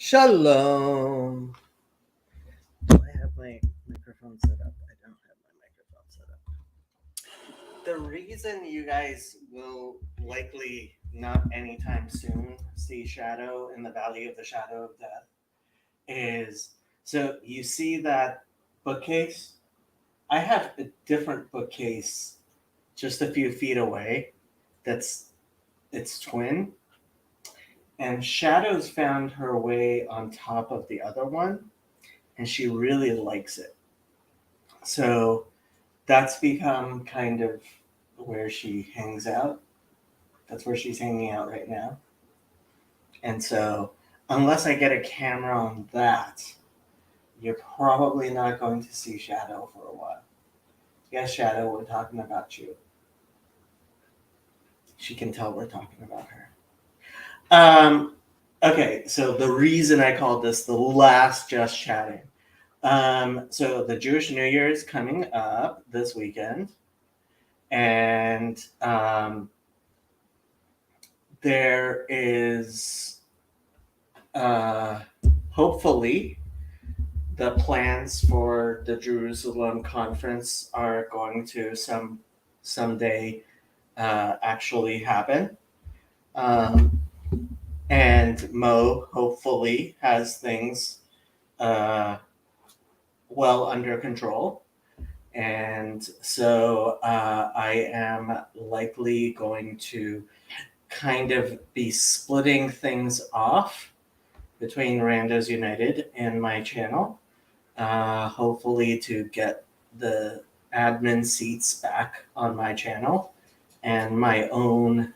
Shalom. Do I have my microphone set up? I don't have my microphone set up. The reason you guys will likely not anytime soon see Shadow in the Valley of the Shadow of Death is so you see that bookcase? I have a different bookcase just a few feet away that's its twin. And Shadow's found her way on top of the other one, and she really likes it. So that's become kind of where she hangs out. That's where she's hanging out right now. And so, unless I get a camera on that, you're probably not going to see Shadow for a while. Yes, Shadow, we're talking about you. She can tell we're talking about her. Okay, so the reason I called this the last Just Chatting. So the Jewish New Year is coming up this weekend. And there is hopefully the plans for the Jerusalem conference are going to someday actually happen. And Mo hopefully has things well under control. And so I am likely going to kind of be splitting things off between Randos United and my channel, hopefully to get the admin seats back on my channel and my own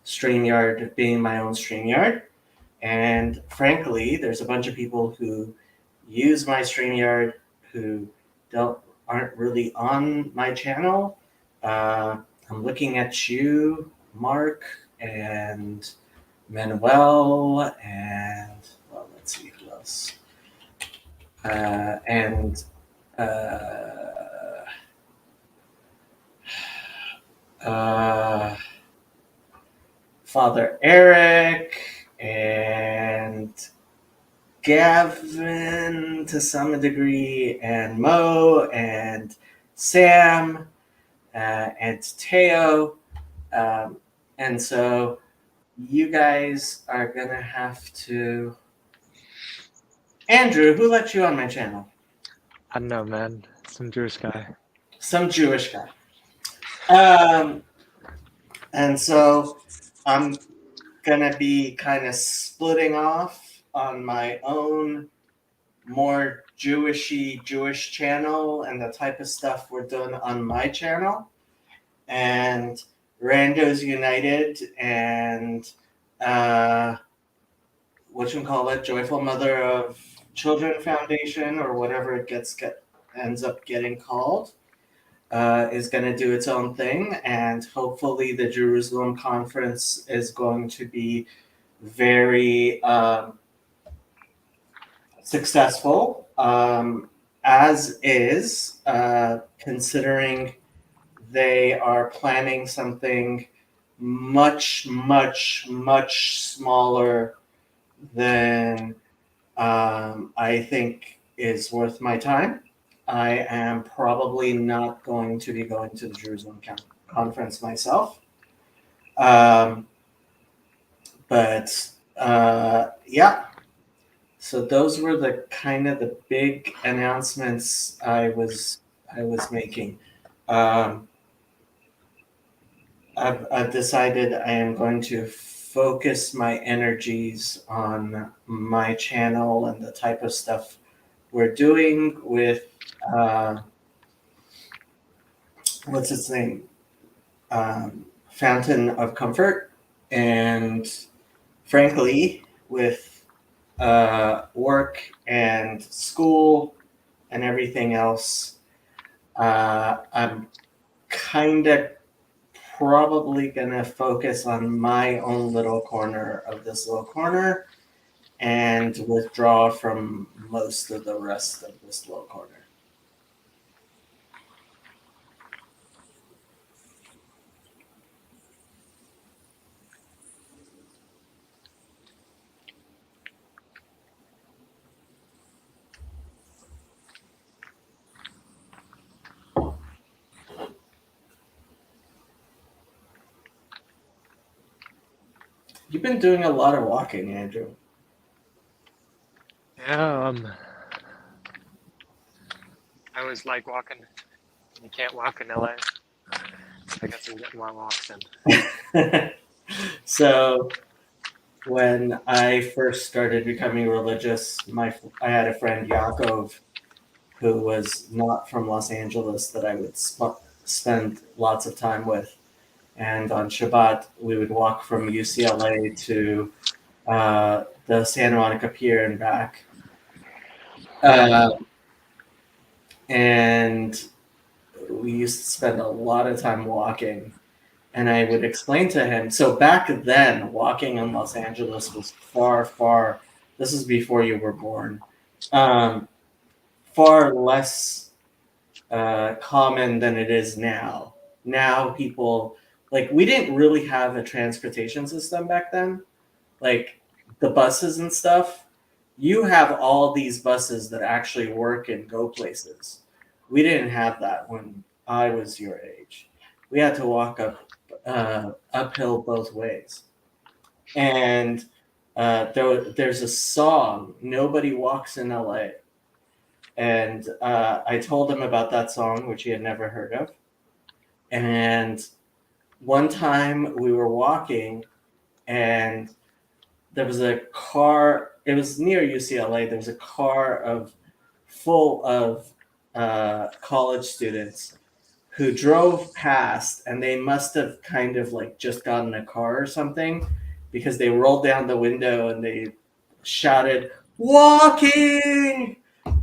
StreamYard being my own StreamYard. And frankly, there's a bunch of people who use my StreamYard who aren't really on my channel. I'm looking at you, Mark, and Manuel, and well, let's see who else. And Father Eric and Gavin to some degree, and Mo and Sam and Teo. And so you guys are going to have to. Andrew, who let you on my channel? I don't know, man. Some Jewish guy. Some Jewish guy. And so I'm going to be kind of splitting off on my own more Jewish channel and the type of stuff we're doing on my channel. And Randos United and whatchamacallit, Joyful Mother of Children Foundation, or whatever it ends up getting called, is going to do its own thing. And hopefully the Jerusalem conference is going to be very successful, as is, considering they are planning something much, much, much smaller than I think is worth my time. I am probably not going to be going to the Jerusalem conference myself. But yeah. So those were the kind of the big announcements I was making. I've decided I am going to focus my energies on my channel and the type of stuff we're doing with what's its name, Fountain of Comfort, and frankly with work and school and everything else, I'm kind of probably going to focus on my own little corner of this little corner and withdraw from most of the rest of this little corner. You've been doing a lot of walking, Andrew. Yeah, I always like walking. You can't walk in LA. So I guess I'm getting my walks in. So when I first started becoming religious, I had a friend Yaakov who was not from Los Angeles that I would spend lots of time with, and on Shabbat we would walk from UCLA to the Santa Monica Pier and back, uh, and we used to spend a lot of time walking. And I would explain to him. So back then, walking in Los Angeles was far, far. This is before you were born. Um, Far less common than it is now. Now people we didn't really have a transportation system back then. Like the buses and stuff. You have all these buses that actually work and go places. We didn't have that when I was your age. We had to walk uphill both ways. And there's a song, "Nobody Walks in LA." And I told him about that song, which he had never heard of. And one time we were walking, and there was a car. It was near UCLA. There was a car full of college students who drove past, and they must have kind of just gotten a car or something, because they rolled down the window and they shouted "walking,"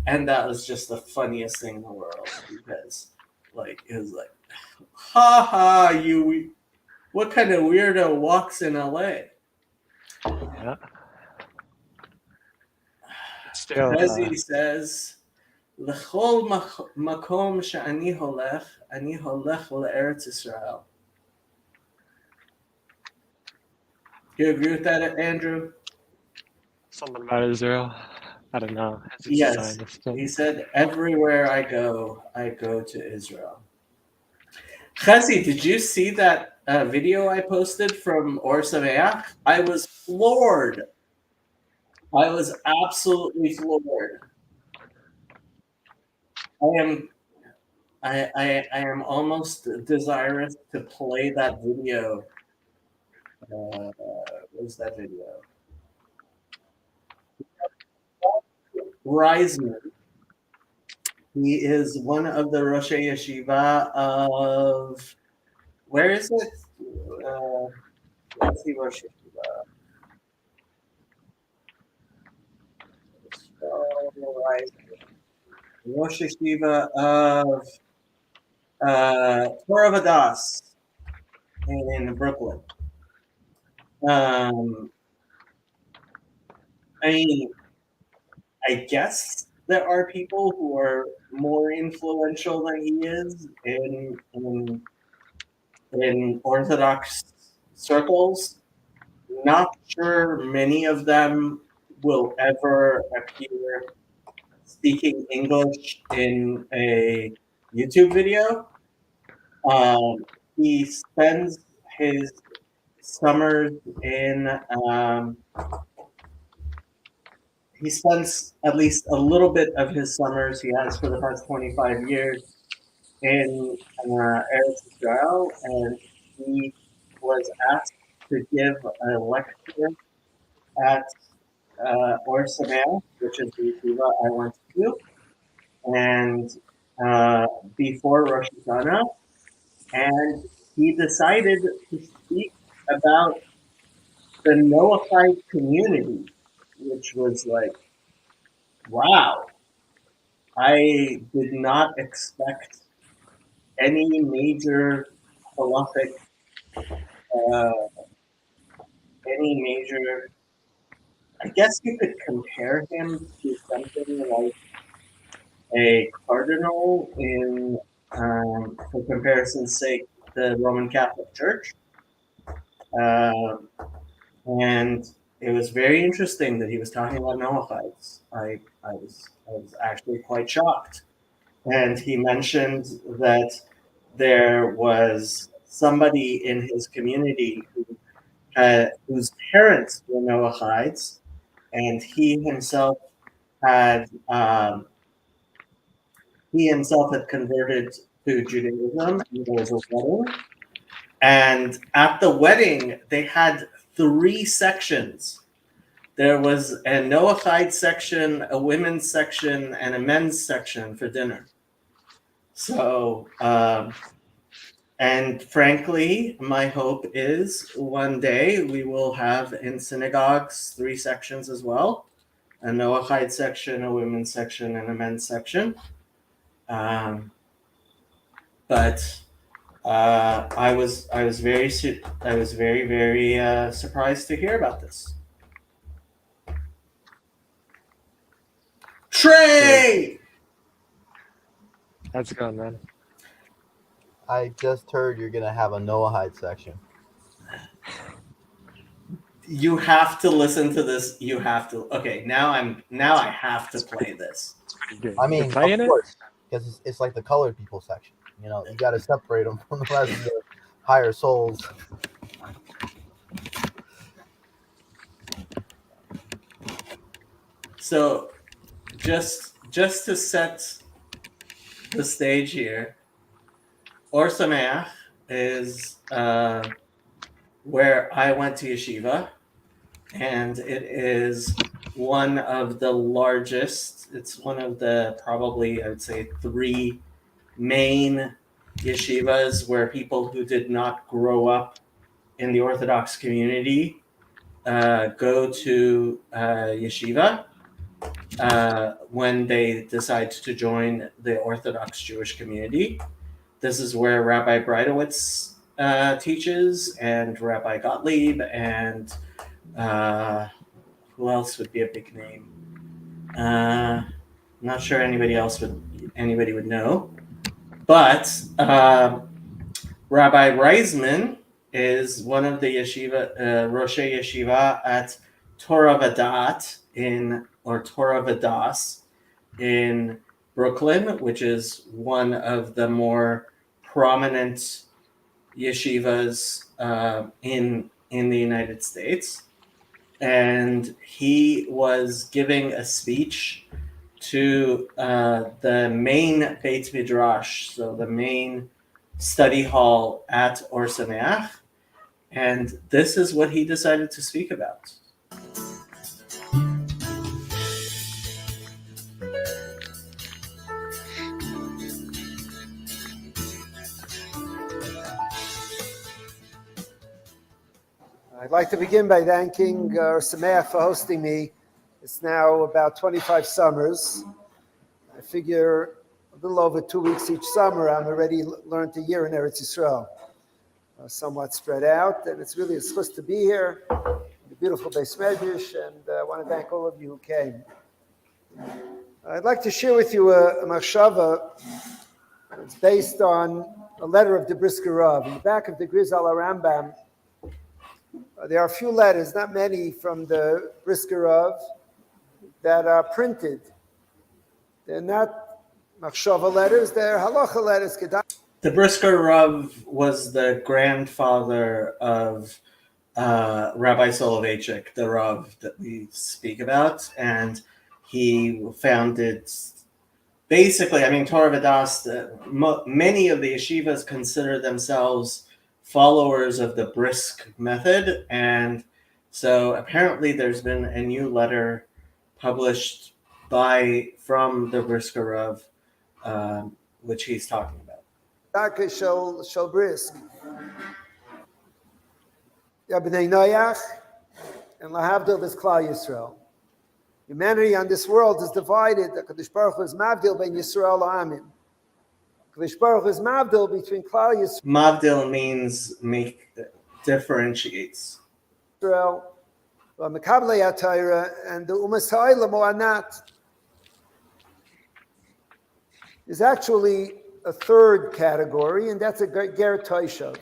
and that was just the funniest thing in the world, because it was like, ha ha, you, what kind of weirdo walks in LA? Yeah. Still, Chezi says, "L'chol makom she'ani holech, ani holech le'eretz Yisrael." Do you agree with that, Andrew? something about Israel. I don't know. As a Yes. Zionist thing. He said, "Everywhere I go to Israel." Chezi, did you see that video I posted from Or Sameach? I was floored. I was absolutely floored. I am almost desirous to play that video. What's that video? Reisman. He is one of the Rosh Yeshiva of, where is it? Let's see, Rosh Yeshiva. Rosh Yeshiva of Torah Vadas in Brooklyn. I mean, I guess there are people who are more influential than he is in Orthodox circles. Not sure many of them will ever appear speaking English in a YouTube video. He spends his summers in he spends at least a little bit of his summers, he has for the past 25 years, in Eretz Israel, and he was asked to give a lecture at Or Sameach, which is the yeshiva I went to, and before Rosh Hashanah, and he decided to speak about the Noahide community, which was like, wow, I did not expect any major halachic, uh, any major. I guess you could compare him to something like a cardinal in, for comparison's sake, the Roman Catholic Church. And it was very interesting that he was talking about Noachites. I was actually quite shocked. And he mentioned that there was somebody in his community who whose parents were Noachides, and had um, he himself had converted to Judaism, and there was a wedding. And at the wedding, they had 3 sections. There was a Noahide section, a women's section, and a men's section for dinner. So, and frankly, my hope is one day we will have in synagogues 3 sections as well: a Noahide section, a women's section, and a men's section. But I was very surprised to hear about this. Trey! How's it going, man? I just heard you're gonna have a Noahide section. You have to listen to this. You have to. Okay, now I have to play this. It's pretty good. I You're mean, playing of it? course, because it's like the colored people section. You know, you got to separate them from the rest of the higher souls. So, just to set the stage here, Or Sameach is where I went to yeshiva, and it is one of the largest. It's one of the probably, I would say, 3 main yeshivas where people who did not grow up in the Orthodox community go to yeshiva when they decide to join the Orthodox Jewish community. This is where Rabbi Breitowitz teaches, and Rabbi Gottlieb, and who else would be a big name? Not sure anybody would know. But Rabbi Reisman is one of the yeshiva, Roshei Yeshiva at Torah Vadat Torah Vadas in Brooklyn, which is one of the more prominent yeshivas in the United States. And he was giving a speech to the main Beit Midrash, so the main study hall at Or Sameach, and this is what he decided to speak about. I'd like to begin by thanking Sameach for hosting me. It's now about 25 summers. I figure a little over 2 weeks each summer, I'm already learned a year in Eretz Yisrael. Somewhat spread out, and it's really a schus to be here, the beautiful Beis Medrash, and I want to thank all of you who came. I'd like to share with you a machshava. It's based on a letter of the Brisker Rav. In the back of the Grizal Rambam, there are a few letters, not many, from the Brisker Rav that are printed. They're not machshava letters, they're halacha letters. The Brisker Rav was the grandfather of Rabbi Soloveitchik, the Rav that we speak about, and he founded, basically, I mean, Torah Vadas, many of the yeshivas consider themselves followers of the Brisk method, and so apparently there's been a new letter published from the Brisker Rav, which he's talking about. Daka shel Brisk. B'nai Noach and Lahavdil is Klal Yisrael. Humanity on this world is divided. The Kadosh Baruch Hu is Mavdil ben Yisrael la'amim. Kadosh Baruch Hu is Mavdil between Klal Yisrael. Mavdil means differentiates. Israel, Mekablei HaTorah, and the Umas Ha'olam or not. There's actually a third category, and that's a Ger Toshav.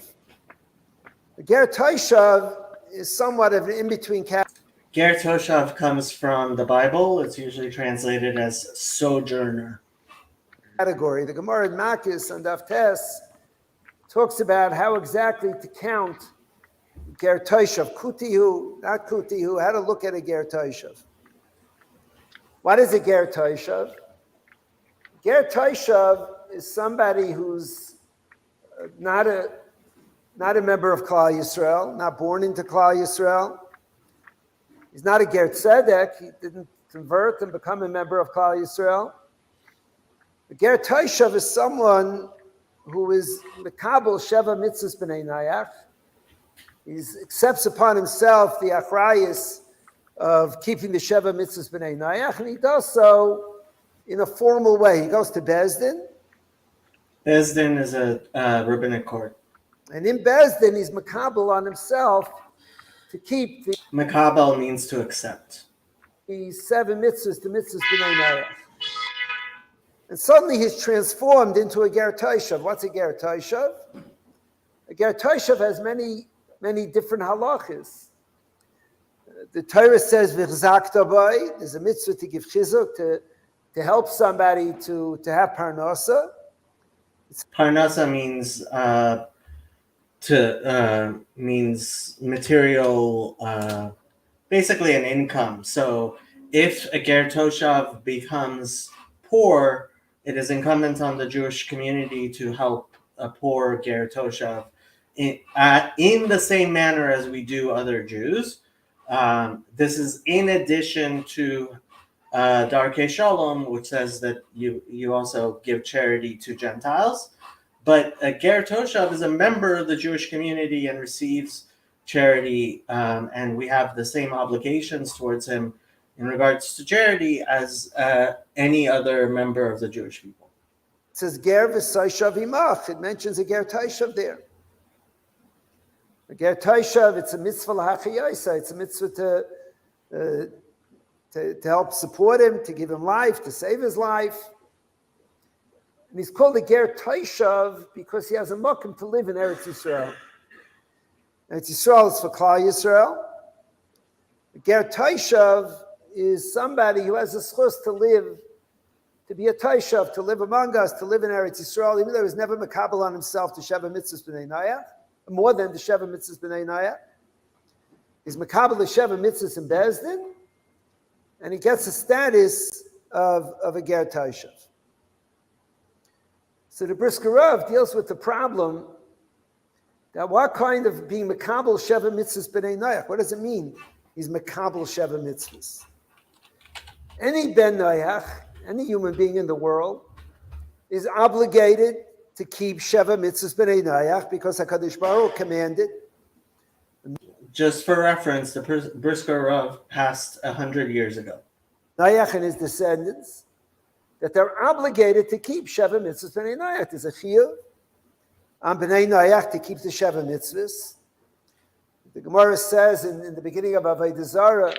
The Ger Toshav is somewhat of an in-between category. Ger Toshav comes from the Bible. It's usually translated as sojourner. The Gemara in Makis and Daf Tes talks about how exactly to count in ger toshav, kutihu, not kutihu, how to look at a ger toshav. What is a ger toshav? Ger toshav is somebody who's not a member of Klal Yisrael, not born into Klal Yisrael. He's not a ger tzedek. He didn't convert and become a member of Klal Yisrael. A ger toshav is someone who is mekabel sheva mitzvahs b'nei nayach. He accepts upon himself the achrayus of keeping the sheva mitzvahs b'nei nayach, and he does so in a formal way. He goes to Bezdin. Bezdin is a rabbinic court. And in Bezdin, he's mekabel on himself to keep the Makabel means to accept. 7 mitzvahs, the mitzvahs b'nei nayach. And suddenly he's transformed into a ger toshav. What's a ger toshav? A ger toshav has many different halachas. The Torah says v'chzakta b'ay. There's a mitzvah to give chizuk, to help somebody to have parnasa. Parnasa means material, basically an income. So if a ger toshav becomes poor, it is incumbent on the Jewish community to help a poor ger toshav in the same manner as we do other Jews. This is in addition to Darkei Shalom, which says that you also give charity to Gentiles. But a ger toshav is a member of the Jewish community and receives charity, and we have the same obligations towards him in regards to charity as any other member of the Jewish people. It says ger v'soshav imach. It mentions a ger toshav there. A ger toshav, it's a mitzvah l'hachiyasa. It's a mitzvah to help support him, to give him life, to save his life. And he's called a ger toshav because he has a makom to live in Eretz Yisrael. Eretz Yisrael is for Klal Yisrael. A ger toshav is somebody who has a schus to live, to be a toshav, to live among us, to live in Eretz Yisrael, even though he's never mekabel on himself to sheva mitzvahs b'nei nayach, more than the sheva mitzvahs b'nei nayach. He's mekabel the sheva mitzvahs in Bezdin, and he gets the status of a ger toshav. So the Brisker Rav deals with the problem that what kind of being mekabel sheva mitzvahs b'nei nayach? What does it mean? He's mekabel sheva mitzvahs. Any ben nayach, any human being in the world, is obligated to keep sheva mitzvahs b'nei nayach because HaKadosh Baruch Hu commanded. Just for reference, the Brisker Rav passed 100 years ago. Nayach and his descendants, that they're obligated to keep sheva mitzvahs b'nei nayach. There's a chiyuv on b'nei nayach to keep the sheva mitzvahs. The Gemara says in the beginning of Avodah Zarah,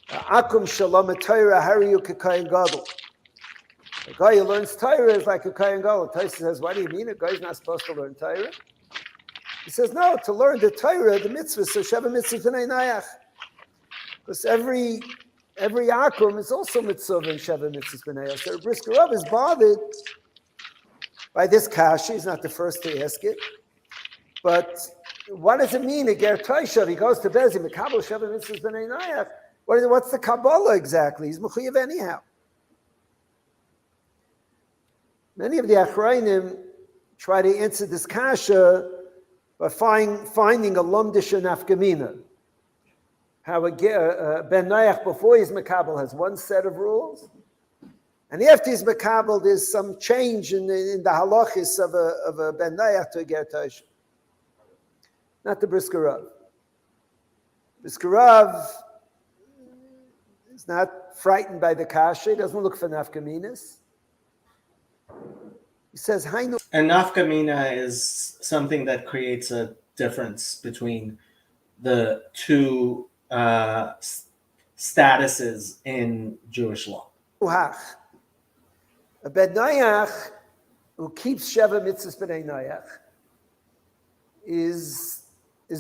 Akum shalom Torah hariyu k'kayin gadol. A guy who learns Torah is like a kayin gadol. Tosfos says, what do you mean? A guy's not supposed to learn Torah? He says, no, to learn the Torah, the mitzvahs, so sheva mitzvahs b'nei nayach. Because every akum is also mitzvah and sheva mitzvahs b'nei nayach. So Brisker Rav is bothered by this kasha. He's not the first to ask it. But what does it mean, a ger toshav? He goes to Bezdin, mekabel sheva mitzvahs b'nei nayach. What's the Kabbalah exactly? He's mechuyev anyhow. Many of the Achrayim try to answer this kasha by finding a lumdisha nafkamina. How a ben nayach before he's mekabel has one set of rules, and after he's mekabel, there's some change in the halachis of a ben nayach to a ger toshav. Not the Brisker Rav. Brisker Rav is not frightened by the kasha. He doesn't look for nafkaminas. He says, Hainu. And nafkamina is something that creates a difference between the two statuses in Jewish law. A ben nayach who keeps sheva mitzvahs b'nei nayach is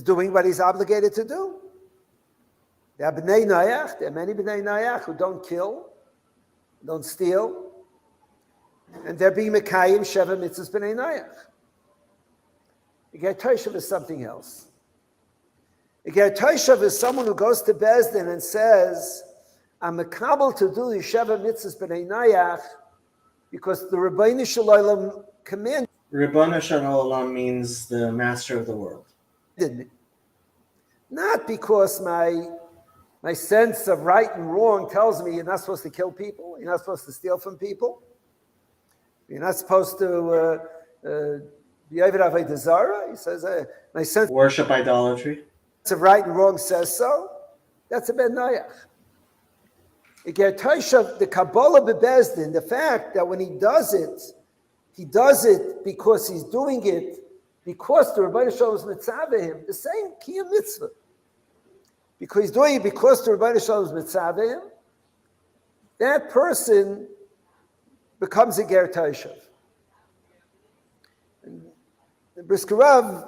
doing what he's obligated to do. There are b'nei nayach, there are many b'nei nayach who don't kill, don't steal, and they're being mekayim sheva mitzvahs b'nei nayach. The ger toshav is something else. A ger toshav is someone who goes to Beis Din and says, I'm makabel to do Yesheva mitzvahs b'nei Noach because the Rebbeinu Shalom commanded Ribbon Shalom means the master of the world. me. Not because my sense of right and wrong tells me you're not supposed to kill people, you're not supposed to steal from people, you're not supposed to be Oved Avodah Zarah. He says, my sense Worship idolatry. of right and wrong says so. That's a Ben Noach. The Kabbalah beBeis Din, the fact that when he does it because he's doing it because the Rebbeinu Shalom is mitzvah him, the same kiyum mitzvah. Because he's doing it because the Rebbeinu Shalom is mitzvah him, that person becomes a ger toshav. The Brisker Rav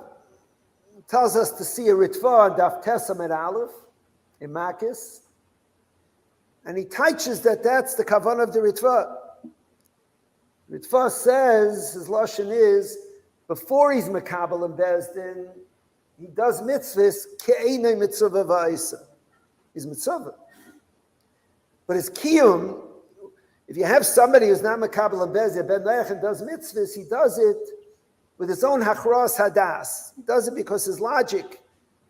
tells us to see a ritva on Daf Tesam and Aleph in Makis, and he teaches that that's the kavanah of the ritva. Ritva says, his lashon is, before he's makabel in Beis Din, he does mitzvahs ke'enei mitzvah va'isa. He's mitzvah. But his kiyum, if you have somebody who's not makabel in Beis Din, Ben Noach, and does mitzvahs, he does it with his own hachras hadas. He does it because his logic,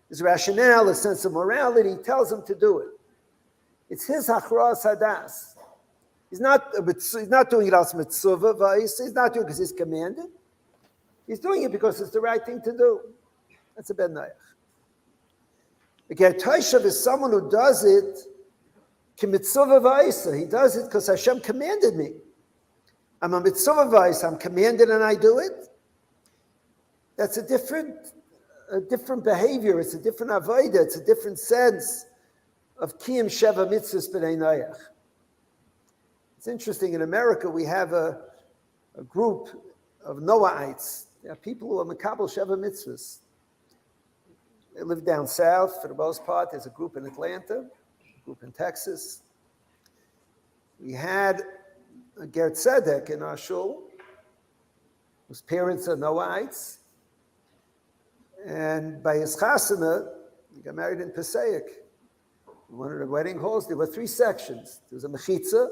his rationale, his sense of morality tells him to do it. It's his hachras hadas. He's not doing it as mitzvah va'isa. He's not doing it because he's commanded. He's doing it because it's the right thing to do. That's a Ben Noach. The ger toshav is someone who does it k'mitzvah va'isa. He does it because Hashem commanded me. I'm a mitzvah va'isa. I'm commanded and I do it. That's a different behavior. It's a different avodah. It's a different sense of kiyum sheva mitzvahs b'nei Noach. It's interesting. In America, we have a group of Noahites. There are people who are makabel sheva mitzvahs. They live down south for the most part. There's a group in Atlanta, a group in Texas. We had a ger tzedek in our shul, whose parents are Noahites. And by his chasana, he got married in Passaic. In one of the wedding halls, there were 3 sections. There was a mechitza.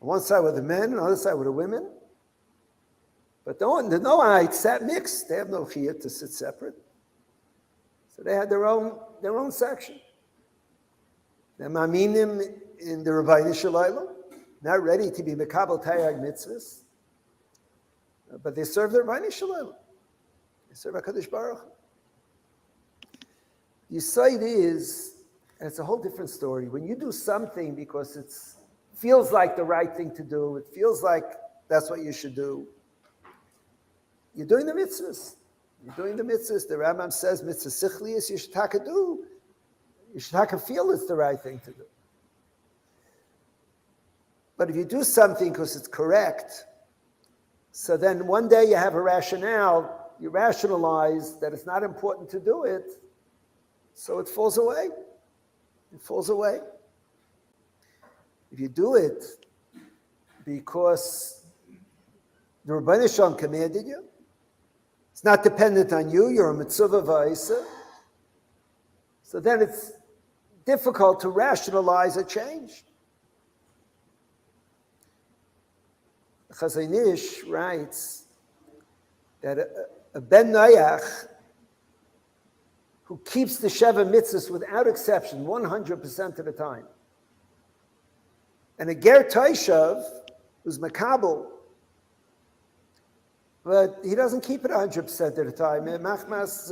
On one side were the men, on the other side were the women. But the Noahites sat mixed. They have no chiyuv to sit separate. So they had their own section. They're maminim in the Rebbeinu Shalom, not ready to be mekabel tayag mitzvahs, but they serve the Rebbeinu Shalom. They serve HaKadosh Baruch Hu. The side is, and it's a whole different story. When you do something because it feels like the right thing to do, it feels like that's what you should do, you're doing the mitzvahs. You're doing the mitzvahs. The Rambam says mitzvah sichlius, you should do. You should feel it's the right thing to do. But if you do something because it's correct, so then one day you have a rationale, you rationalize that it's not important to do it, so it falls away. It falls away. If you do it because the Rebbeinu Shalom commanded you, it's not dependent on you, you're a mitzvah va'isa, so then it's difficult to rationalize a change. Chazon Ish writes that a Ben Noach who keeps the Sheva mitzvahs without exception 100% of the time, and a ger toshav who's makabel, but he doesn't keep it 100% of the time. Machmas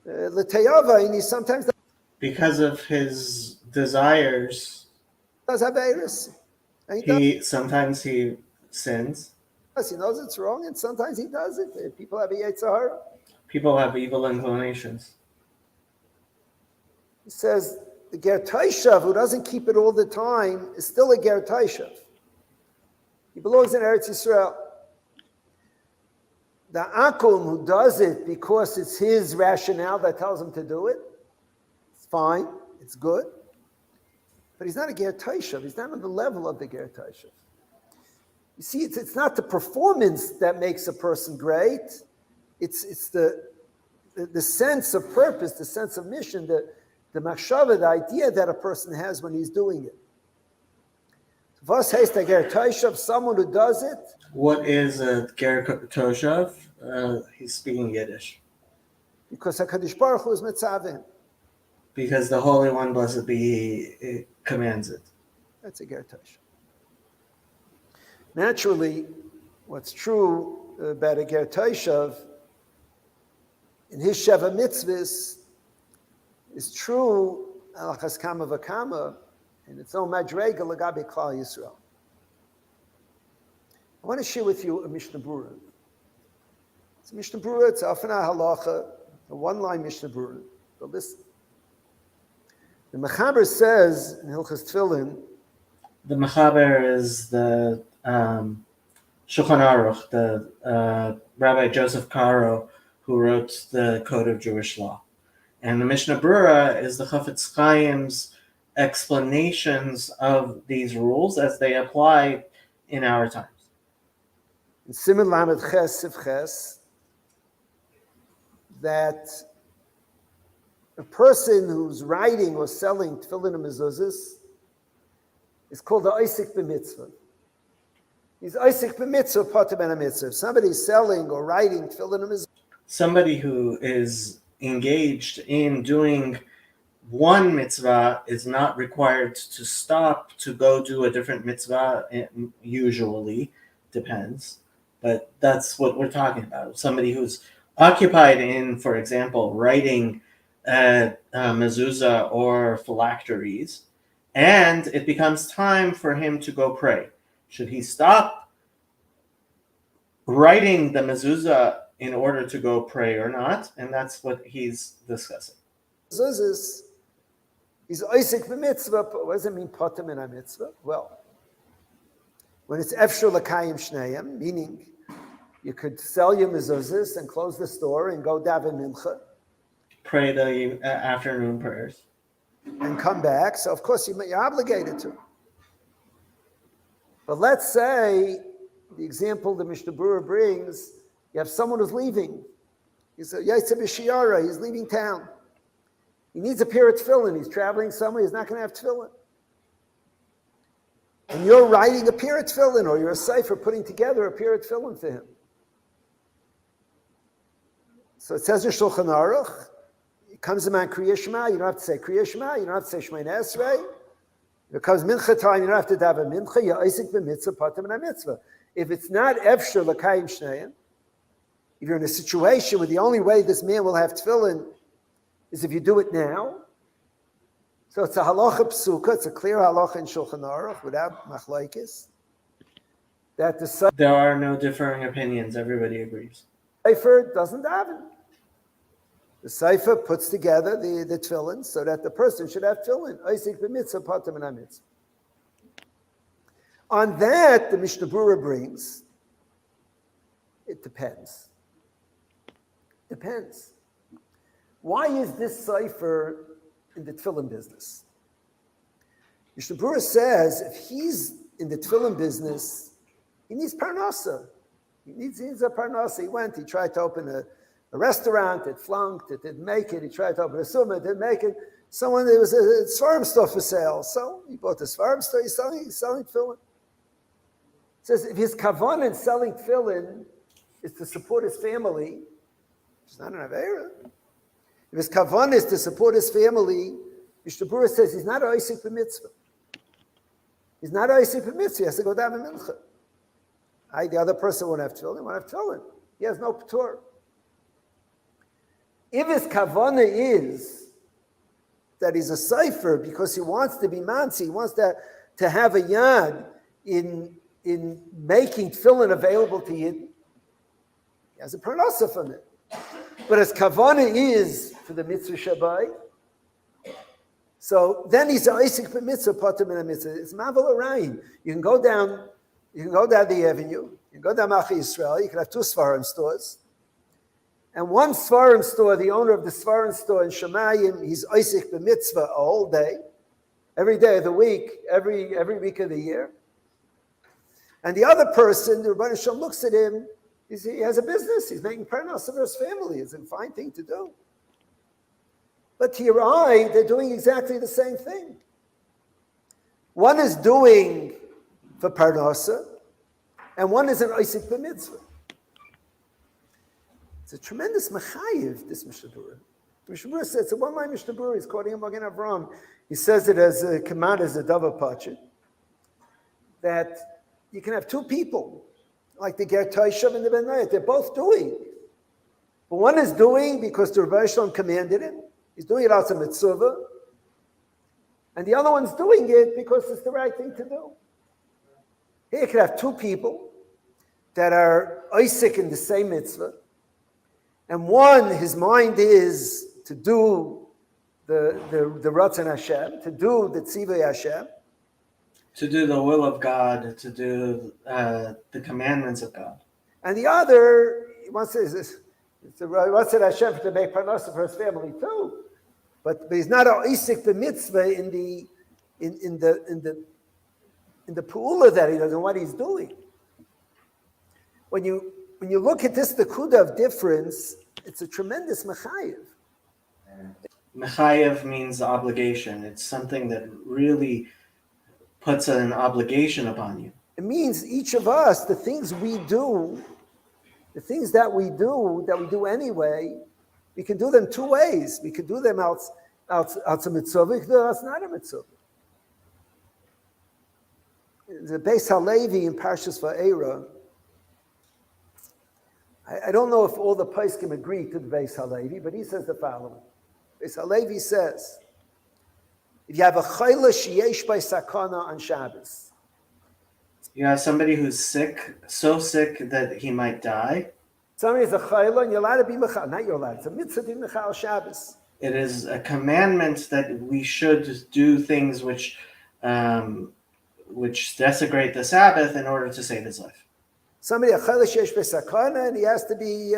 l'teyava, and he sometimes Because of his desires, does have Eris. sometimes he sins. He knows it's wrong, and sometimes he does it. People have a Yetzer Hara. People have evil inclinations. He says the ger toshav who doesn't keep it all the time is still a ger toshav. He belongs in Eretz Yisrael. The akum who does it because it's his rationale that tells him to do it, it's fine, it's good. But he's not a ger toshav. He's not on the level of the ger toshav. You see, it's not the performance that makes a person great. It's the sense of purpose, the sense of mission, the machshava, the idea that a person has when he's doing it. Was heißt der Ger Toshav? Someone who does it. What is a Ger Toshav? He's speaking Yiddish. Because HaKadosh Baruch Hu is mitzaveh. Because the Holy One, blessed be He, commands it. That's a Ger Toshav. Naturally, what's true about a Ger Toshav in his Sheva Mitzvahs is true alachas kama v'kama in its own madrega l'gabe Klal Yisrael. I want to share with you a Mishnah Berurah. It's a Mishnah Berurah, it's often a halacha, a one-line Mishnah Berurah. But listen. The Mechaber says in Hilchas Tefillin, the Mechaber is the Shulchan Aruch, the Rabbi Joseph Caro, who wrote the Code of Jewish Law. And the Mishnah Berurah is the Chafetz Chaim's explanations of these rules as they apply in our times. In Siman Lamed Ches Sif Ches, that a person who's writing or selling tefillin and mezuzahs is called the Isaac b'mitzvah. He's Isaac b'mitzvah, potem ben mitzvah. If somebody's selling or writing tefillin and mezuzahs, somebody who is engaged in doing one mitzvah is not required to stop to go do a different mitzvah. It usually depends, but that's what we're talking about. Somebody who's occupied in, for example, writing mezuzah or phylacteries, and it becomes time for him to go pray. Should he stop writing the mezuzah in order to go pray or not? And that's what he's discussing. mezuzahs, he's Isaac b'mitzvah. What does it mean, potem ben mitzvah? Well, when it's efshur l'kayim shneim, meaning you could sell your mezuzahs and close the store and go daven mincha, Pray the afternoon prayers. and come back. So, of course, you're obligated to. But let's say, the example the Mishnah Berurah brings, you have someone who's leaving. He's a Yaitse b'shiyara, he's leaving town. He needs a pair of tefillin. He's traveling somewhere, he's not going to have tefillin. And you're writing a pair of tefillin, or you're a cipher putting together a pair of tefillin for him. So it says in Shulchan Aruch, it comes in Kriya Shema, you don't have to say Kriya Shema, you don't have to say Shemay Esrei. If it comes mincha time, you don't have to daven mincha, you're Isaac b'mitzvah, potem ben mitzvah. If it's not efshur l'kayim shneim, if you're in a situation where the only way this man will have tefillin is if you do it now, so it's a halacha psuka, it's a clear halacha in Shulchan Aruch without machlokes, that the There are no differing opinions. Everybody agrees. cipher doesn't daven. The cipher puts together the tefillin so that the person should have tefillin. Isaac b'mitzvah, potem ben mitzvah. On that, the Mishnah Berurah brings, it depends. Depends. Why is this cipher in the tefillin business? Mishnah Berurah says if he's in the tefillin business, he needs parnasa. He needs a parnasa. He tried to open a restaurant, it flunked, it didn't make it. He tried to open a summah, it didn't make it. There was a Svarim store for sale. So he bought the Svarim store, he's selling tefillin. It says if his kavan in selling tefillin is to support his family, it's not an avera. If his kavan is to support his family, Mishnah Berurah says he's not a Isaac b'mitzvah. He's not a Isaac b'mitzvah. He has to go down in mincha. The other person won't have tefillin. He won't have tefillin. He has no p'tur. If his kavana is that he's a cipher because he wants to be mansi, he wants to have a yad in making tefillin available to Yidden, he has a parnasa from it. But his kavana is for the mitzvah Shabbai, so then he's a Isaac b'mitzvah, potem ben mitzvah. It's mavel arayin. You can go down the avenue, you can go down Malchi Yisrael, you can have two Svarim stores. And one Svarim store, the owner of the Svarim store in Shemayim, he's Isaac b'mitzvah a whole day, every day of the week, every week of the year. And the other person, the Rebbeinu Shalom looks at him, He has a business. He's making parnasa for his family. It's a fine thing to do. But to your eye, they're doing exactly the same thing. One is doing for parnasa, and one is an Isaac b'mitzvah. It's a tremendous mechayiv, this Mishnah Berurah. Mishnah Berurah says, it's a one-line Mishnah Berurah. He's quoting Magen Avraham. He says it as a command, as a davar pachit, that you can have two people, like the Ger Taishav and the Ben Nayat. They're both doing. But one is doing because the Rebbe Shalom commanded him. He's doing it out of mitzvah. And the other one's doing it because it's the right thing to do. Here you can have two people that are Isaac in the same mitzvah. And one, his mind is to do the Ratzon Hashem, to do the Tzivay Hashem. To do the will of God, to do the commandments of God. And the other, he wants to, it's the Ratzon Hashem to make parnasa for his family too. But he's not a Isaac the mitzvah in the pu'ula that he does and what he's doing. When you look at this, the kuda of difference, it's a tremendous mechayiv. Mechayev means obligation. It's something that really puts an obligation upon you. It means each of us, the things we do, the things that we do anyway, we can do them two ways. We can do them out a mitzvah, we can do it not a mitzvah. The Beis Halevi in Parshas Va'era, I don't know if all the poskim agree to the Beis Halevi, but he says the following. Beis Halevi says, if you have a chayla sheyesh by sakana on Shabbos, You have somebody who's sick, so sick that he might die. somebody is a chayla and you're allowed to be mechal. Not you're allowed. It's a mitzvah to be mechal Shabbos. It is a commandment that we should do things which desecrate the Sabbath in order to save his life. Somebody a chayla sheyesh by sakana and he has to be,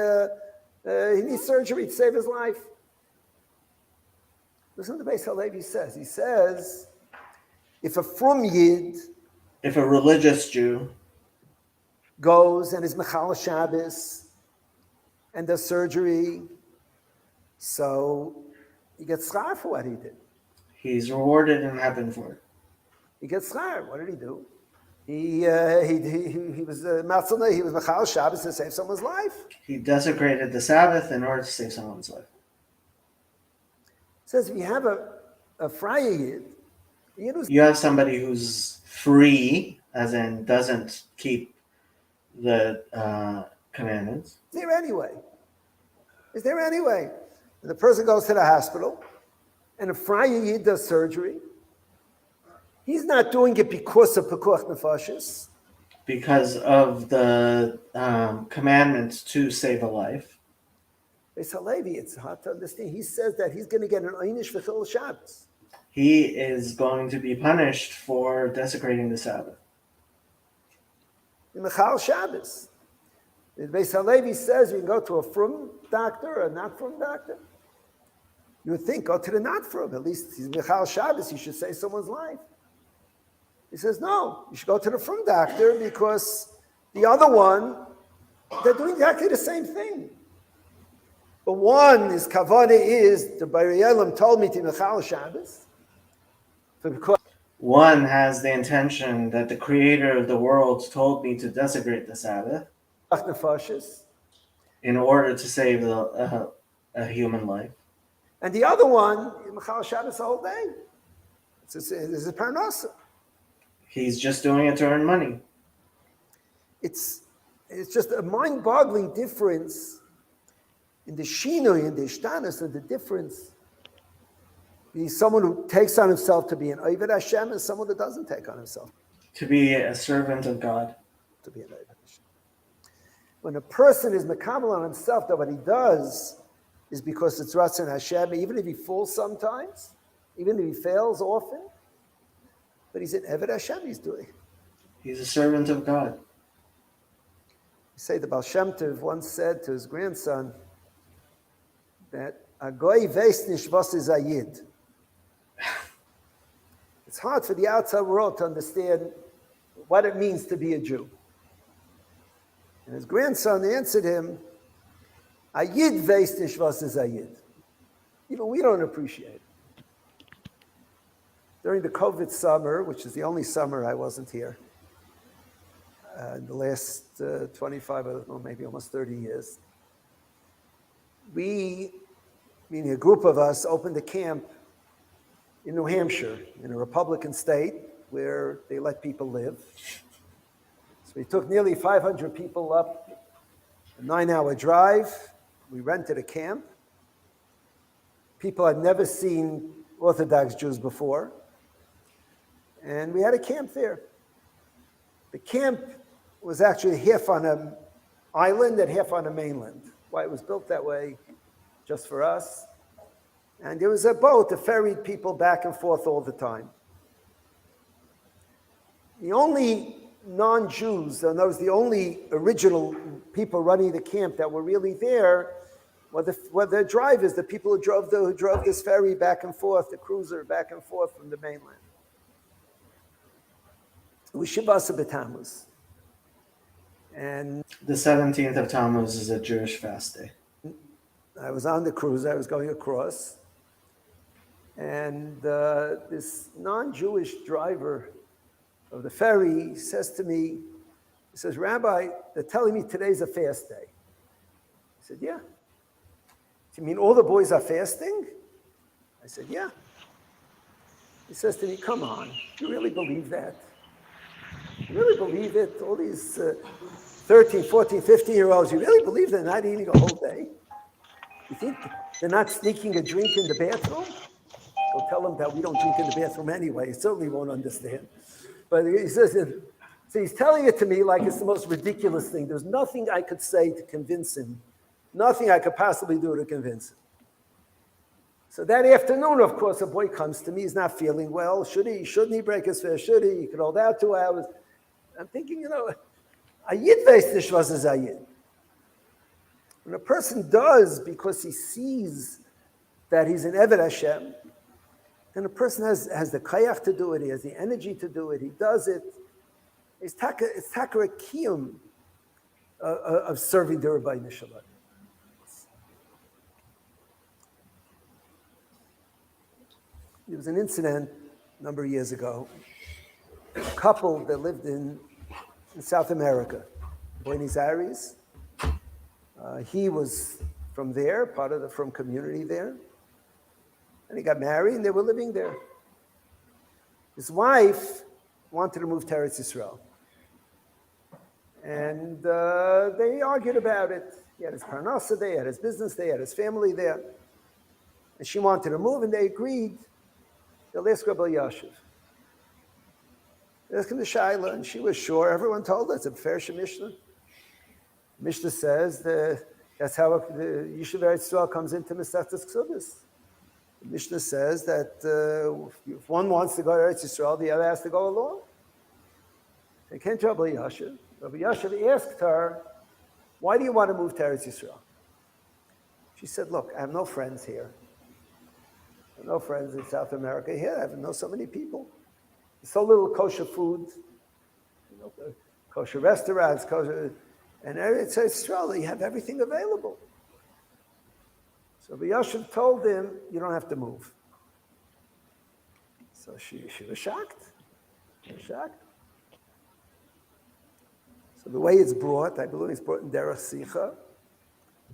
he needs surgery to save his life. Listen to the Beis Halevi says. He says, if a frum yid If a religious Jew goes and is mechal Shabbos and does surgery, so he gets schar for what he did. he's rewarded in heaven for it. He gets schar. What did he do? He was matzaleh. He was mechal Shabbos to save someone's life. He desecrated the Sabbath in order to save someone's life. It says if you have a friar yid, You have somebody who's free, as in doesn't keep the commandments. is there anyway? Is there anyway? And the person goes to the hospital, and a friar yid does surgery. He's not doing it because of pekuach nefashis. Because of the commandment to save a life. Beis Halevi, it's hard to understand. He says that he's going to get an einish for Chil Shabbos. He is going to be punished for desecrating the Sabbath. In Mechal Shabbos. The Beis Halevi says you can go to a frum doctor or a not frum doctor. You would think, go to the not frum. At least he's Mechal Shabbos, he should save someone's life. He says, no, you should go to the frum doctor because the other one, they're doing exactly the same thing. But one is kavana is the Bari Elam told me to Mechal Shabbos. Because One has the intention that the creator of the world told me to desecrate the Sabbath nefashis, in order to save a human life. and the other one is Mechal Shabbos the whole day. It's a parnasa. He's just doing it to earn money. It's just a mind-boggling difference in the shinoi and the ishtanas, and the difference. He's someone who takes on himself to be an Oved Hashem and someone who doesn't take on himself To be a servant of God. to be an Oved Hashem. When a person is mekabel on himself that what he does is because it's Ratzon Hashem, even if he falls sometimes, even if he fails often, but he's an Oved Hashem he's doing. He's a servant of God. You say the Baal Shem Tov once said to his grandson that a goy veis nishvos is a yid. It's hard for the outside world to understand what it means to be a Jew. And his grandson answered him, "A Yid weiß nicht, was ist a Yid." Even we don't appreciate it. During the COVID summer, which is the only summer I wasn't here, in the last 25 or maybe almost 30 years, we, meaning a group of us, opened a camp in New Hampshire, in a Republican state where they let people live. So we took nearly 500 people up a 9-hour drive. We rented a camp. People had never seen Orthodox Jews before. And we had a camp there. The camp was actually half on an island and half on a mainland. Why it was built that way, just for us. And there was a boat that ferried people back and forth all the time. The only non-Jews, and those the only original people running the camp that were really there, were the drivers, the people who drove this ferry back and forth, the cruiser back and forth from the mainland. It was Shivasa B'Tammuz. And The 17th of Tammuz is a Jewish fast day. I was on the cruiser, I was going across, and this non-Jewish driver of the ferry says to me, he says, "Rabbi, they're telling me today's a fast day." I said, "Yeah." "Do you mean all the boys are fasting?" I said, "Yeah." He says to me, "Come on, do you really believe that? You really believe it? All these 13, 14, 15-year-olds, you really believe they're not eating a whole day? You think they're not sneaking a drink in the bathroom?" Go tell them that we don't drink in the bathroom anyway. He certainly won't understand. But he says, so he's telling it to me like it's the most ridiculous thing. There's nothing I could say to convince him. Nothing I could possibly do to convince him. So that afternoon, of course, a boy comes to me. He's not feeling well. Shouldn't he break his fast? Should he? He could hold out 2 hours. I'm thinking, a Yid weiß nicht, was ist a Yid. When a person does because he sees that he's an Eved Hashem, then a person has the kayach to do it, he has the energy to do it, he does it. It's taka a kiyum of serving the Rebbeinu Shalom. There was an incident a number of years ago. A couple that lived in South America, Buenos Aires. He was from there, part of the Frum community there. And he got married and they were living there. His wife wanted to move to Eretz Yisrael. And they argued about it. He had his parnasa there, he had his business there, he had his family there. And she wanted to move and they agreed. They'll ask Rabbi Yashiv. They asked him the Shaila and she was sure. Everyone told her it's a fair Mishnah. Mishnah says that's how the Yishuv Eretz Yisrael comes into Masechtas Ksubis. The Mishnah says that if one wants to go to Eretz Yisrael, the other has to go along. They came to Rabbi Yashiv. Rabbi Yashiv asked her, "Why do you want to move to Eretz Yisrael?" She said, "Look, I have no friends here. I have no friends in South America here. I know so many people. There's so little kosher food, kosher restaurants, kosher, and Eretz Yisrael, you have everything available." So Rabbi Yashiv told him, "You don't have to move." So she was shocked. She was shocked. So the way it's brought, I believe it's brought in Derech Sicha.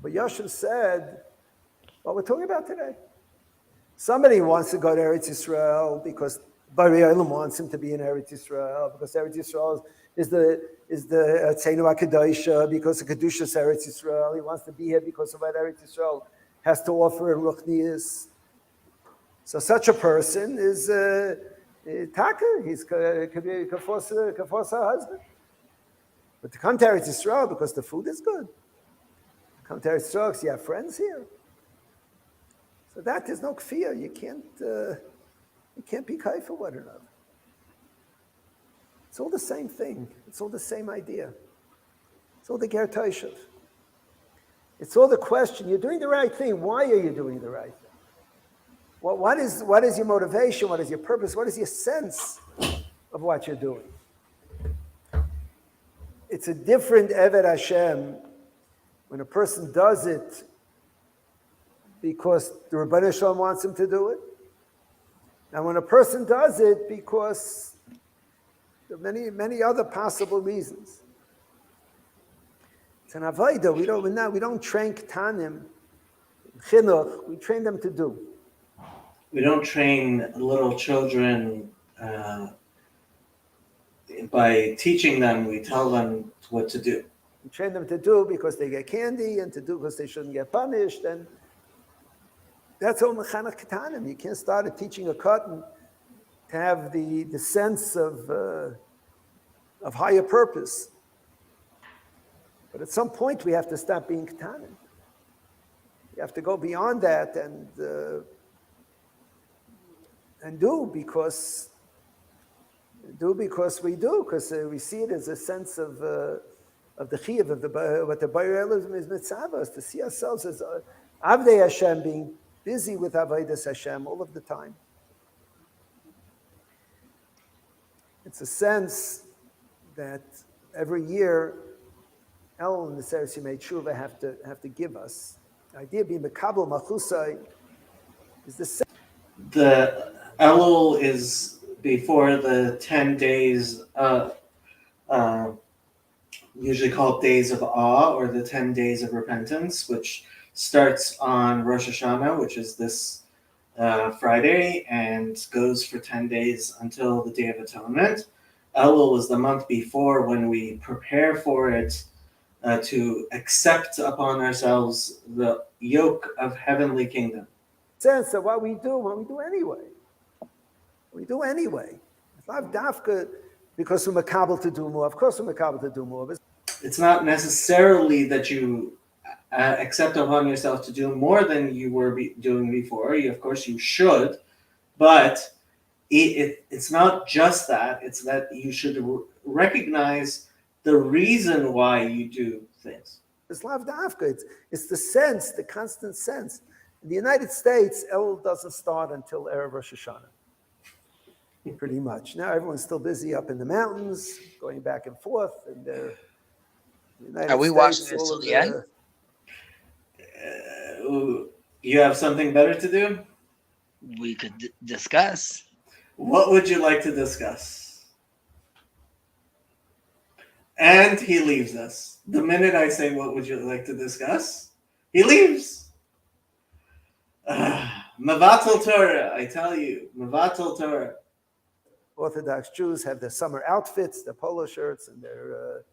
But Yashiv said, what we're talking about today. Somebody wants to go to Eretz Yisrael because Bari Olam wants him to be in Eretz Yisrael, because Eretz Yisrael is the Tzenu HaKadosh, because the Kedusha is Eretz Yisrael. He wants to be here because of what Eretz Yisrael has to offer in Ruchnius. So such a person is Taka. He's could be Kafosa husband. But to come to Eretz Yisrael because the food is good. Come to Eretz Yisrael because you have friends here. So that is no kfir. You can't be kai for one another. It's all the same thing. It's all the same idea. It's all the ger toshav. It's all the question. You're doing the right thing. Why are you doing the right thing? What is your motivation? What is your purpose? What is your sense of what you're doing? it's a different Eved Hashem when a person does it because the Rebbeinu Shalom wants him to do it, and when a person does it because there are many other possible reasons. It's an avodah. We don't train ketanim, chinuch. We train them to do. We don't train little children by teaching them. We tell them what to do. We train them to do because they get candy, and to do because they shouldn't get punished. And that's all mechanech ketanim. You can't start teaching a katan to have the sense of higher purpose. But at some point, we have to stop being ketanim. We have to go beyond that and do because we do, because we see it as a sense of the chiyuv of what the Bayer Elohim is mitzvah, to see ourselves as Avdei Hashem, being busy with Avodas Hashem all of the time. It's a sense that every year El and the Seres Yemei Tshuva have to give us. The idea of being Mekabel Machusai is the same. The Elul is before the 10 days, usually called Days of Awe, or the 10 Days of Repentance, which starts on Rosh Hashanah, which is this Friday, and goes for 10 days until the Day of Atonement. Elul is the month before, when we prepare for it, to accept upon ourselves the yoke of heavenly kingdom. Sense of what we do anyway. We do anyway. It's not dafka because we're makabel to do more. Of course we're makabel to do more. But It's not necessarily that you accept upon yourself to do more than you were doing before. Of course you should, but it's not just that. It's that you should recognize the reason why you do things. it's lav dafka. It's the sense, the constant sense. In the United States, El doesn't start until Erev Rosh Hashanah. Pretty much. Now everyone's still busy up in the mountains, going back and forth, and the United Are we States, watching this all till of the end? You have something better to do? We could discuss. What would you like to discuss? And he leaves us. The minute I say, what would you like to discuss? He leaves. Mavatal Torah, I tell you. Mavatal Torah. Orthodox Jews have their summer outfits, their polo shirts, and their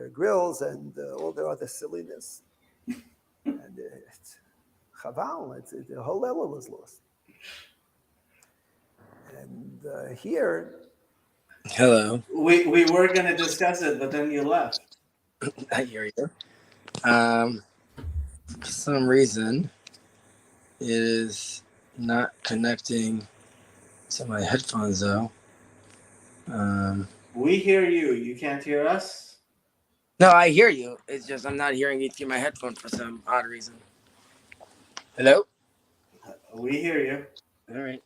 grills, and all their other silliness. And it's chaval. The whole Elul is lost. And here, Hello. We were going to discuss it, but then you left. I hear you. For some reason, it is not connecting to my headphones, though. We hear you. You can't hear us? No, I hear you. It's just I'm not hearing it through my headphone for some odd reason. Hello? We hear you. All right.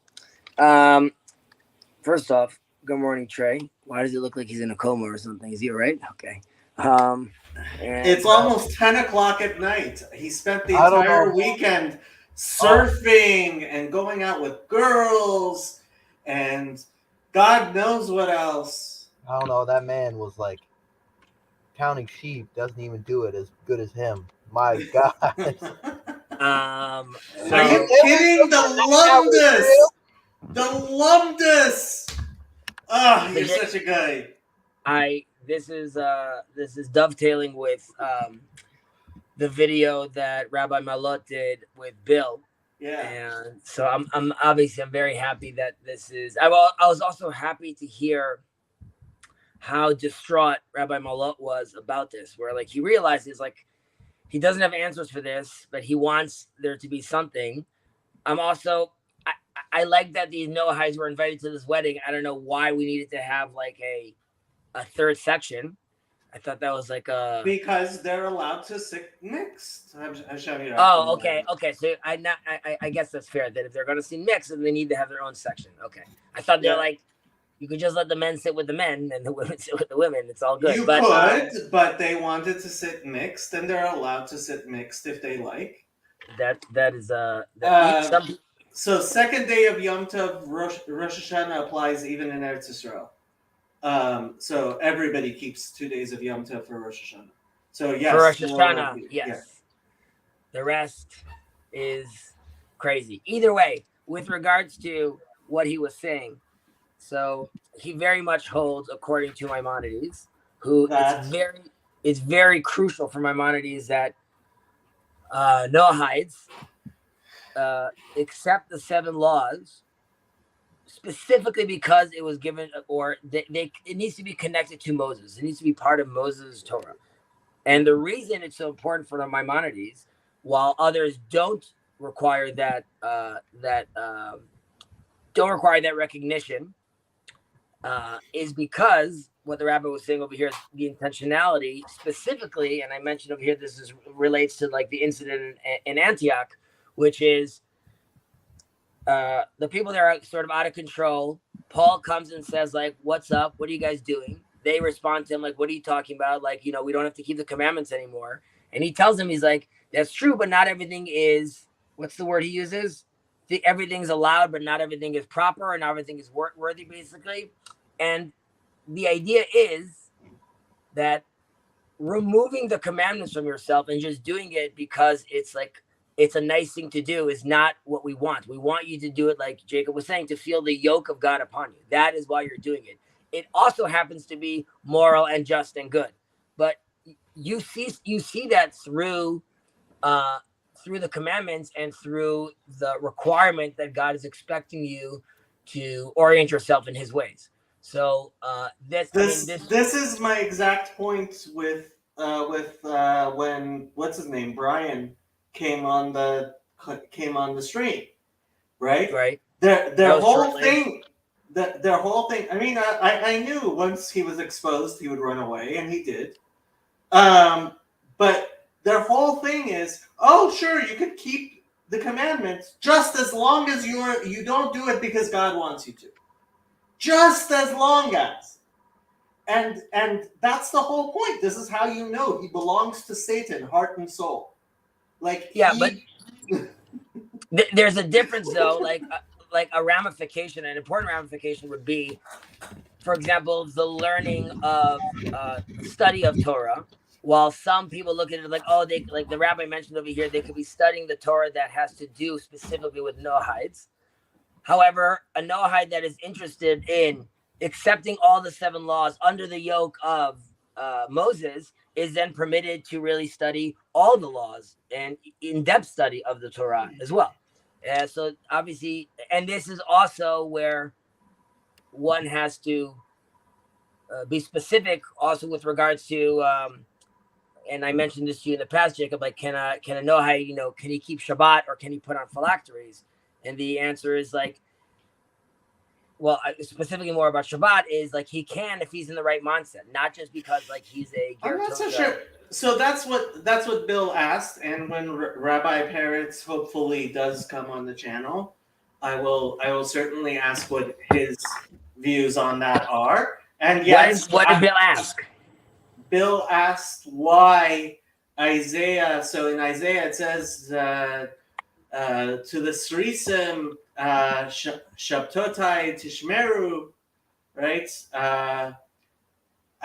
First off, good morning, Trey. Why does it look like he's in a coma or something? Is he all right? Okay. And, It's almost 10 o'clock at night. He spent the I don't entire know. weekend surfing and going out with girls and God knows what else. I don't know. That man was like counting sheep. Doesn't even do it as good as him. My God. Are you kidding? The Lumdus! Oh, you're such a guy. This is dovetailing with the video that Rabbi Malot did with Bill. Yeah. And so I'm obviously very happy that this is. I was also happy to hear how distraught Rabbi Malot was about this, where like he realizes like he doesn't have answers for this, but he wants there to be something. I'm also I like that these Noahites were invited to this wedding. I don't know why we needed to have like a third section. I thought that was like a Because they're allowed to sit mixed. I'm showing you. Oh, okay. So I guess that's fair. That if they're going to see mixed, then they need to have their own section. Okay. I thought they're like You could just let the men sit with the men and the women sit with the women. It's all good. You but could, but they wanted to sit mixed, and they're allowed to sit mixed if they like. that is Um, So second day of Yom Tov, Rosh Hashanah applies even in Eretz Yisrael. So everybody keeps 2 days of Yom Tov for Rosh Hashanah. So yes, for Rosh more Hashanah, likely, yes. yeah. The rest is crazy. Either way, with regards to what he was saying, so he very much holds, according to Maimonides, who it's very crucial for Maimonides that Noahides accept the 7 laws specifically because it was given, or it needs to be connected to Moses. It needs to be part of Moses' Torah. And the reason it's so important for the Maimonides, while others don't require that recognition, is because what the rabbi was saying over here is the intentionality specifically, and I mentioned over here this relates to like the incident in Antioch, which is the people that are sort of out of control. Paul comes and says like, "What's up? What are you guys doing?" They respond to him like, "What are you talking about? Like, we don't have to keep the commandments anymore." And he tells them, he's like, "That's true, but not everything is." What's the word he uses? Everything's allowed, but not everything is proper, and not everything is worthy, basically. And the idea is that removing the commandments from yourself and just doing it because it's a nice thing to do is not what we want. We want you to do it, like Jacob was saying, to feel the yoke of God upon you. That is why you're doing it. It also happens to be moral and just and good. But you see that through the commandments and through the requirement that God is expecting you to orient yourself in his ways. So this is my exact point with when what's his name, Brian, came on the stream, right? Right. Their whole thing. Their whole thing. I mean, I knew once he was exposed, he would run away, and he did. But their whole thing is, oh, sure, you could keep the commandments just as long as you don't do it because God wants you to. Just as long as. And that's the whole point. This is how you know he belongs to Satan, heart and soul. Like, but there's a difference though. Like a ramification, an important ramification would be, for example, the learning of study of Torah. While some people look at it like, oh, they, like the rabbi mentioned over here, they could be studying the Torah that has to do specifically with Noahides. However, a Noahide that is interested in accepting all the 7 laws under the yoke of Moses is then permitted to really study all the laws and in-depth study of the Torah as well. So obviously, and this is also where one has to be specific also with regards to, and I mentioned this to you in the past, Jacob, like can a Noahide, can he keep Shabbat or can he put on phylacteries? And the answer is like, well, specifically more about Shabbat is like he can if he's in the right mindset, not just because like he's a. I'm not so sure. So that's what Bill asked, and when Rabbi Peretz hopefully does come on the channel, I will certainly ask what his views on that are. And yes, what did Bill ask? Bill asked why Isaiah. So in Isaiah it says to the Srisim. Shabtotai Tishmeru, right?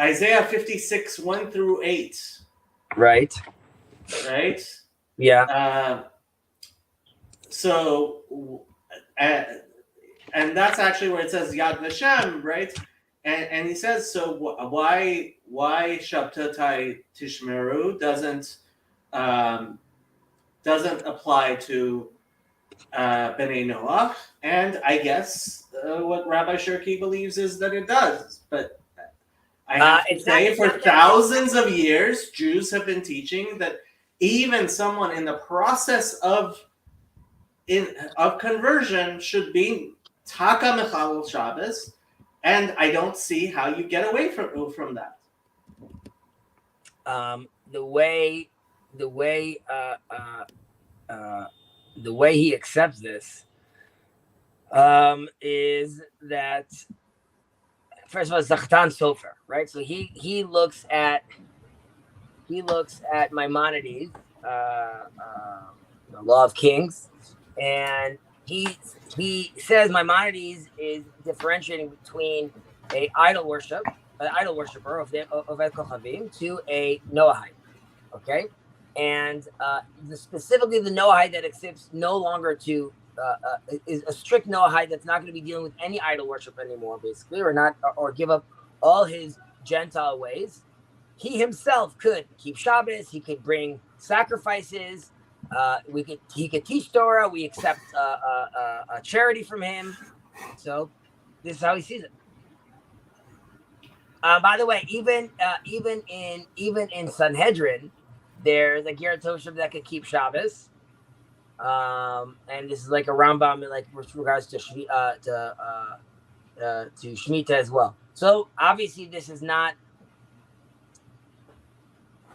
Isaiah 56, 1-8. Right. Right? Yeah. So, and that's actually where it says Yad Vashem, right? And he says, so why Shabtotai Tishmeru doesn't apply to B'nai Noach, and I guess what Rabbi Shirky believes is that it does. But I have to say, for thousands of years, Jews have been teaching that even someone in the process of conversion should be Taka Mechalel Shabbos, and I don't see how you get away from that. The way he accepts this is that first of all, Zachtan Sofer, right? So he looks at Maimonides, the Law of Kings, and he says Maimonides is differentiating between an idol worshiper of El Kochavim to a Noahide, okay, and specifically the Noahide that accepts no longer to is a strict Noahide that's not going to be dealing with any idol worship anymore, basically, or give up all his Gentile ways. He himself could keep Shabbos. He could bring sacrifices. He could teach Torah. We accept a charity from him. So this is how he sees it. By the way, even in Sanhedrin, there's a Ger Toshav that could keep Shabbos. And this is like a Rambam, like with regards to Shemitah as well. So obviously, this is not.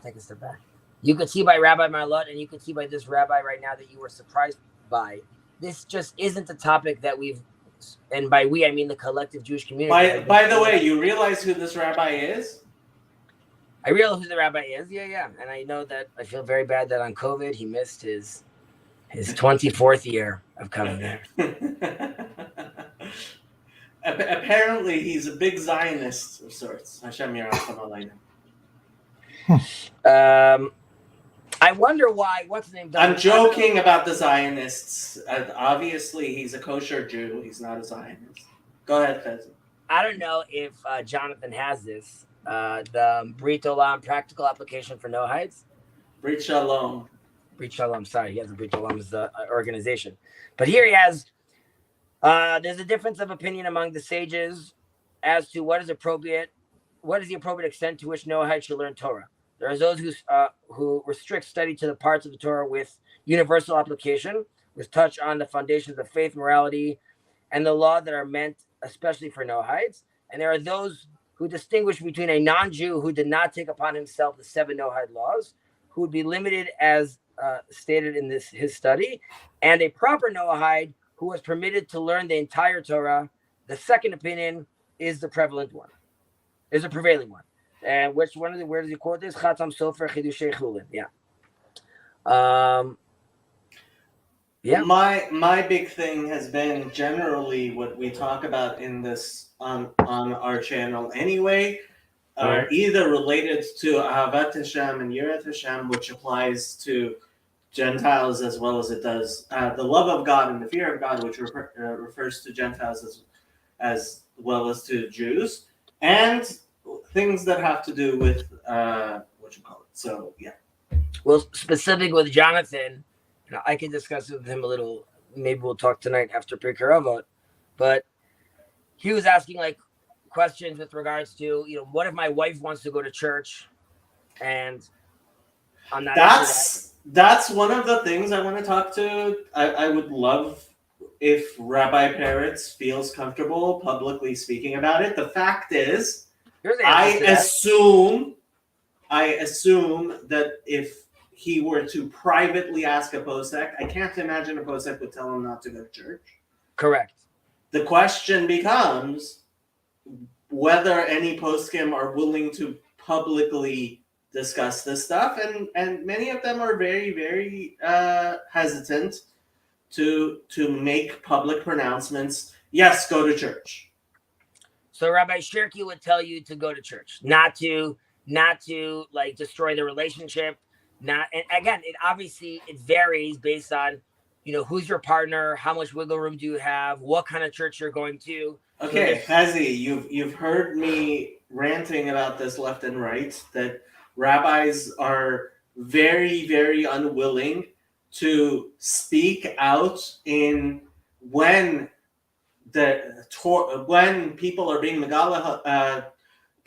Take a step back. You could see by Rabbi Marlot, and you could see by this rabbi right now that you were surprised by. This just isn't a topic that we've, and by we I mean the collective Jewish community. By the way, you realize who this rabbi is? I realize who the rabbi is. Yeah, and I know that I feel very bad that on COVID he missed his 24th year of coming there. Apparently, he's a big Zionist of sorts. Hashem Yeracham Aleinu. I wonder why. What's the name? I'm joking about the Zionists. Obviously, he's a kosher Jew. He's not a Zionist. Go ahead, Fez. I don't know if Jonathan has this. The Brit Olam practical application for Noahides. Brit Shalom. Brit Shalom. Sorry, he has a Brit Olam as the organization. But here he has. There's a difference of opinion among the sages as to what is the appropriate extent to which Noahide should learn Torah. There are those who restrict study to the parts of the Torah with universal application, which touch on the foundations of faith, morality, and the law that are meant especially for Noahides. And there are those who distinguish between a non-Jew who did not take upon himself the 7 Noahide laws, who would be limited as stated in his study, and a proper Noahide who was permitted to learn the entire Torah. The second opinion is the prevalent one, is a prevailing one. And where does he quote this? Chatam Sofer Chidushei Chulin. Yeah. My big thing has been generally what we talk about in this on our channel anyway, are either related to Ahavat Hashem and Yirat Hashem, which applies to Gentiles as well as it does the love of God and the fear of God, which refers to Gentiles as well as to Jews, and things that have to do with what you call it. So yeah. Well, specific with Jonathan, I can discuss it with him a little. Maybe we'll talk tonight after Pirkei Avot. But he was asking like questions with regards to, what if my wife wants to go to church, and I'm not. That's one of the things I want to talk to. I would love if Rabbi Peretz feels comfortable publicly speaking about it. The fact is, I assume that if he were to privately ask a posek, I can't imagine a posek would tell him not to go to church. Correct. The question becomes whether any poskim are willing to publicly discuss this stuff, and many of them are very, very hesitant to make public pronouncements. Yes, go to church. So Rabbi Shirky would tell you to go to church, not to like destroy the relationship. And again, it varies based on, who's your partner, how much wiggle room do you have, what kind of church you're going to. Okay, Hazi, you've heard me ranting about this left and right, that rabbis are very, very unwilling to speak out when people are being megala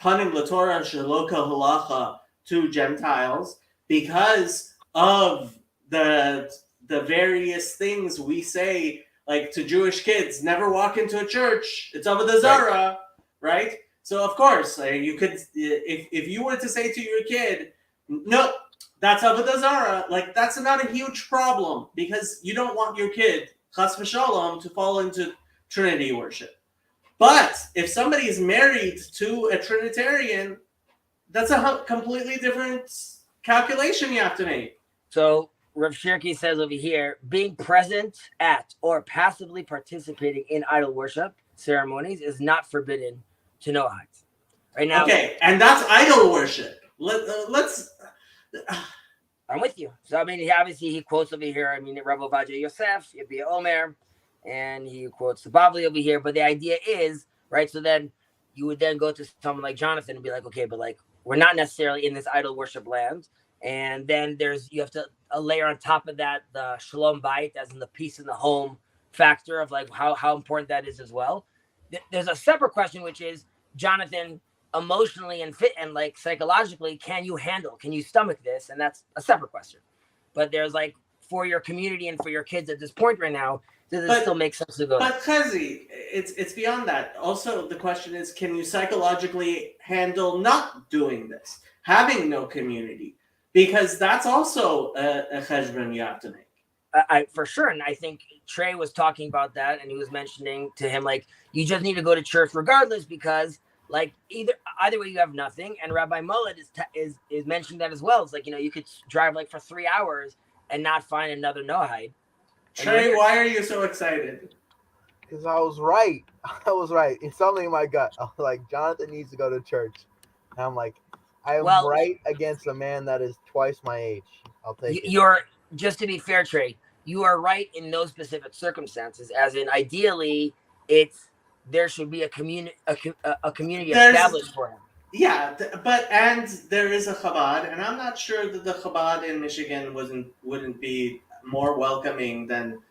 panim l'Torah shelo halacha to Gentiles because of the various things we say, like to Jewish kids, never walk into a church. It's Avodah Zarah, right? So of course, you could, if you were to say to your kid, no, that's Avodah Zarah, like that's not a huge problem because you don't want your kid, chas v'shalom, to fall into Trinity worship. But if somebody is married to a Trinitarian, that's a completely different calculation you have to make. So Rav Shirky says over here, being present at or passively participating in idol worship ceremonies is not forbidden to Noahites. Right now, Okay, and that's idol worship. Let's. I'm with you. So I mean, obviously he quotes over here. I mean, Rav Ovadia Yosef, Yabia Omer, and he quotes the Bavli over here. But the idea is, right? So then you would then go to someone like Jonathan and be like, okay, but like we're not necessarily in this idol worship land. And then you have to layer on top of that the Shalom Bayit, as in the peace in the home factor of like how important that is as well. There's a separate question, which is, Jonathan, emotionally and like psychologically, can you stomach this? And that's a separate question. But there's like, for your community and for your kids at this point right now, does it still make sense to go? But Chazi, it's beyond that. Also, the question is, can you psychologically handle not doing this, having no community? Because that's also a cheshbon you have to make. I for sure, and I think Trey was talking about that, and he was mentioning to him like, you just need to go to church regardless, because like either way you have nothing. And Rabbi Mullet is mentioning that as well. It's like, you could drive like for 3 hours and not find another Noahide. Trey, why are you so excited? Because I was right. I was right. It's something in my gut. I was like, Jonathan needs to go to church. And I'm like, I am right against a man that is twice my age. I'll take it. You're, just to be fair, Trey, you are right in those specific circumstances. As in, ideally, there should be a community established for him. Yeah, and there is a Chabad, and I'm not sure that the Chabad in Michigan wouldn't be more welcoming than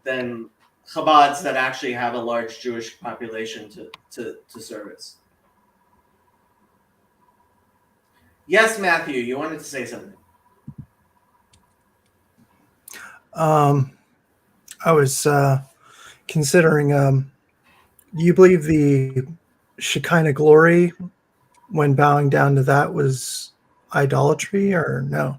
Chabads that actually have a large Jewish population to service. Yes, Matthew, you wanted to say something. I was considering, do you believe the Shekinah glory, when bowing down to that, was idolatry or no?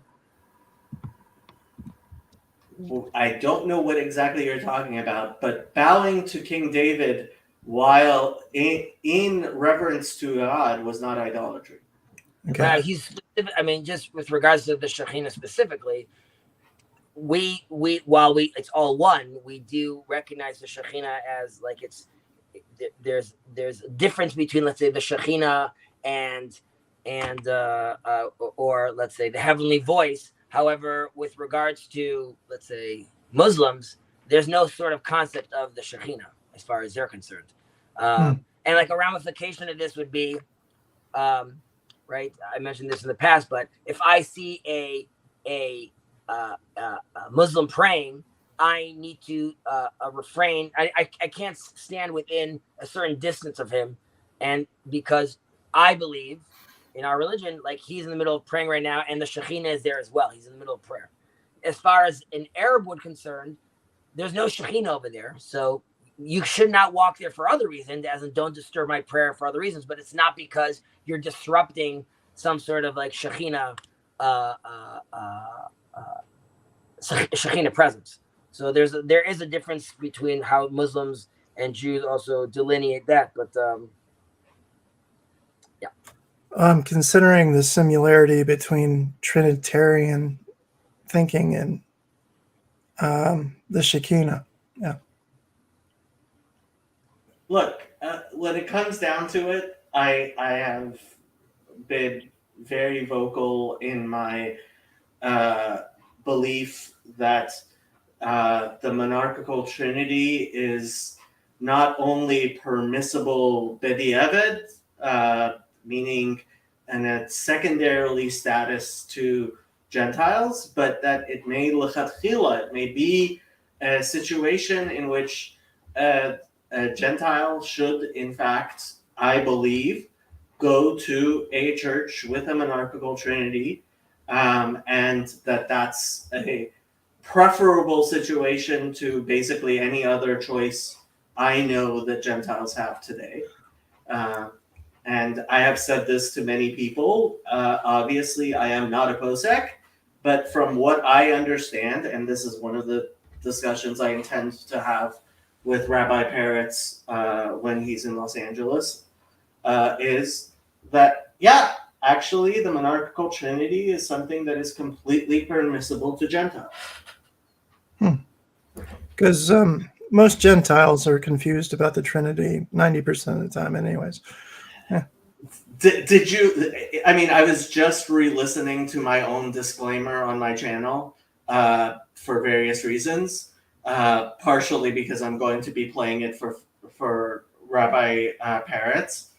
I don't know what exactly you're talking about, but bowing to King David while in reverence to God was not idolatry. Okay. Just with regards to the Shekhinah specifically, while it's all one, we do recognize the Shekhinah as like there's a difference between, let's say, the Shekhinah and or let's say the heavenly voice. However, with regards to, let's say, Muslims, there's no sort of concept of the Shekhinah as far as they're concerned. And like a ramification of this would be, right? I mentioned this in the past, but if I see a Muslim praying, I need to refrain. I can't stand within a certain distance of him, and because I believe in our religion, like he's in the middle of praying right now, and the Shekhinah is there as well. He's in the middle of prayer. As far as an Arab would concerned, there's no Shekhinah over there, so you should not walk there for other reasons, as in don't disturb my prayer for other reasons. But it's not because you're disrupting some sort of like Shekhinah Shekhinah presence. So there is a difference between how Muslims and Jews also delineate that. But I'm considering the similarity between Trinitarian thinking and the Shekinah. Yeah. Look, when it comes down to it, I have been very vocal in my belief that the monarchical trinity is not only permissible b'diavad, meaning and a secondarily status to Gentiles, but that it may lechatchila, it may be a situation in which a Gentile should, in fact, I believe, go to a church with a monarchical trinity, and that's a preferable situation to basically any other choice I know that Gentiles have today. And I have said this to many people. Obviously, I am not a posek, but from what I understand, and this is one of the discussions I intend to have with Rabbi Peretz when he's in Los Angeles is that, yeah, actually the monarchical trinity is something that is completely permissible to Gentiles. Because most Gentiles are confused about the Trinity 90% of the time, anyways. Did you? I mean, I was just re-listening to my own disclaimer on my channel for various reasons. Partially because I'm going to be playing it for Rabbi Peretz,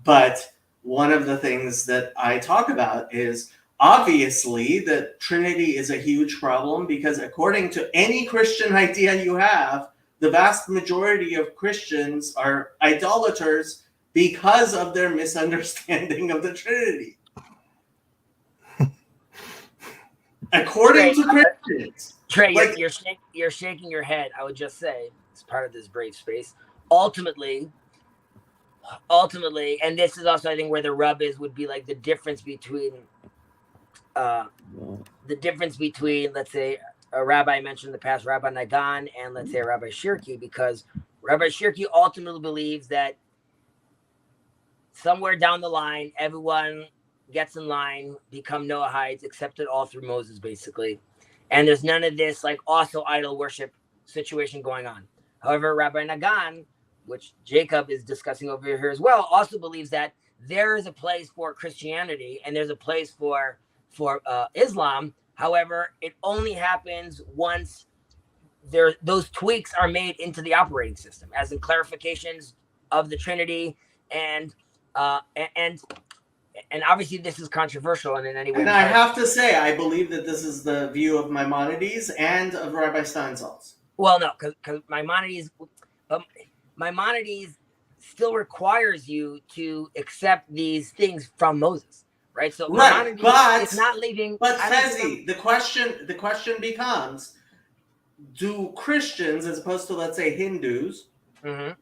but one of the things that I talk about is obviously that Trinity is a huge problem because according to any Christian idea you have, the vast majority of Christians are idolaters because of their misunderstanding of the Trinity. According to Christians. Trey, Like- you're shaking your head. I would just say, as part of this brave space, ultimately, and this is also, I think, where the rub is, would be like the difference between, let's say, a rabbi mentioned in the past, Rabbi Nagan, and let's say Rabbi Shirky, because Rabbi Shirky ultimately believes that somewhere down the line, everyone gets in line, become Noahites, accepted all through Moses, basically. And there's none of this like also idol worship situation going on. However, Rabbi Nagan, which Jacob is discussing over here as well, also believes that there is a place for Christianity and there's a place for Islam. However, it only happens once those tweaks are made into the operating system, as in clarifications of the Trinity, and obviously this is controversial and in any way. And I have to say, I believe that this is the view of Maimonides and of Rabbi Steinsaltz. Well, no, because Maimonides still requires you to accept these things from Moses, right? So Right, Maimonides is not leaving. But Fezi, the question becomes: do Christians, as opposed to let's say Hindus,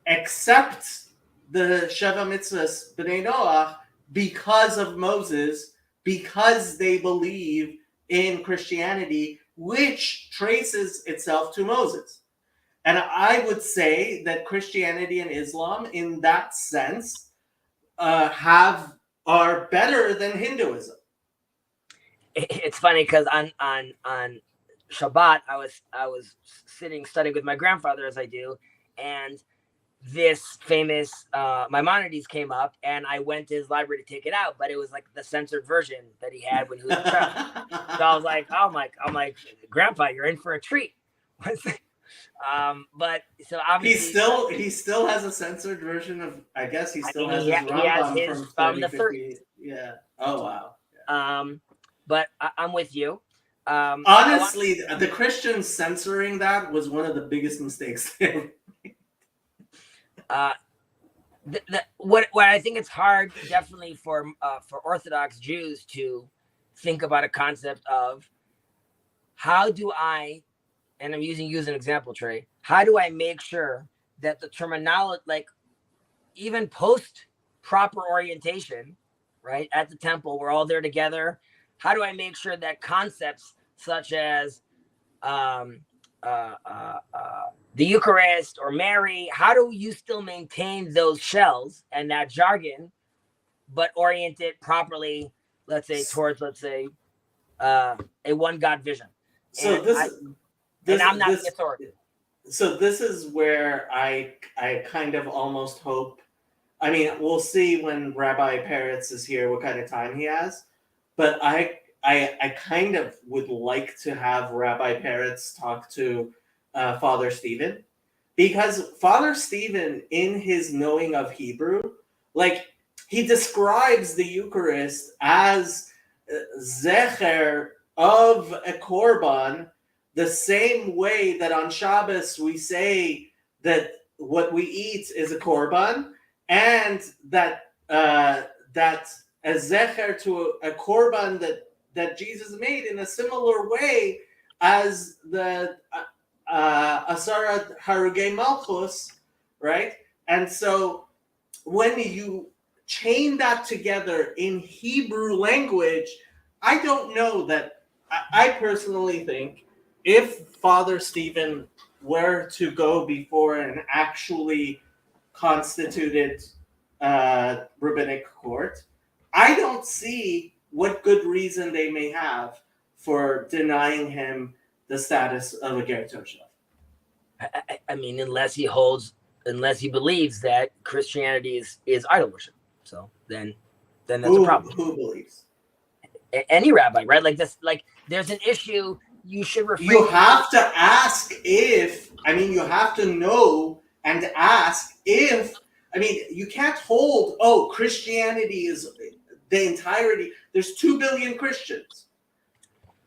accept the Sheva Mitzvahs B'nai Noach because of Moses, because they believe in Christianity, which traces itself to Moses? And I would say that Christianity and Islam, in that sense, are better than Hinduism. It's funny because on Shabbat, I was sitting studying with my grandfather, as I do, and this famous Maimonides came up, and I went to his library to take it out, but it was like the censored version that he had when he was a child. So I was like, I'm like, Grandpa, you're in for a treat. But so obviously he still has a censored version of. I guess he still has his Rambam from the 30s. Yeah. Oh wow. Yeah. But I'm with you. Honestly, the Christians censoring that was one of the biggest mistakes they ever made. What I think it's hard, definitely for Orthodox Jews to think about a concept of how do I, and I'm using you as an example, Trey, how do I make sure that the terminology, like even post proper orientation, right, at the temple, we're all there together. How do I make sure that concepts such as the Eucharist or Mary, how do you still maintain those shells and that jargon, but orient it properly, let's say, towards, a one God vision? So I'm not the authority. So this is where I kind of almost hope. I mean, we'll see when Rabbi Peretz is here what kind of time he has, but I kind of would like to have Rabbi Peretz talk to Father Stephen, because Father Stephen, in his knowing of Hebrew, like he describes the Eucharist as zecher of a korban, the same way that on Shabbos we say that what we eat is a korban, and that a zecher to a korban that Jesus made in a similar way as the Asarat Harugei Malchus, right? And so when you chain that together in Hebrew language, I don't know that I personally think if Father Stephen were to go before an actually constituted rabbinic court, I don't see what good reason they may have for denying him the status of a ger toshav. I mean, unless he believes that Christianity is idol worship. So then that's a problem. Who believes? Any rabbi, right? Like this, like there's an issue. You should refrain. You have to ask if. I mean, you have to know and ask if. I mean, you can't hold. Oh, Christianity is the entirety. There's 2 billion Christians.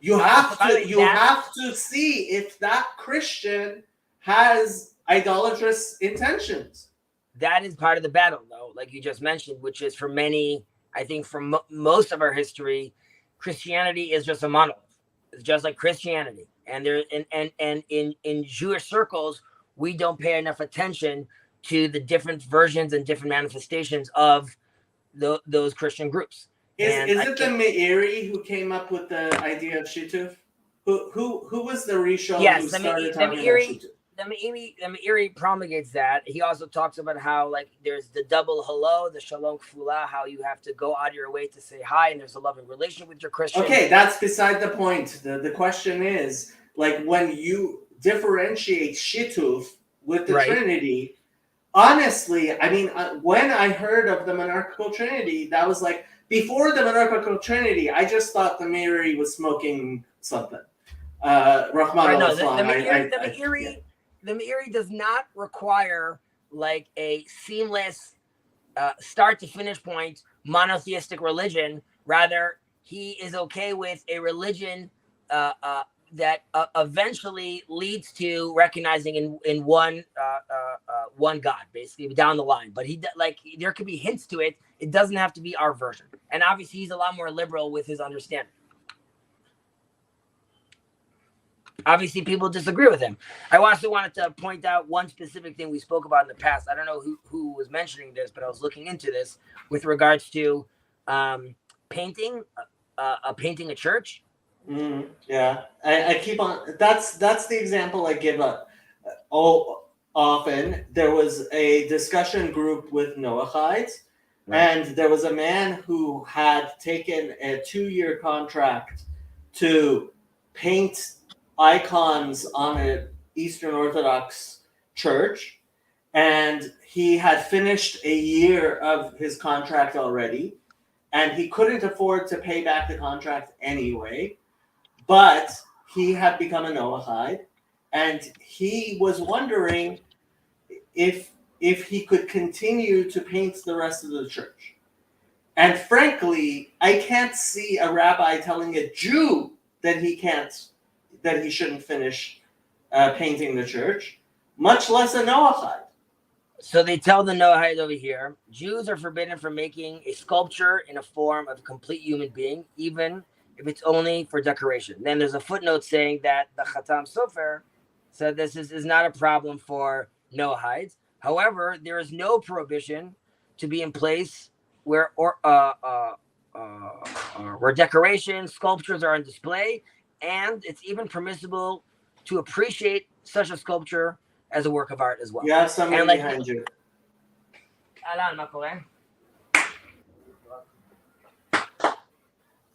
You have to see if that Christian has idolatrous intentions. That is part of the battle, though, like you just mentioned, which is for many, I think for most of our history, Christianity is just a monolith. It's just like Christianity. And there and in Jewish circles, we don't pay enough attention to the different versions and different manifestations of those Christian groups. Is it the Meiri who came up with the idea of Shituf? Who was the Rishon who started talking about Shituf? The Meiri promulgates that. He also talks about how like there's the double hello, the shalom kfula, how you have to go out of your way to say hi, and there's a loving relationship with your Christian. Okay, that's beside the point. The question is like when you differentiate Shituf with the Trinity. Honestly, I mean, when I heard of the monarchical Trinity, that was like before the monarchical Trinity. I just thought the Meiri was smoking something. Rahman The Meiri does not require like a seamless start to finish point monotheistic religion. Rather, he is okay with a religion that eventually leads to recognizing in one God, basically down the line. But there could be hints to it. It doesn't have to be our version. And obviously, he's a lot more liberal with his understanding. Obviously, people disagree with him. I also wanted to point out one specific thing we spoke about in the past. I don't know who was mentioning this, but I was looking into this with regards to painting a church. Yeah, I keep on. That's the example I give up. Often there was a discussion group with Noachites, and there was a man who had taken a 2-year contract to paint icons on an Eastern Orthodox church, and he had finished a year of his contract already, and he couldn't afford to pay back the contract anyway, but he had become a Noahide, and he was wondering if he could continue to paint the rest of the church. And frankly, I can't see a rabbi telling a Jew that he shouldn't finish painting the church, much less a Noahide. So they tell the Noahide over here, Jews are forbidden from making a sculpture in a form of a complete human being, even if it's only for decoration. Then there's a footnote saying that the Khatam Sofer said this is not a problem for Noahides. However, there is no prohibition to be in place where decorations, sculptures are on display, and it's even permissible to appreciate such a sculpture as a work of art as well. You have somebody behind you.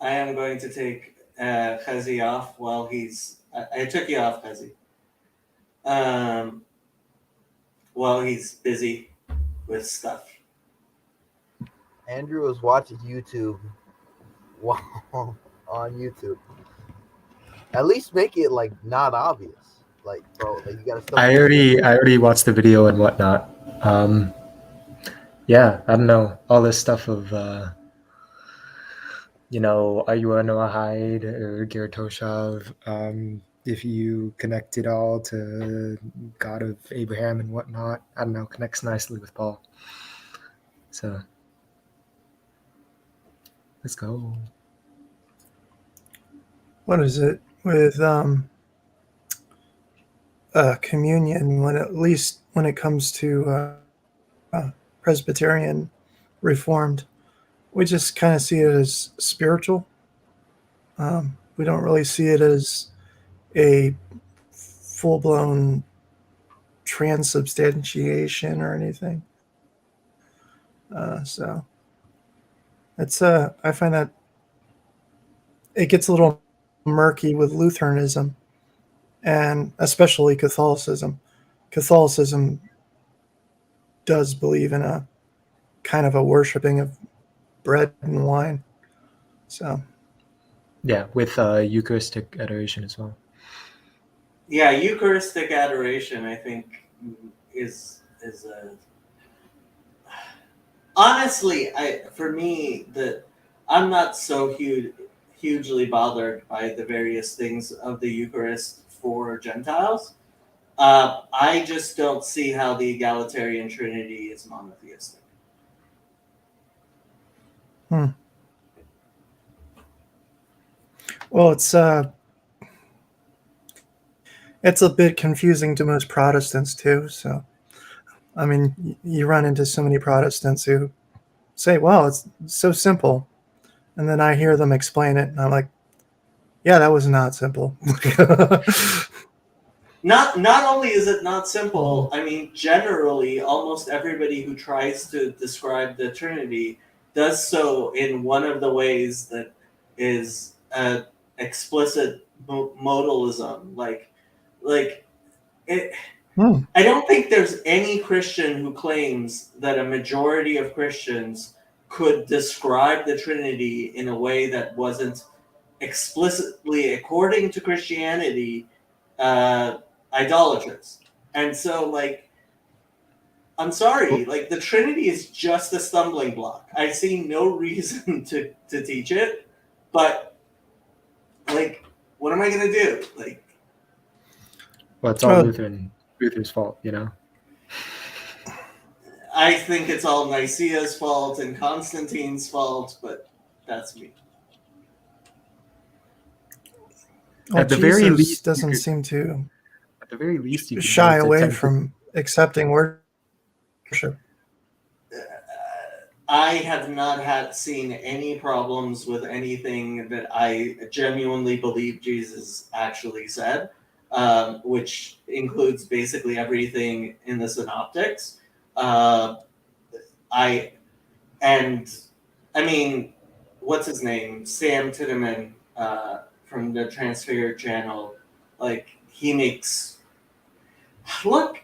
I am going to take Chazi off while he's... I took you off, Chazi. While he's busy with stuff. Andrew was watching YouTube on YouTube. At least make it like not obvious. Like, bro, like you gotta. I already watched the video and whatnot. Yeah, I don't know, all this stuff of are you a Noahide or Ger Toshav? If you connect it all to God of Abraham and whatnot, I don't know, connects nicely with Paul. So let's go. What is it with communion? When it comes to Presbyterian Reformed, we just kind of see it as spiritual. We don't really see it as a full-blown transubstantiation or anything. So it's I find that it gets a little murky with Lutheranism and especially Catholicism. Catholicism does believe in a kind of a worshiping of bread and wine. So Yeah, with Eucharistic adoration as well. Yeah, Eucharistic adoration, I think, is a honestly, for me, I'm not so hugely bothered by the various things of the Eucharist for Gentiles. I just don't see how the egalitarian Trinity is monotheistic. Well, it's a bit confusing to most Protestants too. So, I mean, you run into so many Protestants who say, "Well, it's so simple," and then I hear them explain it, and I'm like, "Yeah, that was not simple." Not only is it not simple, I mean, generally, almost everybody who tries to describe the Trinity does so in one of the ways that is explicit modalism. Like it. I don't think there's any Christian who claims that a majority of Christians could describe the Trinity in a way that wasn't explicitly, according to Christianity, idolatrous. And so, like, I'm sorry, like, the Trinity is just a stumbling block. I see no reason to teach it, but, like, what am I going to do? Like, well, it's all Luther's fault, you know? I think it's all Nicaea's fault and Constantine's fault, but that's me. Well, At the Jesus very least, doesn't seem to at the very least, you shy away from accepting worship. I have not seen any problems with anything that I genuinely believe Jesus actually said, which includes basically everything in the Synoptics. I mean, what's his name? Sam Titterman from the Transfigured channel. Like, he makes. Look,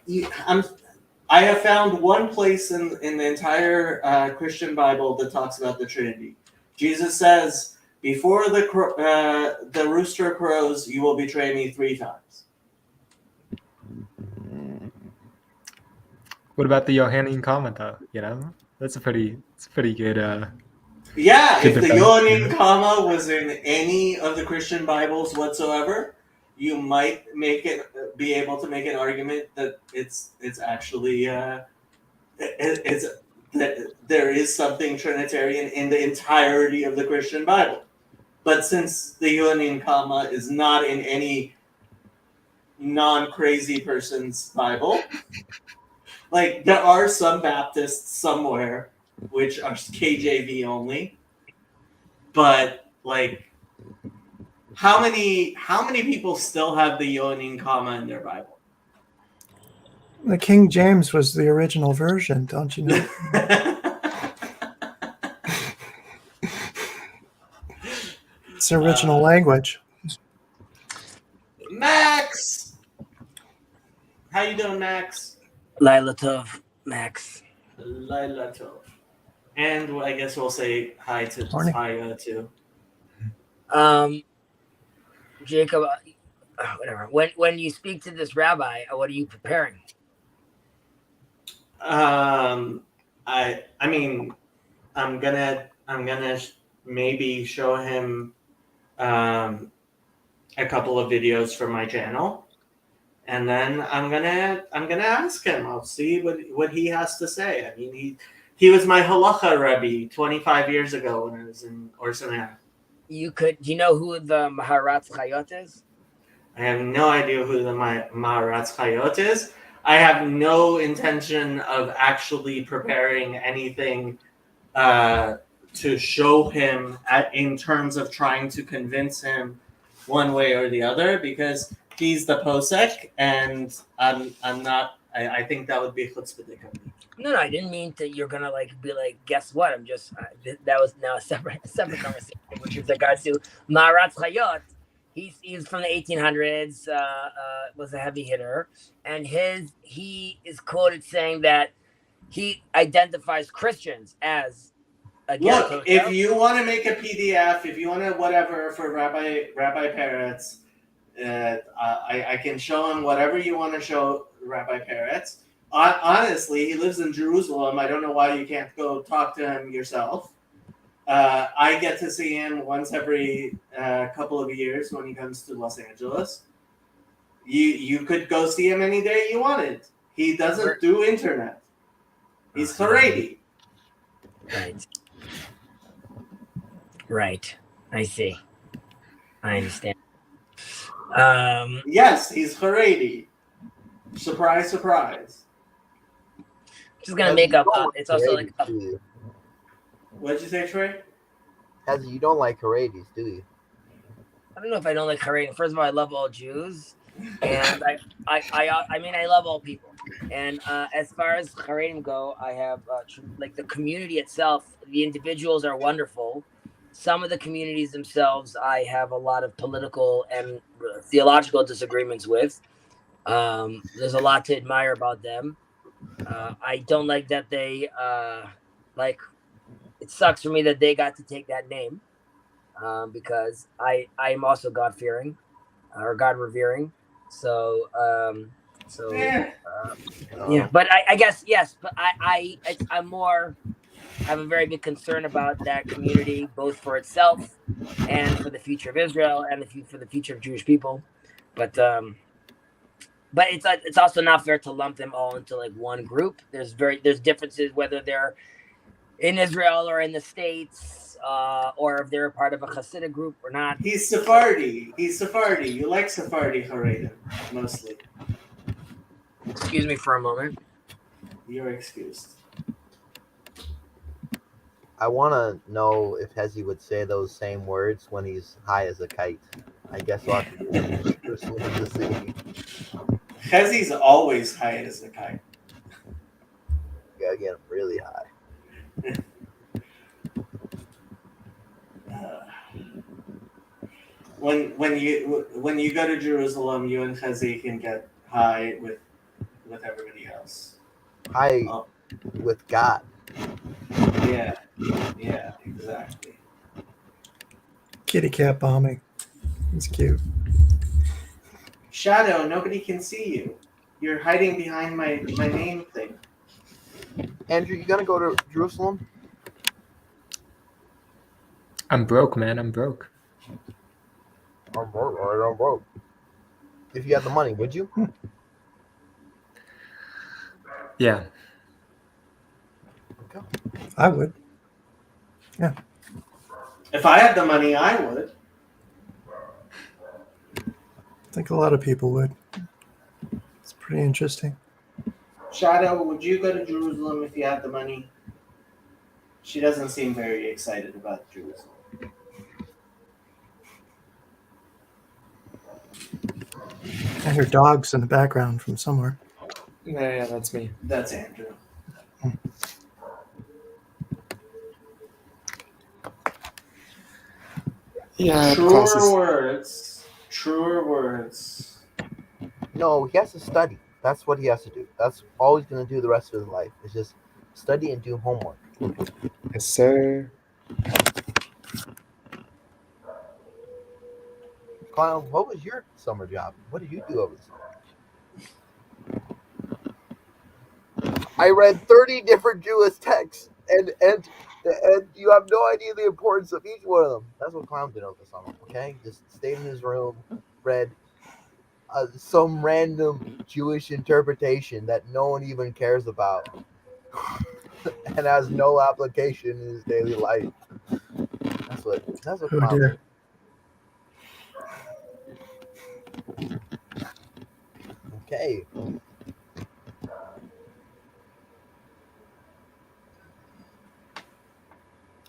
I have found one place in the entire Christian Bible that talks about the Trinity. Jesus says, "Before the rooster crows, you will betray me 3 times." What about the Johannine comment, though? You know, it's a pretty good. Yeah, good if the defense, Johannine you know? comma was in any of the Christian Bibles whatsoever, you might be able to make an argument that it's actually it's that there is something Trinitarian in the entirety of the Christian Bible. But since the Johannine comma is not in any non-crazy person's Bible, like, there are some Baptists somewhere which are KJV only, but like, how many people still have the Johannine comma in their Bible? The King James was the original version, don't you know? It's the original language. Max, how you doing, Max? Laila Tov, Max. Laila Tov. And I guess we'll say hi to Morning. Taya too. Jacob, whatever. When you speak to this rabbi, what are you preparing? I mean, I'm gonna maybe show him a couple of videos from my channel, and then I'm gonna ask him. I'll see what he has to say. I mean, he was my halacha rebbe 25 years ago when I was in Or Sameach. Do you know who the Maharatz Chayot is? I have no idea who the Maharatz Chayot is. I have no intention of actually preparing anything to show him in terms of trying to convince him one way or the other, because he's the posek and I'm not I think that would be chutzpah. No, I didn't mean that you're gonna like be like, guess what? I'm just that was now a separate conversation, which is regards to Maharat Chayot. He's from the 1800s. Was a heavy hitter, and he is quoted saying that he identifies Christians as a Look, if you want to make a PDF, if you want to whatever for Rabbi Peretz, I can show him whatever you want to show Rabbi Peretz. Honestly, he lives in Jerusalem. I don't know why you can't go talk to him yourself. I get to see him once every couple of years when he comes to Los Angeles. You could go see him any day you wanted. He doesn't do internet. He's Haredi. Right. I see. I understand. Yes, he's Haredi. Surprise, surprise. Just gonna make up. It's also like. What'd you say, Trey? You don't like Haredis, do you? I don't know if I don't like Haredim. First of all, I love all Jews, and I mean I love all people. And as far as Haredim go, I have like the community itself. The individuals are wonderful. Some of the communities themselves, I have a lot of political and theological disagreements with. There's a lot to admire about them. I don't like that they like. It sucks for me that they got to take that name because I am also God fearing or God revering. So yeah. But I guess yes. But I have a very big concern about that community, both for itself and for the future of Israel and for the future of Jewish people. But it's also not fair to lump them all into like one group. There's differences whether they're in Israel or in the States, or if they're a part of a Hasidic group or not. He's Sephardi. You like Sephardi Haredim, mostly. Excuse me for a moment. You're excused. I want to know if Hezi would say those same words when he's high as a kite. I guess we'll have to see. Hezi's always high as a kite. You gotta get him really high. When you go to Jerusalem, you and Chezi can get high with everybody else. High with God. Yeah, exactly. Kitty cat bombing. It's cute. Shadow, nobody can see you. You're hiding behind my name thing. Andrew, you gonna go to Jerusalem? I'm broke, man. I'm broke. I'm broke. If you had the money, would you? Yeah. Okay. I would. Yeah. If I had the money, I would. I think a lot of people would. It's pretty interesting. Shadow, would you go to Jerusalem if you had the money? She doesn't seem very excited about Jerusalem. I hear dogs in the background from somewhere. Yeah, that's me. That's Andrew. Yeah. Truer words. No, he has to study. That's what he has to do. That's all he's gonna do the rest of his life. Is just study and do homework. Yes, sir. Kyle, what was your summer job? What did you do over the summer? I read 30 different Jewish texts, and you have no idea the importance of each one of them. That's what Clown did over the summer. Okay, just stayed in his room, read some random Jewish interpretation that no one even cares about, and has no application in his daily life. That's what Oh Clown dear. did. Okay.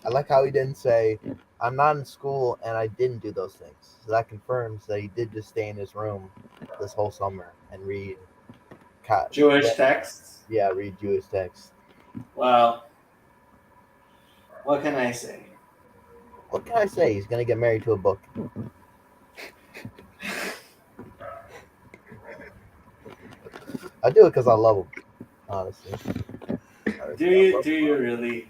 I like how he didn't say, I'm not in school and I didn't do those things. So that confirms that he did just stay in his room this whole summer and read Jewish texts. Yeah, read Jewish texts. Well, what can I say? What can I say? He's gonna get married to a book. I do it because I love him, honestly. Do you really?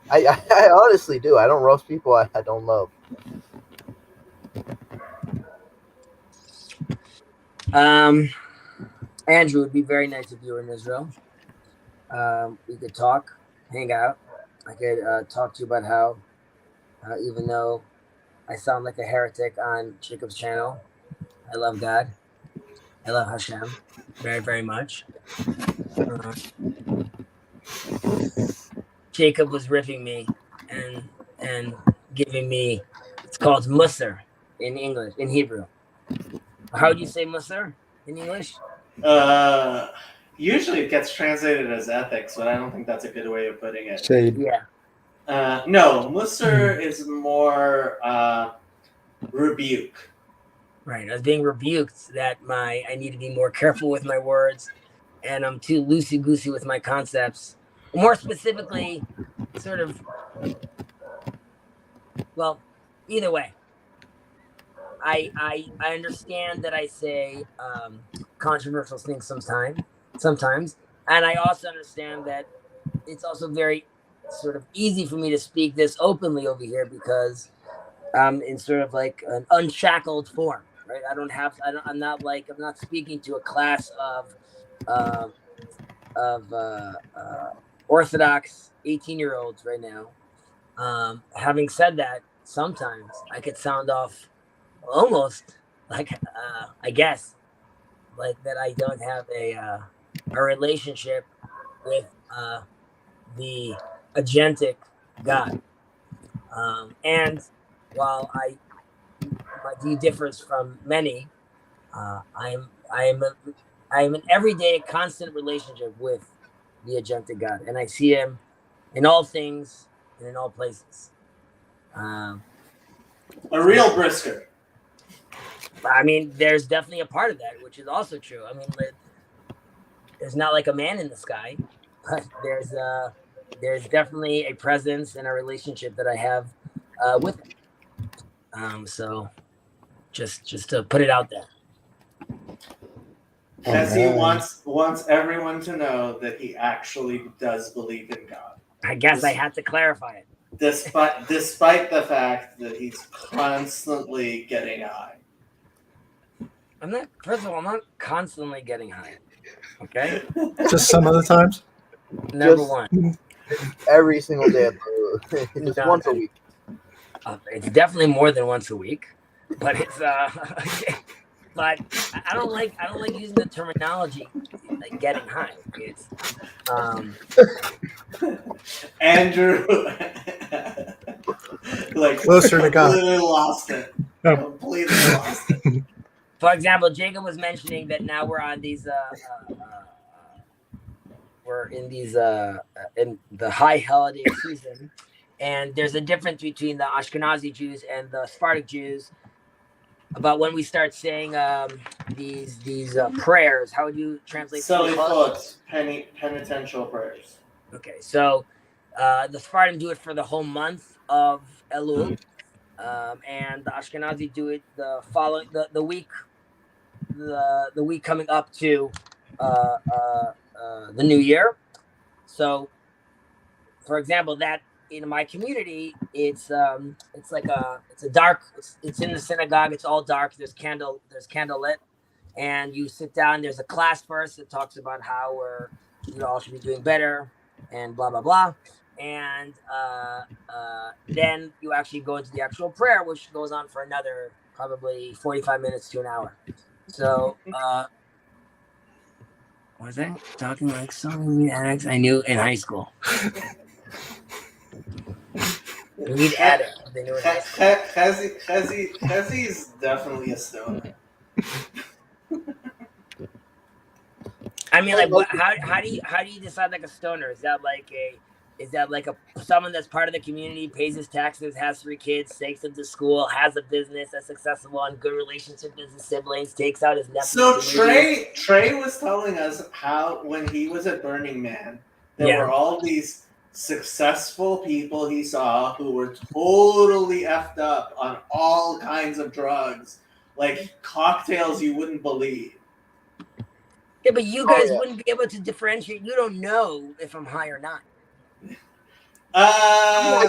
I honestly do. I don't roast people I don't love. Andrew, it would be very nice if you were in Israel. We could talk, hang out. I could talk to you about how, even though I sound like a heretic on Jacob's channel, I love God. I love Hashem very, very much. Jacob was ripping me and giving me, it's called Musar in English, in Hebrew. How do you say Musar in English? Usually it gets translated as ethics, but I don't think that's a good way of putting it. Shade. Yeah. No, Musar is more rebuke. Right. I was being rebuked that I need to be more careful with my words, and I'm too loosey-goosey with my concepts. More specifically, sort of, well, either way. I understand that I say controversial things sometimes, and I also understand that it's also very sort of easy for me to speak this openly over here because I'm in sort of like an unshackled form, right? I'm not speaking to a class of Orthodox 18-year-olds right now. Having said that, sometimes I could sound off almost like I guess like that I don't have a relationship with the agentic God. And while my view differs from many, I am an everyday constant relationship with the agentic God, and I see him in all things and in all places. A real brisker. I mean, there's definitely a part of that, which is also true. I mean, there's not like a man in the sky, but there's definitely a presence and a relationship that I have with him. So just to put it out there. As he wants everyone to know that he actually does believe in God. I guess I had to clarify it. Despite the fact that he's constantly getting high. First of all, I'm not constantly getting high. Okay? Just some of the times. Number Just- one. Every single day, just No, once a week. It's definitely more than once a week, but it's but I don't like using the terminology like getting high. It's Andrew like Closer to God. completely lost it. Oh. Completely lost it. For example, Jacob was mentioning that now we're on these we're in these in the high holiday season, and there's a difference between the Ashkenazi Jews and the Sephardic Jews about when we start saying these prayers. How would you translate? Selichot, penitential prayers. Okay, so the Sephardim do it for the whole month of Elul, and the Ashkenazi do it the following the week coming up to the new year. So, for example, that in my community, it's like it's a dark. It's in the synagogue. It's all dark. There's candle lit, and you sit down. There's a class verse that talks about how we're all should be doing better, and blah blah blah. And then you actually go into the actual prayer, which goes on for another probably 45 minutes to an hour. So, was I talking like so many addicts I knew in high school? We need addicts. They knew in high school. Chazi's definitely a stoner. I mean, like, how do you decide like a stoner? Is is that like someone that's part of the community, pays his taxes, has 3 kids, takes them to school, has a business that's successful, on good relationship with his siblings, takes out his nephews. So to movies. Trey was telling us how when he was at Burning Man, there were all these successful people he saw who were totally effed up on all kinds of drugs, like cocktails you wouldn't believe. Yeah, but you guys wouldn't be able to differentiate. You don't know if I'm high or not. I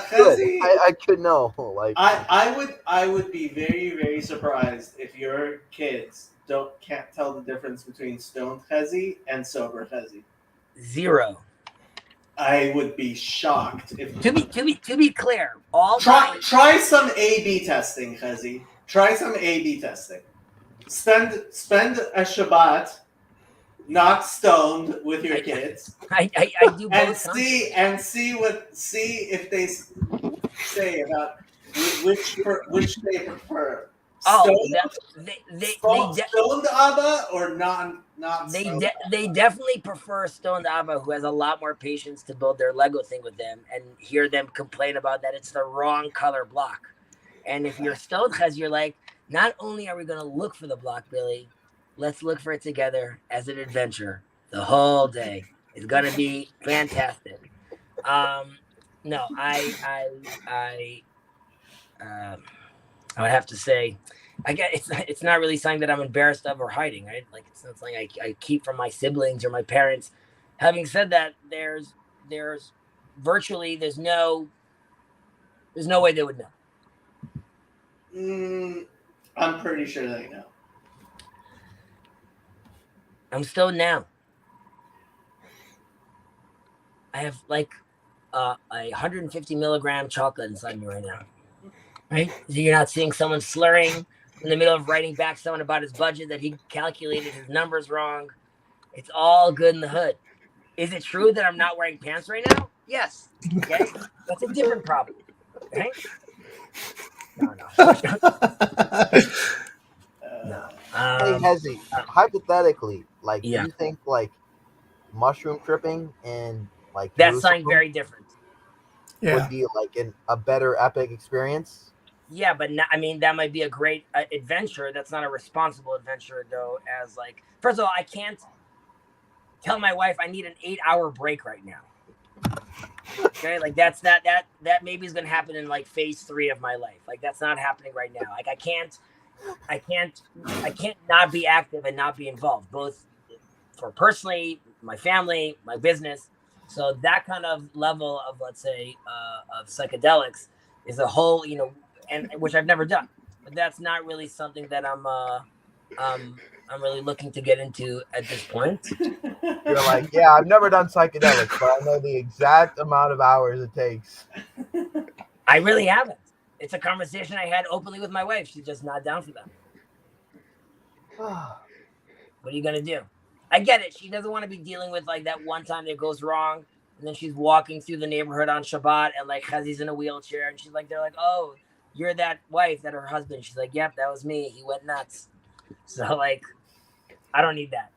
could know. Like I would be very, very surprised if your kids can't tell the difference between stoned Chezi and sober Chezi. 0. I would be shocked if to be clear, all try some A/B testing, Chezi. Try some A/B testing. Spend a Shabbat not stoned with your kids. I do both. And see if they say about which they prefer. Stoned Abba or not they definitely prefer stoned Abba, who has a lot more patience to build their Lego thing with them, and hear them complain about that it's the wrong color block. And if you're stoned Chaz, you're like, not only are we going to look for the block, Billy, let's look for it together as an adventure the whole day. It's going to be fantastic. No, I would have to say, it's not really something that I'm embarrassed of or hiding, right? Like, it's not something I keep from my siblings or my parents. Having said that, there's virtually there's no way they would know. I'm pretty sure they know. I'm stoned now. I have like a 150 milligram chocolate inside me right now. Right? So you're not seeing someone slurring in the middle of writing back someone about his budget that he calculated his numbers wrong. It's all good in the hood. Is it true that I'm not wearing pants right now? Yes. Okay. That's a different problem. Okay. No. No. Hey, Hezi, hypothetically, like, do Yeah. you think like mushroom tripping and like That's something Jerusalem very different. Yeah. would be like a better epic experience? Yeah, but I mean, that might be a great adventure. That's not a responsible adventure, though. As like, first of all, I can't tell my wife I need an 8-hour break right now. Okay, like that maybe is gonna happen in like phase 3 of my life. Like, that's not happening right now. Like, I can't not be active and not be involved, both for personally, my family, my business. So that kind of level of, let's say, of psychedelics is a whole, and which I've never done. But that's not really something that I'm really looking to get into at this point. You're like, yeah, I've never done psychedelics, but I know the exact amount of hours it takes. I really haven't. It's a conversation I had openly with my wife. She's just not down for them. What are you gonna do? I get it. She doesn't want to be dealing with like that one time that goes wrong, and then she's walking through the neighborhood on Shabbat, and like Chazi's in a wheelchair, and they're like, oh, you're that wife that her husband. She's like, yep, that was me. He went nuts. So like, I don't need that.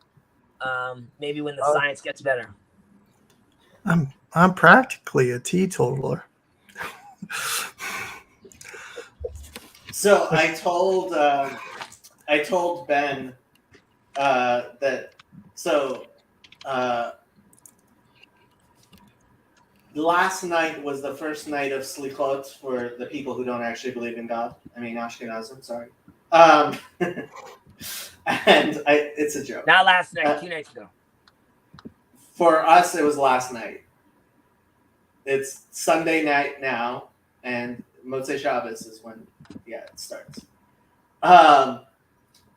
Maybe when the science gets better. I'm practically a teetotaler. So I told Ben that last night was the first night of Slichot for the people who don't actually believe in God. I mean Ashkenazim, sorry. And it's a joke. Not last night, 2 nights ago. For us, it was last night. It's Sunday night now, and Motzei Shabbos is when, it starts.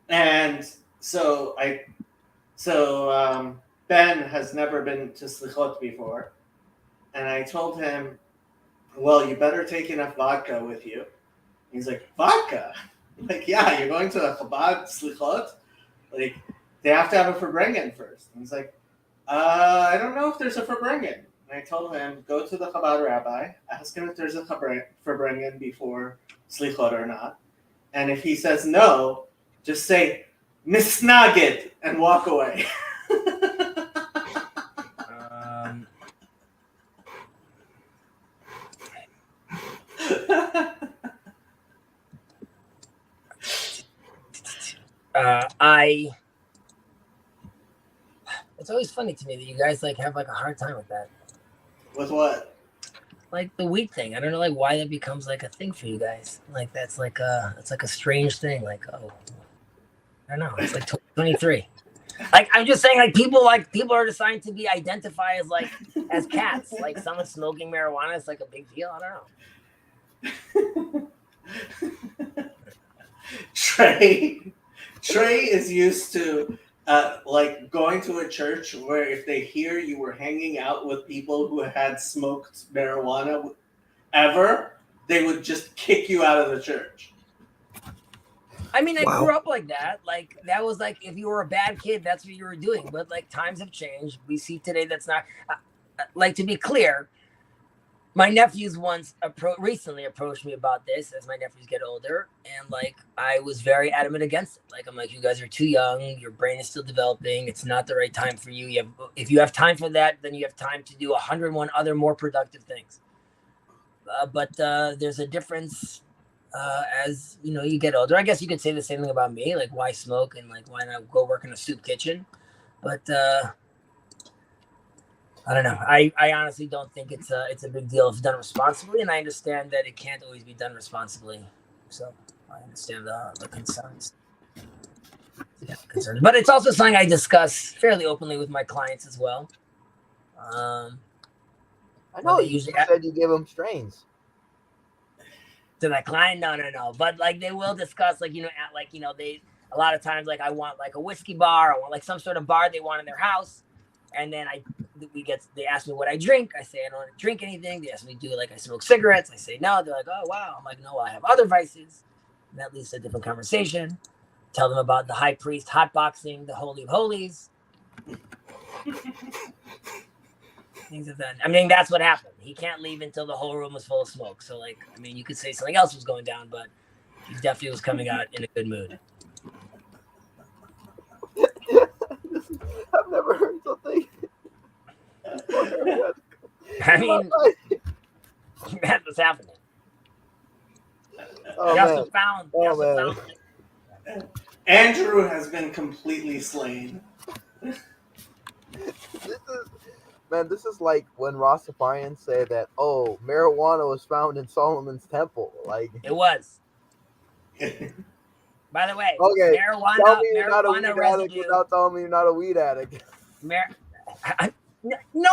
And so Ben has never been to Slichot before, and I told him, well, you better take enough vodka with you. He's like, vodka? I'm like, yeah, you're going to a Chabad Slichot? Like, they have to have a Farbrengen first. And he's like, I don't know if there's a Farbrengen. And I told him, go to the Chabad rabbi, ask him if there's a Farbrengen before Slichot or not. And if he says no, just say, misnagid, and walk away. It's always funny to me that you guys like have like a hard time with that. With what? Like the weed thing. I don't know like why that becomes like a thing for you guys. Like that's like it's like a strange thing. Like, oh, I don't know. It's like 2023. Like I'm just saying, like people are designed to be identified as like as cats. Like someone smoking marijuana is like a big deal. I don't know. Trey is used to like going to a church where if they hear you were hanging out with people who had smoked marijuana ever, they would just kick you out of the church. I mean, I Wow. grew up like that. Like that was like if you were a bad kid, that's what you were doing. But like times have changed. We see today that's not. Like to be clear, my nephews recently approached me about this as my nephews get older, and like I was very adamant against it. Like I'm like, you guys are too young. Your brain is still developing. It's not the right time for you. If you have time for that, then you have time to do 101 other more productive things. But there's a difference. As you know, you get older. I guess you could say the same thing about me. Like, why smoke and like why not go work in a soup kitchen? But I don't know. I honestly don't think it's a big deal if done responsibly, and I understand that it can't always be done responsibly. So I understand the concerns. Yeah, concerns. But it's also something I discuss fairly openly with my clients as well. I know they you usually said you give them strains. To that client, no. But like they will discuss, like they a lot of times like I want like a whiskey bar, I want like some sort of bar they want in their house, and then they ask me what I drink. I say I don't drink anything. They ask me do like I smoke cigarettes. I say no. They're like, oh wow. I'm like, no, I have other vices. And that leads to a different conversation. Tell them about the high priest hotboxing the Holy of Holies. Things of that. I mean, that's what happened. He can't leave until the whole room was full of smoke. So, like, I mean, you could say something else was going down, but he definitely was coming out in a good mood. I've never heard something. I mean, that's what's happening. Oh, They also man. found. Andrew has been completely slain. This is like when Rastafarians say that, oh, marijuana was found in Solomon's temple. Like It was. By the way, okay, marijuana, tell me you're not a weed marijuana addict residue. without telling me you're not a weed addict. No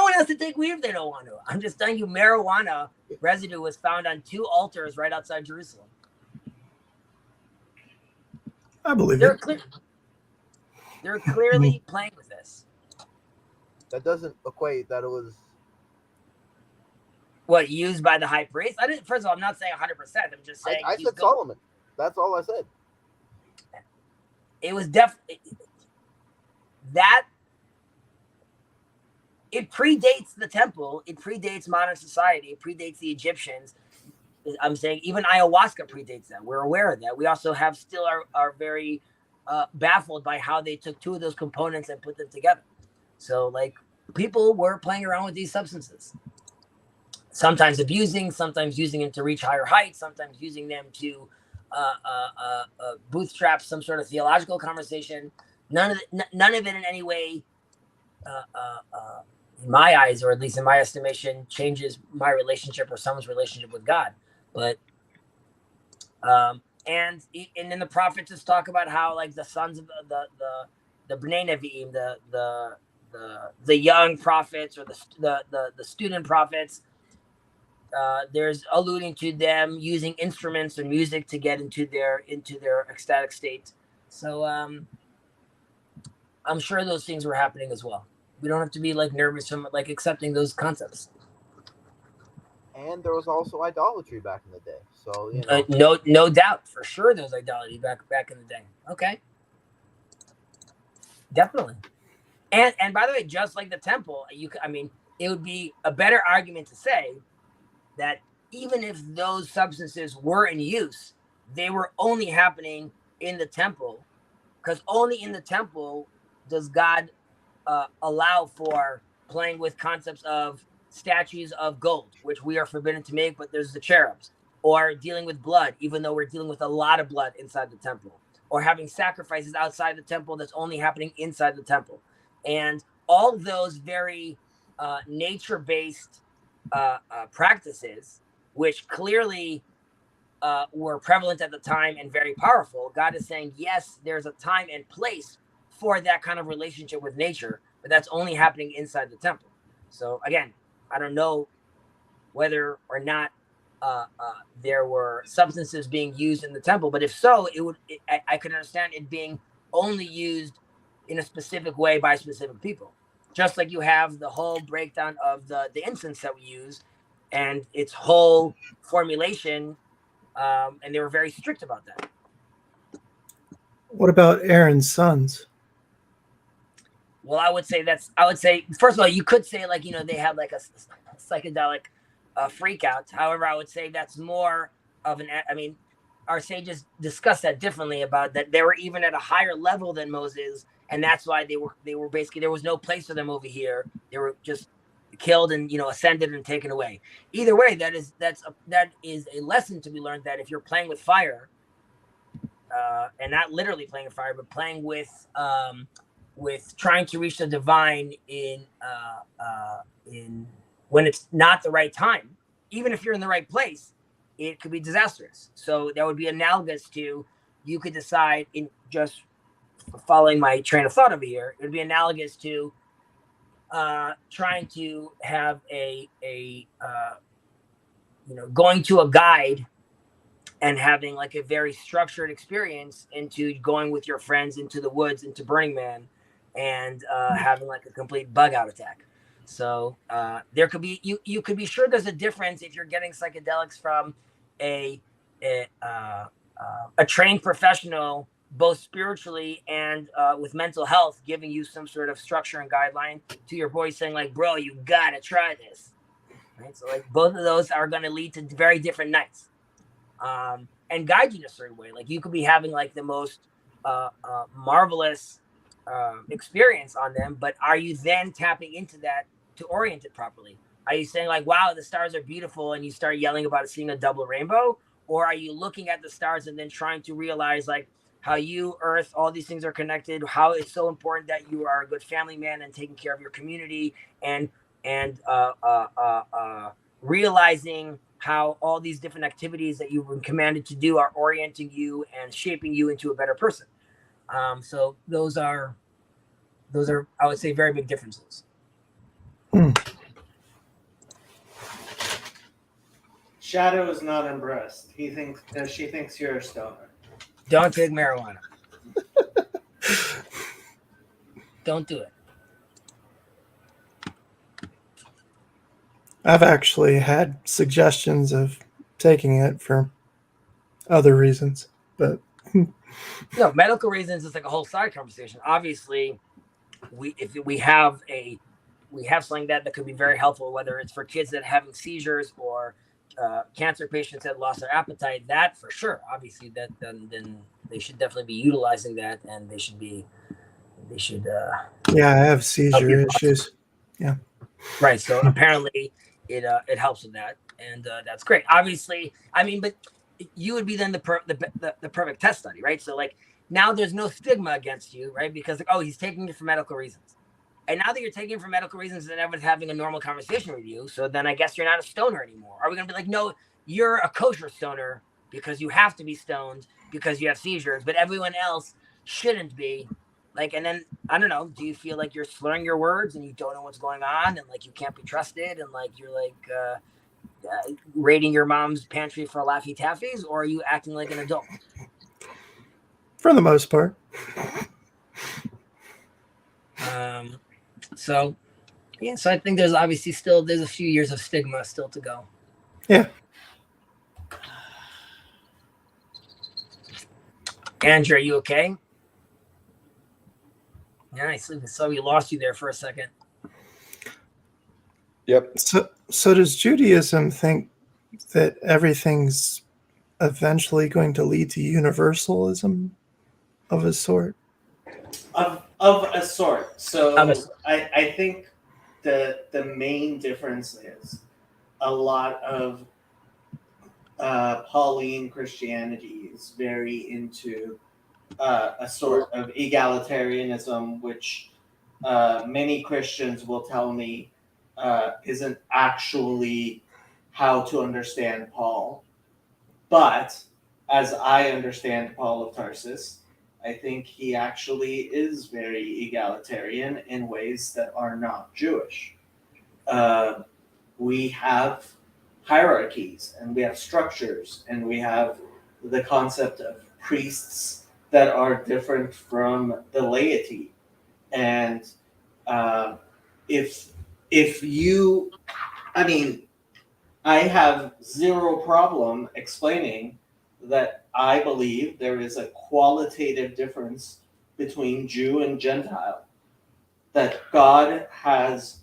one has to take weed if they don't want to. I'm just telling you, marijuana residue was found on 2 altars right outside Jerusalem. I believe They're it. They're clearly playing with this. That doesn't equate that it was. What, used by the high priest? First of all, I'm not saying 100%. I'm just saying I said Solomon. That's all I said. It was definitely that. It predates the temple. It predates modern society. It predates the Egyptians. I'm saying even ayahuasca predates that. We're aware of that. We also are very baffled by how they took 2 of those components and put them together. So, like, people were playing around with these substances. Sometimes abusing, sometimes using them to reach higher heights, sometimes using them to bootstrap some sort of theological conversation. None of it in any way, in my eyes, or at least in my estimation, changes my relationship or someone's relationship with God. But and then the prophets just talk about how like the sons of the Bnei Nevi'im, the young prophets or the student prophets. There's alluding to them using instruments or music to get into their ecstatic state. So I'm sure those things were happening as well. We don't have to be like nervous from like accepting those concepts. And there was also idolatry back in the day. So you know. No doubt, for sure, there was idolatry back in the day. Okay, definitely. And by the way, just like the temple, it would be a better argument to say that even if those substances were in use, they were only happening in the temple, because only in the temple does God allow for playing with concepts of statues of gold, which we are forbidden to make, but there's the cherubs, or dealing with blood, even though we're dealing with a lot of blood inside the temple, or having sacrifices outside the temple that's only happening inside the temple. And all those very nature-based practices, which clearly were prevalent at the time and very powerful, God is saying, yes, there's a time and place for that kind of relationship with nature, but that's only happening inside the temple. So again, I don't know whether or not there were substances being used in the temple, but if so, I could understand it being only used in a specific way by specific people. Just like you have the whole breakdown of the incense that we use and its whole formulation, and they were very strict about that. What about Aaron's sons? Well, I would say first of all, you could say like, they had like a psychedelic freak out. However, I would say that's more of our sages discussed that differently, about that they were even at a higher level than Moses, and that's why they were basically, there was no place for them over here. They were just killed and ascended and taken away. Either way, that is a lesson to be learned, that if you're playing with fire, and not literally playing with fire, but playing with trying to reach the divine in when it's not the right time, even if you're in the right place, it could be disastrous. So that would be analogous to, you could decide, in just following my train of thought over here, it would be analogous to trying to have going to a guide and having like a very structured experience into going with your friends into the woods, into Burning Man, and having like a complete bug out attack. So there could be, you could be sure there's a difference if you're getting psychedelics from a trained professional, both spiritually and with mental health, giving you some sort of structure and guideline, to your boy saying like, bro, you gotta try this. Right? So like both of those are going to lead to very different nights, and guide you in a certain way. Like you could be having like the most marvelous experience on them, but are you then tapping into that to orient it properly? Are you saying like, wow, the stars are beautiful, and you start yelling about seeing a double rainbow? Or are you looking at the stars and then trying to realize like how you, Earth, all these things are connected, how it's so important that you are a good family man and taking care of your community, and realizing how all these different activities that you've been commanded to do are orienting you and shaping you into a better person. So those are, I would say, very big differences. Shadow is not impressed. She thinks you're a stoner. Don't take marijuana. Don't do it. I've actually had suggestions of taking it for other reasons, but Medical reasons is like a whole side conversation. Obviously, we have something that could be very helpful, whether it's for kids that are having seizures or cancer patients that lost their appetite. That for sure. Obviously, that then they should definitely be utilizing that, and they should. Yeah, I have seizure issues. Yeah. Right. So apparently, it helps with that, and that's great. Obviously, I mean, but you would be then the perfect test study, right? So like now there's no stigma against you, right? Because like, oh, he's taking it for medical reasons. And now that you're taking it for medical reasons, then everyone's having a normal conversation with you. So then I guess you're not a stoner anymore. Are we going to be like, no, you're a kosher stoner because you have to be stoned because you have seizures, but everyone else shouldn't be? Like, and then, I don't know, do you feel like you're slurring your words and you don't know what's going on, and like you can't be trusted, and like you're like raiding your mom's pantry for Laffy Taffies, or are you acting like an adult? For the most part. So I think there's obviously there's a few years of stigma still to go. Yeah. Andrew, are you okay? Yeah, I saw we lost you there for a second. Yep. So does Judaism think that everything's eventually going to lead to universalism of a sort? Of a sort. So I think the main difference is a lot of Pauline Christianity is very into a sort of egalitarianism, which many Christians will tell me isn't actually how to understand Paul. But as I understand Paul of Tarsus, I think he actually is very egalitarian in ways that are not Jewish. We have hierarchies and we have structures and we have the concept of priests that are different from the laity. And if you, I mean, I have zero problem explaining that I believe there is a qualitative difference between Jew and Gentile, that God has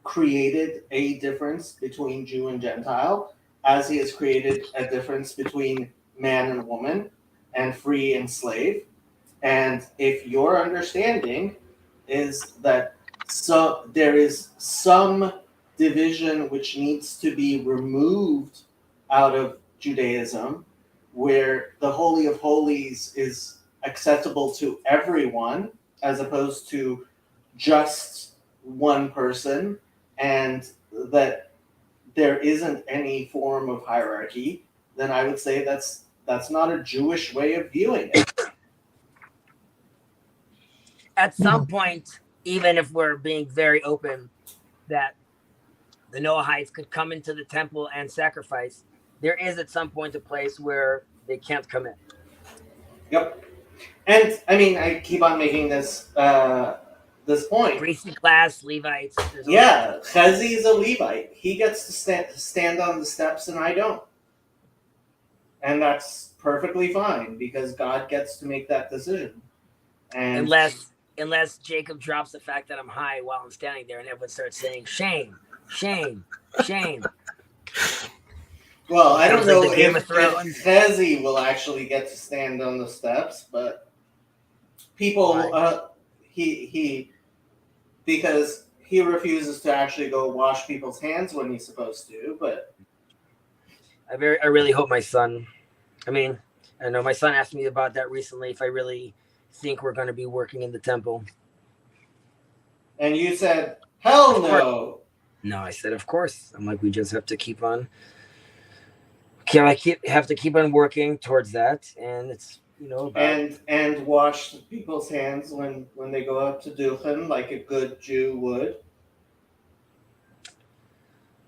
created a difference between Jew and Gentile, as he has created a difference between man and woman, and free and slave. And if your understanding is that there is some division which needs to be removed out of Judaism, where the Holy of Holies is accessible to everyone, as opposed to just one person, and that there isn't any form of hierarchy, then I would say that's not a Jewish way of viewing it. At some point, even if we're being very open that the Noahites could come into the temple and sacrifice, there is at some point a place where they can't come in. Yep. And I mean, I keep on making this this point. Priestly class, Levites. Yeah, Chezi is a Levite. He gets to stand on the steps and I don't. And that's perfectly fine because God gets to make that decision. And Unless Jacob drops the fact that I'm high while I'm standing there and everyone starts saying, shame, shame, shame. Well, I don't know like if Chezi will actually get to stand on the steps, but people, he because he refuses to actually go wash people's hands when he's supposed to, but I really hope my son, I know my son asked me about that recently, if I really think we're going to be working in the temple. And you said, hell no. No, I said, of course. I'm like, we just have to keep on. Have to keep on working towards that, and it's and wash people's hands when they go up to Duchen like a good Jew would.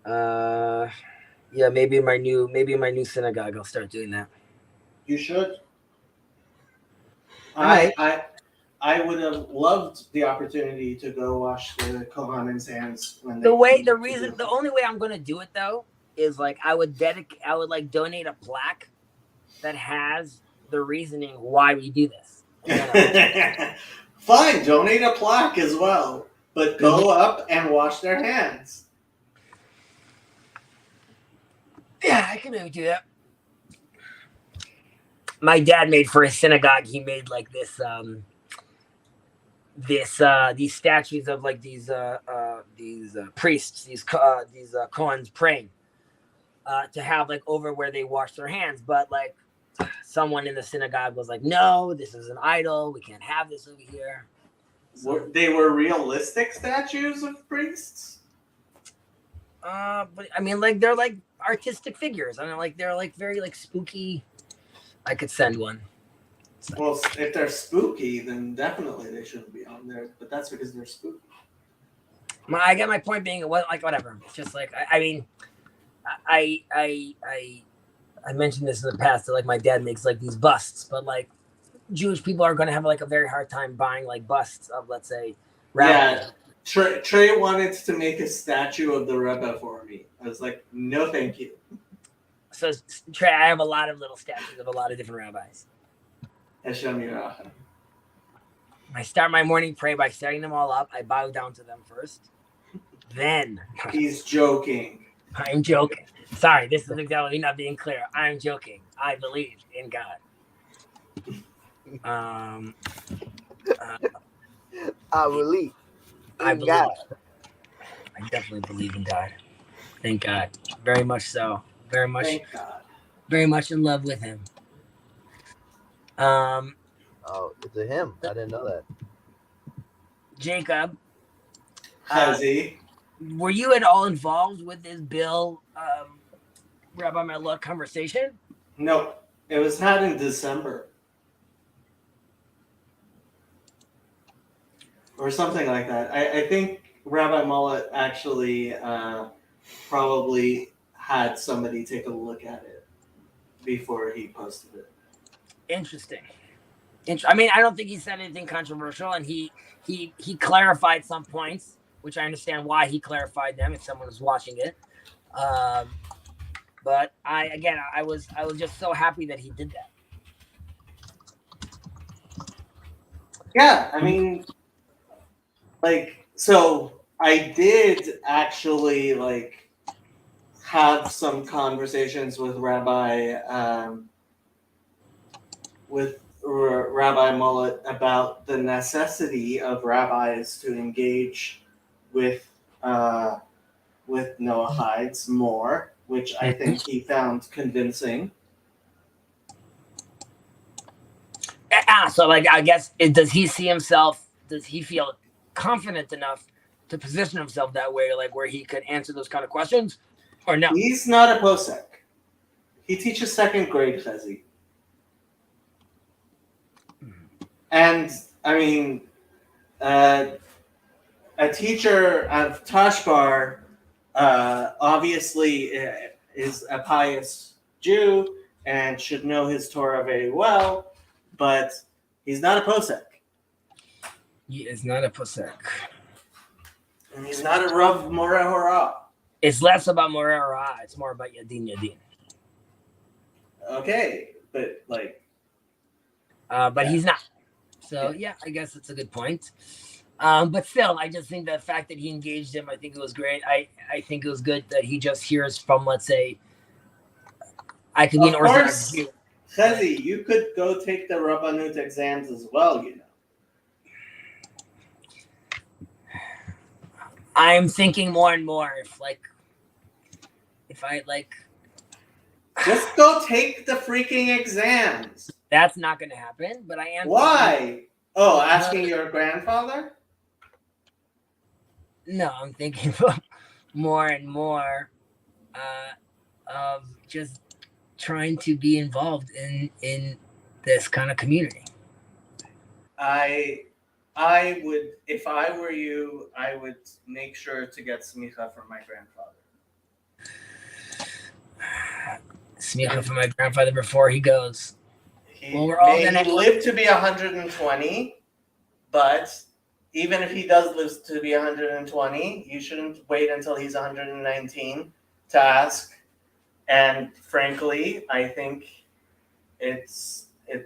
Yeah, maybe in my new synagogue I'll start doing that. You should. I would have loved the opportunity to go wash the Kohanim's hands when they. The only way I'm gonna do it though is like I would like donate a plaque that has the reasoning why we do this. Fine, donate a plaque as well, but go up and wash their hands. Yeah, I can maybe do that. My dad made for his synagogue. He made like this, these statues of like these priests, these Kohens praying, to have like over where they wash their hands. But like someone in the synagogue was like, "No, this is an idol. We can't have this over here." So, they were realistic statues of priests. But I mean, like they're like artistic figures. I mean, like they're like very like spooky. I could send one. So. Well, if they're spooky, then definitely they shouldn't be on there. But that's because they're spooky. I get my point being like whatever. It's just like I mentioned this in the past that like my dad makes like these busts, but like Jewish people are going to have like a very hard time buying like busts of, let's say, rabbis. Yeah, Trey wanted to make a statue of the Rebbe for me. I was like, no, thank you. So Trey, I have a lot of little statues of a lot of different rabbis. Hashem Yirachem. I start my morning prayer by setting them all up. I bow down to them first. Then he's joking. I'm joking. Sorry, this is exactly not being clear. I'm joking. I believe in God. I believe in God. I definitely believe in God. Thank God. Very much so. Very much. Thank God. Very much in love with him. Um, Oh, it's a him. I didn't know that. Jacob, Chezi. were you at all involved with this Bill Rabbi Maluk conversation? No, it was had in December. Or something like that. I think Rabbi Mullet actually probably had somebody take a look at it before he posted it. Interesting. I mean, I don't think he said anything controversial, and he clarified some points, which I understand why he clarified them if someone was watching it. But I was just so happy that he did that. Yeah, I mean, like, so I did actually like have some conversations with Rabbi Mullet about the necessity of rabbis to engage with Noahides more, which I think he found convincing. So like, I guess, does he see himself? Does he feel confident enough to position himself that way, like where he could answer those kind of questions, or no? He's not a posek. He teaches second grade Chezi. And I mean, a teacher of Tashbar obviously is a pious Jew and should know his Torah very well, but he's not a posek. He is not a posek. And he's not a Rav Moreh Hora. It's less about Moreh Hora. It's more about Yadin Yadin. Okay, but like, but he's not. So yeah, I guess that's a good point. But still, I just think the fact that he engaged him, I think it was great. I think it was good that he just hears from, let's say, I could be an Orthodox Jew. Chezi, you could go take the Rabbanut exams as well, you know. I'm thinking more and more if I just go take the freaking exams. That's not going to happen, but I am. Why? Oh, asking your grandfather? No, I'm thinking more and more of just trying to be involved in this kind of community. I would, if I were you, I would make sure to get smicha from my grandfather. Smicha from my grandfather before he goes. He lived to be 120, but even if he does live to be 120, you shouldn't wait until he's 119 to ask. And frankly, I think it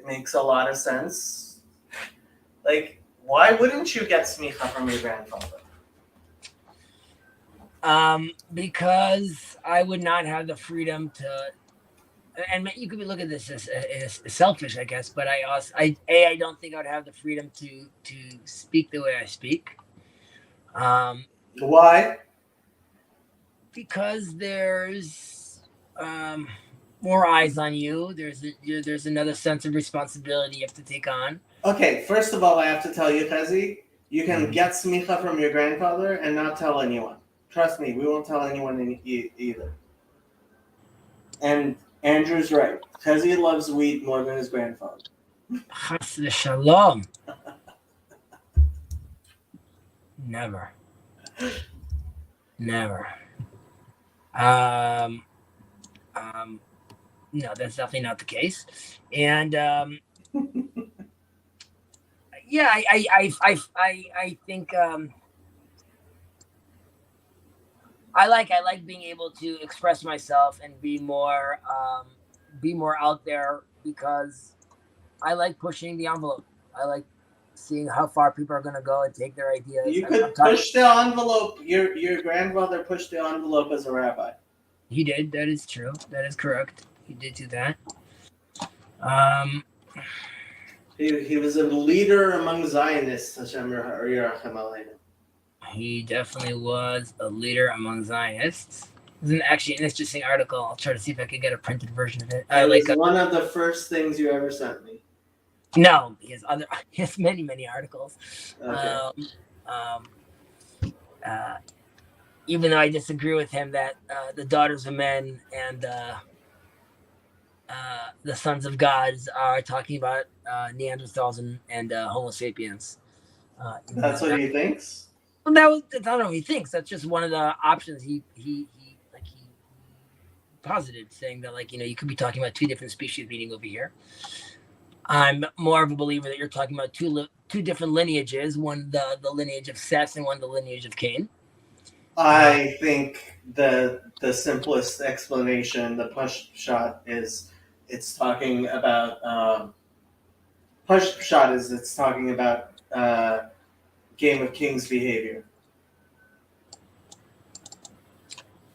makes a lot of sense. Like, why wouldn't you get smicha from your grandfather? Because I would not have the freedom to. And you could look at this as selfish, I guess. But I don't think I'd have the freedom to speak the way I speak. Why? Because there's more eyes on you. There's another sense of responsibility you have to take on. Okay, first of all, I have to tell you, Chezi, you can get smicha from your grandfather and not tell anyone. Trust me, we won't tell anyone either. And Andrew's right. Chezi loves wheat more than his grandfather. Chas v'shalom. Never. No, that's definitely not the case. And yeah, I think I like being able to express myself and be more out there, because I like pushing the envelope. I like seeing how far people are going to go and take their ideas. You could push the envelope. Your grandfather pushed the envelope as a rabbi. He did. That is true. That is correct. He did do that. He was a leader among Zionists. Hashem Yerachem Aleinu. He definitely was a leader among Zionists. There's actually an interesting article. I'll try to see if I can get a printed version of it. It was one of the first things you ever sent me. No, he has many articles. Okay. Even though I disagree with him that the daughters of men and the sons of gods are talking about Neanderthals and Homo sapiens. That's what he thinks. Well, I don't know what he thinks. That's just one of the options he posited, saying that, like, you could be talking about two different species meeting over here. I'm more of a believer that you're talking about two different lineages, one the lineage of Seth and one the lineage of Cain. I think the simplest explanation, the push shot, is it's talking about Game of Kings behavior.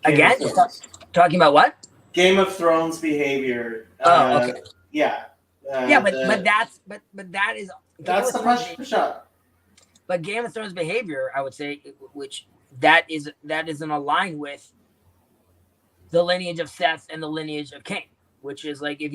Again, talking about what? Game of Thrones behavior. Okay. Yeah. But that is That's the push shot. But Game of Thrones behavior, I would say, which that is in line with the lineage of Seth and the lineage of Cain, which is like if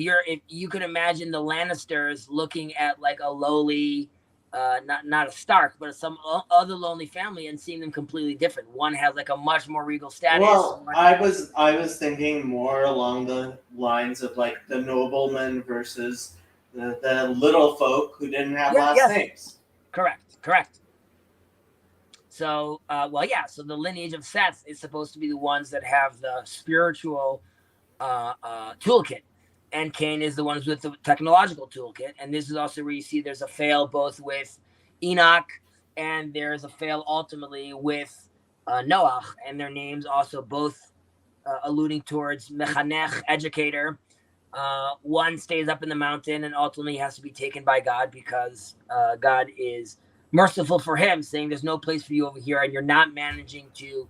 you could imagine the Lannisters looking at like a lowly, not a Stark, but some other lonely family and seeing them completely different. One has like a much more regal status. Well, I was thinking more along the lines of like the noblemen versus the little folk who didn't have last names. Correct. So, so the lineage of Seth is supposed to be the ones that have the spiritual toolkit, and Cain is the ones with the technological toolkit. And this is also where you see there's a fail both with Enoch, and there's a fail ultimately with Noah, and their names also both alluding towards mechanech, educator. One stays up in the mountain and ultimately has to be taken by God because God is merciful for him, saying there's no place for you over here, and you're not managing to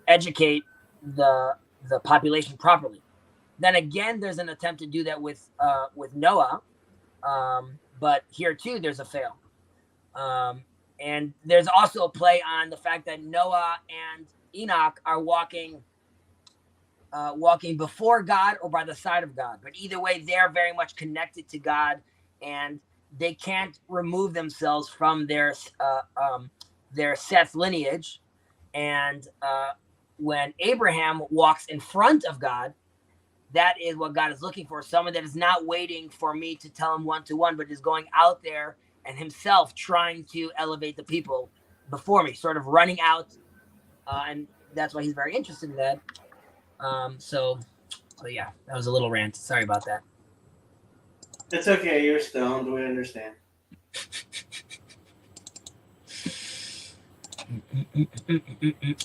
educate the population properly. Then again, there's an attempt to do that with Noah, but here too there's a fail. And there's also a play on the fact that Noah and Enoch are walking before God or by the side of God. But either way, they're very much connected to God, and they can't remove themselves from their Seth lineage. And when Abraham walks in front of God, that is what God is looking for. Someone that is not waiting for me to tell him one-to-one, but is going out there and himself trying to elevate the people before me, sort of running out. And that's why he's very interested in that. So yeah, that was a little rant. Sorry about that. It's okay. You're stoned. We understand.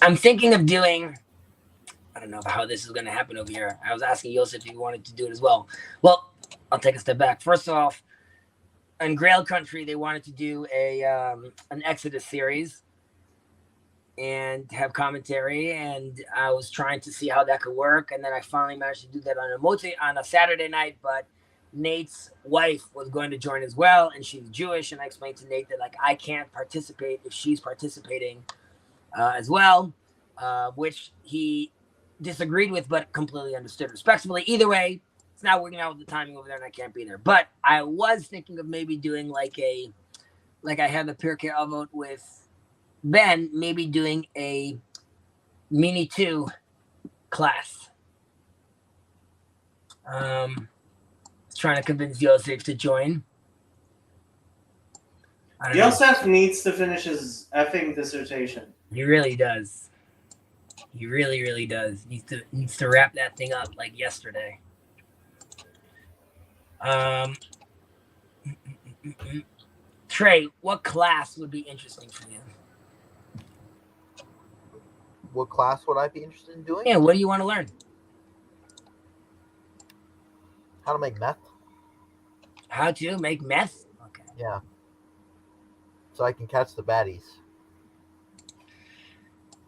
I'm thinking of doing. I don't know how this is going to happen over here. I was asking Yosef if he wanted to do it as well. Well, I'll take a step back. First off, in Grail Country, they wanted to do an Exodus series and have commentary, and I was trying to see how that could work, and then I finally managed to do that on a Saturday night, but Nate's wife was going to join as well, and she's Jewish, and I explained to Nate that like I can't participate if she's participating as well, which he disagreed with but completely understood respectfully. Either way, it's not working out with the timing over there, and I can't be there. But I was thinking of maybe doing like I had the Pirkei Avot with Ben, maybe doing a Mini 2 class. Trying to convince Yosef to join. Yosef needs to finish his effing dissertation. He really does. He really, really does. Needs to wrap that thing up like yesterday. Trey, what class would be interesting for you? What class would I be interested in doing? Yeah, what do you want to learn? How to make meth. How to make meth? Okay. Yeah. So I can catch the baddies.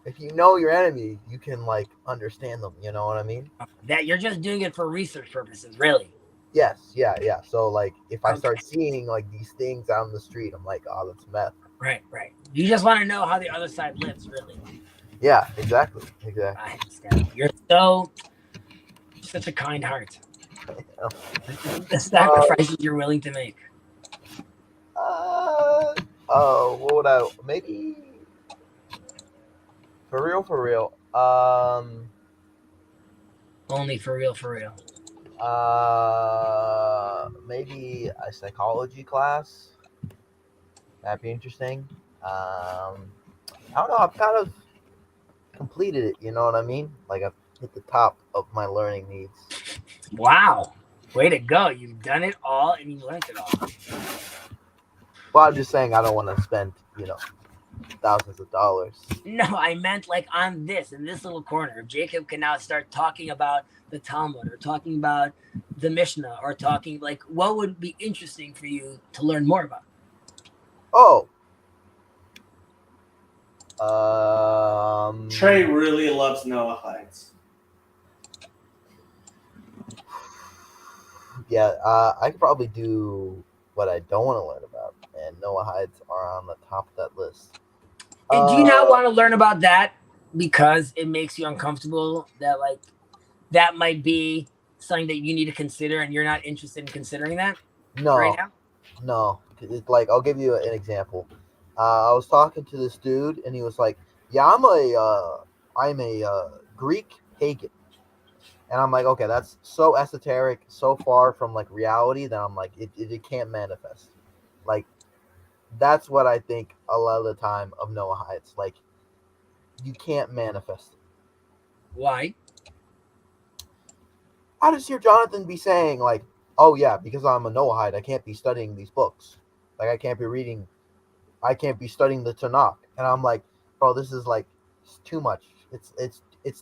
If you know your enemy, you can like understand them. You know what I mean? That you're just doing it for research purposes, really? Yes. Yeah. So like, if I start seeing like these things out on the street, I'm like, oh, that's meth. Right. You just want to know how the other side lives, really. Yeah. Exactly. I understand. You're such a kind heart. The sacrifices you're willing to make. What would I maybe for real? Only for real, for real. Maybe a psychology class. That'd be interesting. I don't know. I've kind of completed it. You know what I mean? Like I've hit the top of my learning needs. Wow. Way to go. You've done it all and you learned it all. Well, I'm just saying I don't want to spend, thousands of dollars. No, I meant like on this, in this little corner. If Jacob can now start talking about the Talmud or talking about the Mishnah or talking like what would be interesting for you to learn more about? Oh. Trey really loves Noahides. Yeah, I could probably do what I don't want to learn about, and Noahides are on the top of that list. And do you not want to learn about that because it makes you uncomfortable that like that might be something that you need to consider and you're not interested in considering that No, right now? no. It's like I'll give you an example. I was talking to this dude, and he was like, "Yeah, I'm a Greek pagan," and I'm like, "Okay, that's so esoteric, so far from like reality that I'm like, it can't manifest." Like, that's what I think a lot of the time of Noahides. Like, you can't manifest it. Why? I just hear Jonathan be saying like, "Oh yeah, because I'm a Noahide, I can't be studying these books. Like, I can't be studying the Tanakh." And I'm like, "Bro, this is like it's too much. It's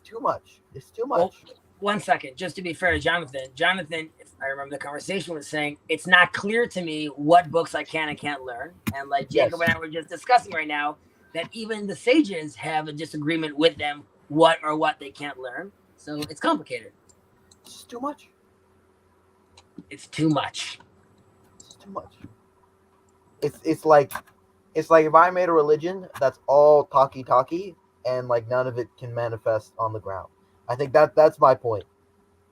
too much. It's too much." Well, 1 second, just to be fair to Jonathan, if I remember the conversation was saying it's not clear to me what books I can and can't learn. And like Jacob Yes. and I were just discussing right now that even the sages have a disagreement with them what they can't learn. So it's complicated. It's too much. It's too much. It's too much. It's like if I made a religion that's all talky and like none of it can manifest on the ground. I think that's my point.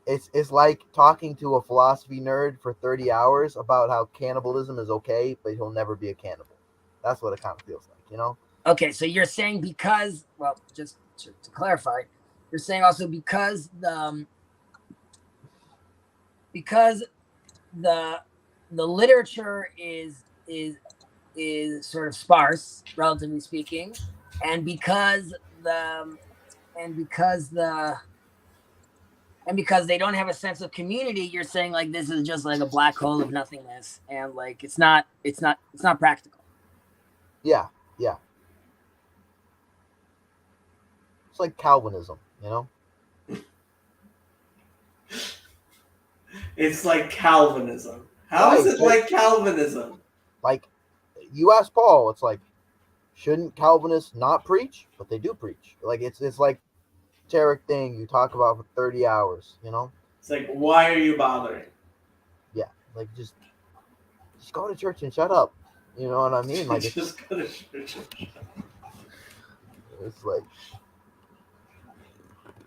It's like talking to a philosophy nerd for 30 hours about how cannibalism is okay, but he'll never be a cannibal. That's what it kind of feels like, Okay, so you're saying because, well, just to clarify, you're saying also because the literature is sort of sparse, relatively speaking, and because they don't have a sense of community, you're saying like this is just like a black hole of nothingness, and like it's not practical. Yeah. It's like Calvinism, It's like Calvinism. How is it like Calvinism? Like, you ask Paul, it's like, shouldn't Calvinists not preach? But they do preach. Like, it's like Tarek thing you talk about for 30 hours, It's like, why are you bothering? Yeah, like just go to church and shut up. You know what I mean? Like, Just go to church. it's like,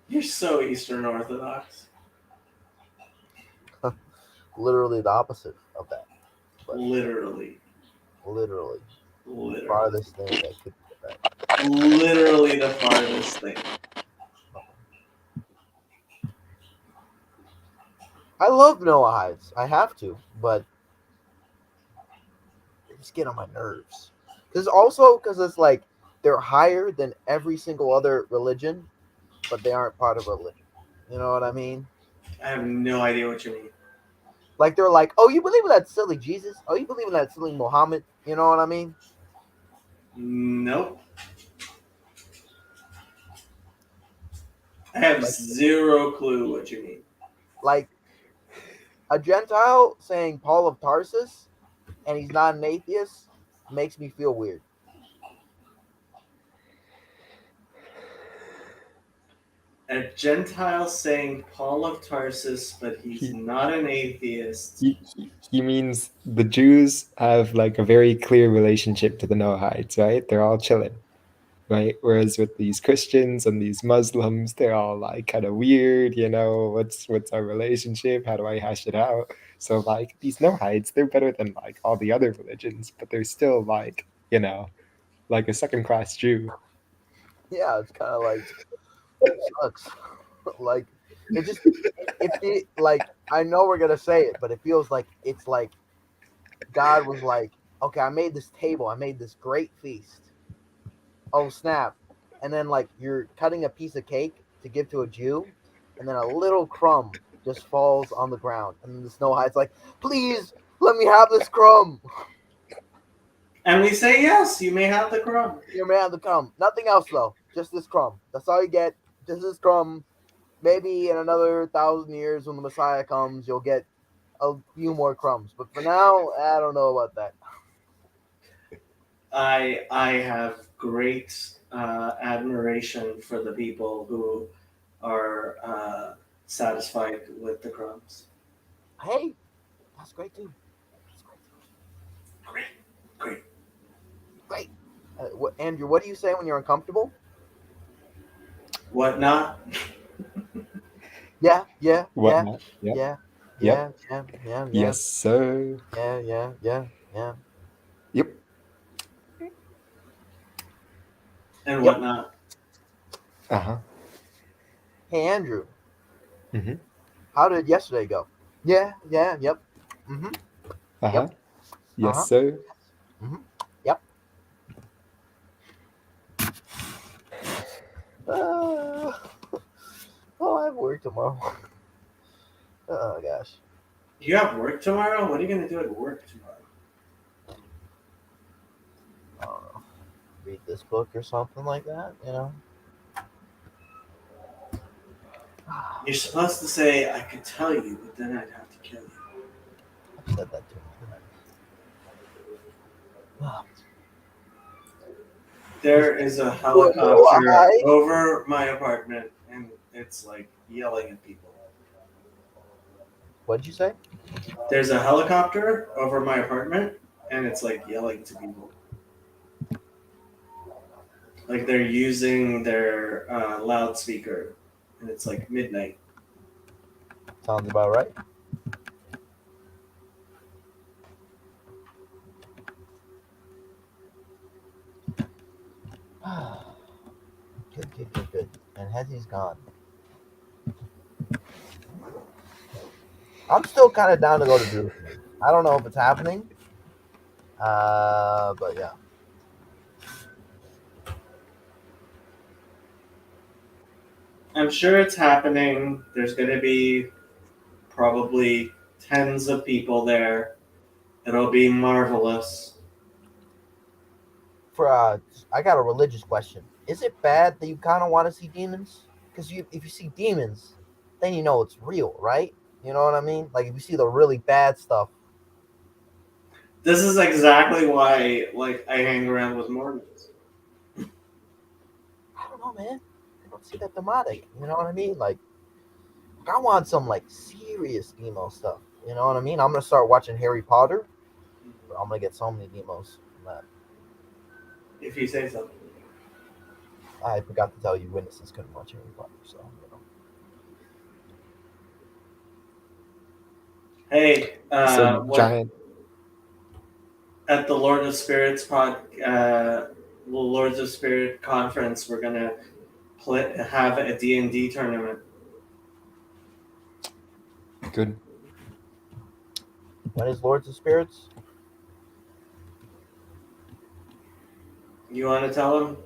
You're so Eastern Orthodox. literally the opposite of that. Literally. Literally. Farthest thing that could be that. Literally the farthest thing. I love Noahides. I have to, but they just get on my nerves. Because it's like they're higher than every single other religion, but they aren't part of a religion. You know what I mean? I have no idea what you mean. Like, they're like, "Oh, you believe in that silly Jesus? Oh, you believe in that silly Muhammad?" You know what I mean? Nope. I have zero clue what you mean. Like, a Gentile saying Paul of Tarsus, and he's not an atheist, makes me feel weird. A Gentile saying Paul of Tarsus, but he's not an atheist. He means the Jews have like a very clear relationship to the Noahides, right? They're all chilling. right? Whereas with these Christians and these Muslims, they're all like kind of weird, you know, what's our relationship? How do I hash it out? So like these Noahides, they're better than like all the other religions, but they're still like, you know, like a second-class Jew. Yeah, it's kind of like sucks. Like it just like I know we're gonna say it, but it feels like it's like God was like, okay, I made this table, I made this great feast. Oh snap! And then like you're cutting a piece of cake to give to a Jew, and then a little crumb just falls on the ground, and then the Snow White's like, please let me have this crumb. And we say, yes, you may have the crumb. You may have the crumb. Nothing else though. Just this crumb. That's all you get. Just this crumb. Maybe in another 1,000 years when the Messiah comes, you'll get a few more crumbs. But for now, I don't know about that. I have great admiration for the people who are satisfied with the crumbs. Hey, that's great too. That's great. Great. Great. Andrew, what do you say when you're uncomfortable? What not? Yeah. Whatnot. Yep. Yeah. Yep. Yeah. Yes, sir. Yeah. Yep. And Yep. whatnot. Uh-huh. Hey, Andrew. Mm-hmm. How did yesterday go? Yeah. Yep. Mm-hmm. Uh-huh. Yep. Yes, Uh-huh. sir. Yep. Oh, I have work tomorrow. Oh gosh. You have work tomorrow? What are you going to do at work tomorrow? I don't know. Read this book or something like that, you know? You're supposed to say, I could tell you, but then I'd have to kill you. I've said that too much. There is a Why? helicopter over my apartment, and it's like yelling at people. What'd you say? There's a helicopter over my apartment, and it's like yelling to people. Like they're using their loudspeaker, and it's like midnight. Sounds about right. Good. And Hetty's gone. I'm still kind of down to go to Jerusalem. I don't know if it's happening. But yeah. I'm sure it's happening. There's going to be probably tens of people there. It'll be marvelous. I got a religious question. Is it bad that you kind of want to see demons? Because if you see demons, then you know it's real, right? You know what I mean? Like if you see the really bad stuff. This is exactly why, like, I hang around with Mormons. I don't know, man. I don't see that demonic. You know what I mean? Like I want some like serious emo stuff. You know what I mean? I'm gonna start watching Harry Potter. But I'm gonna get so many demos from that. If you say so. I forgot to tell you, witnesses couldn't watch Harry Potter, so you know. Hey, So what- giant. at the Lord of Spirits Lords of Spirit conference, we're gonna have a D&D tournament. Good. When is Lords of Spirits? You want to tell them?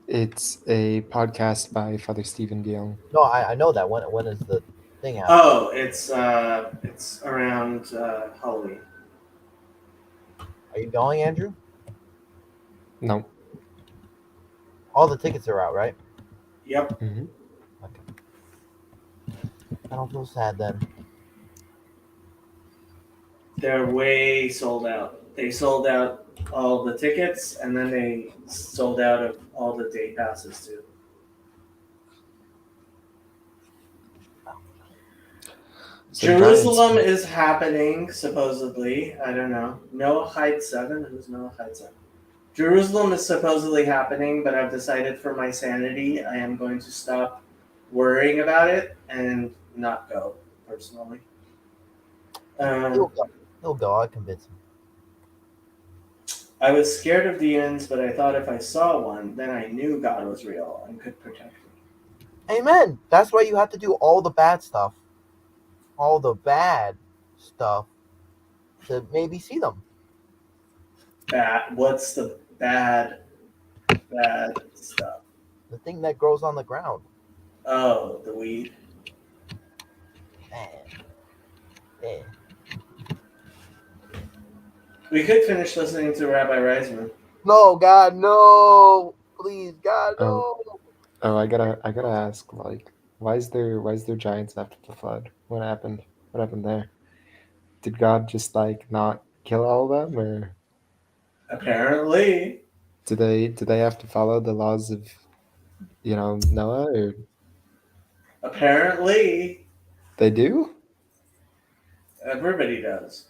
It's a podcast by Father Stephen DeYoung. No, I know that. When is the thing happening? Oh, it's around Halloween. Are you going, Andrew? No. All the tickets are out, right? Yep. Mm-hmm. Okay. I don't feel sad then. They're way sold out. They sold out all the tickets, and then they sold out of all the day passes too. So Jerusalem Giants- is happening, supposedly. I don't know. Noah Hyde 7? Who's Noah Hyde 7? Jerusalem is supposedly happening, but I've decided for my sanity, I am going to stop worrying about it and not go personally. He'll go. I'll convince him. I was scared of demons, but I thought if I saw one, then I knew God was real and could protect me. Amen. That's why you have to do all the bad stuff. All the bad stuff to maybe see them. What's the bad stuff? The thing that grows on the ground. Oh, the weed. Man. Yeah. We could finish listening to Rabbi Reisman. No, God, no. Please, God, no. Oh, I gotta ask, like, why is there giants after the flood? What happened? What happened there? Did God just like not kill all of them, or Apparently. do they have to follow the laws of, Noah, or Apparently. they do? Everybody does.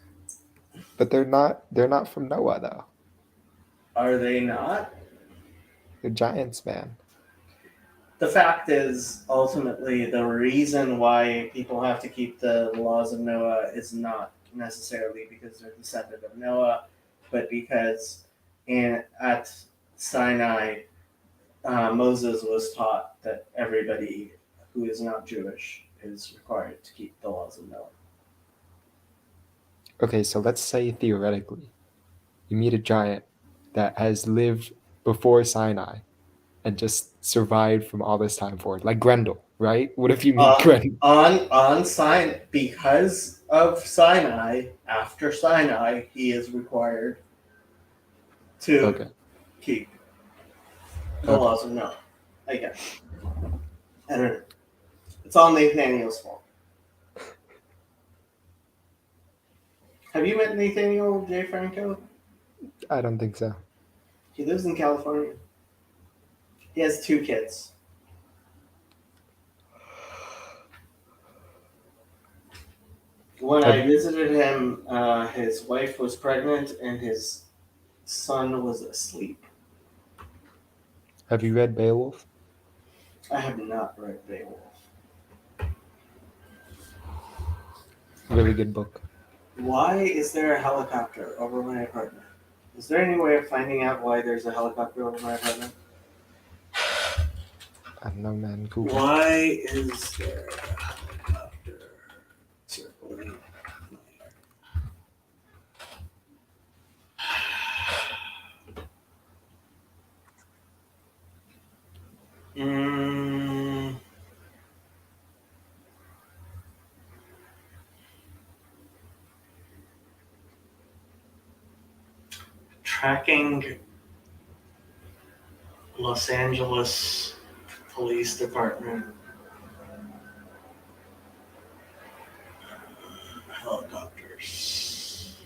But they're not from Noah though. Are they not? They're giants, man. The fact is, ultimately, the reason why people have to keep the laws of Noah is not necessarily because they're descendant of Noah, but because at Sinai, Moses was taught that everybody who is not Jewish is required to keep the laws of Noah. Okay, so let's say theoretically, you meet a giant that has lived before Sinai and just survived from all this time forward, like Grendel, right? What if you meet Grendel? On Sinai, because of Sinai, after Sinai, he is required to keep the laws of Noah. I guess. I don't know. It's all Nathaniel's fault. Have you met Nathaniel J. Franco? I don't think so. He lives in California. He has 2 kids. When I visited him, his wife was pregnant and his son was asleep. Have you read Beowulf? I have not read Beowulf. Really good book. Why is there a helicopter over my apartment? Is there any way of finding out why there's a helicopter over my apartment? I don't know, man. Google. Why is there a helicopter circling? Tracking Los Angeles Police Department helicopters.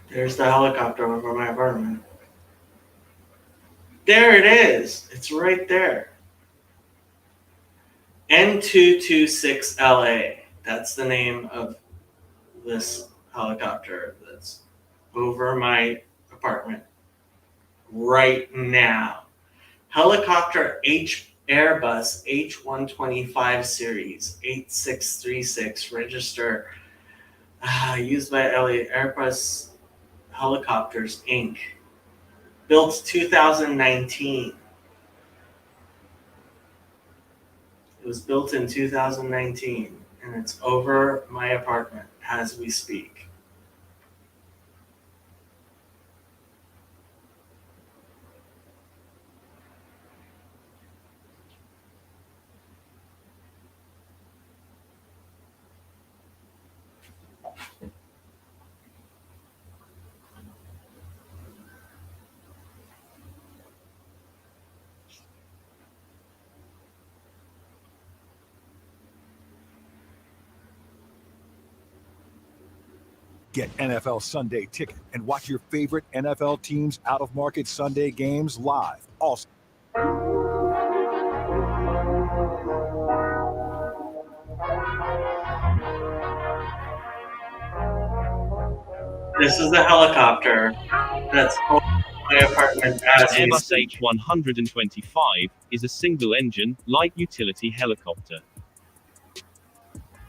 There's the helicopter over my apartment. There it is. It's right there. N226LA. That's the name of this helicopter that's over my apartment right now. Helicopter Airbus H125 series 8636 register used by Elliott Airbus Helicopters Inc. Built 2019. It was built in 2019 and it's over my apartment as we speak. Get NFL Sunday Ticket and watch your favorite NFL teams' out-of-market Sunday games live. Also, This is the helicopter that's over my apartment as we Airbus speak. H125 is a single-engine, light utility helicopter.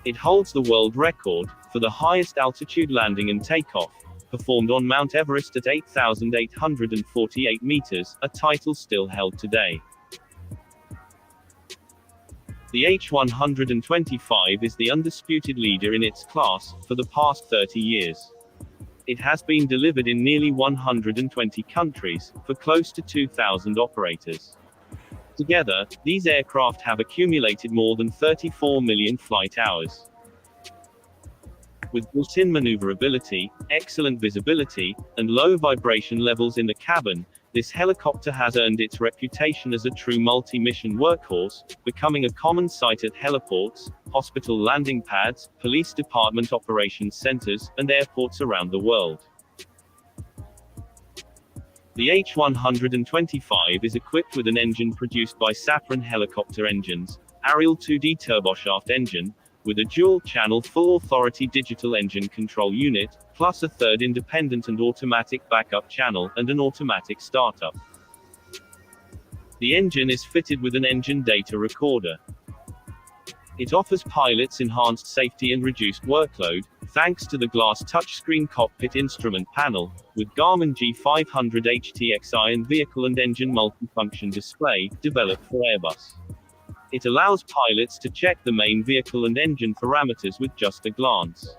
It holds the world record for the highest altitude landing and takeoff, performed on Mount Everest at 8,848 meters, a title still held today. The H125 is the undisputed leader in its class for the past 30 years. It has been delivered in nearly 120 countries, for close to 2,000 operators. Together, these aircraft have accumulated more than 34 million flight hours. With built-in maneuverability, excellent visibility, and low vibration levels in the cabin, this helicopter has earned its reputation as a true multi-mission workhorse, becoming a common sight at heliports, hospital landing pads, police department operations centers, and airports around the world. The H125 is equipped with an engine produced by Safran Helicopter Engines, Ariel 2D turboshaft engine, with a dual-channel full-authority digital engine control unit, plus a third independent and automatic backup channel, and an automatic startup. The engine is fitted with an engine data recorder. It offers pilots enhanced safety and reduced workload, thanks to the glass touchscreen cockpit instrument panel, with Garmin G500 HTXI and vehicle and engine multifunction display, developed for Airbus. It allows pilots to check the main vehicle and engine parameters with just a glance.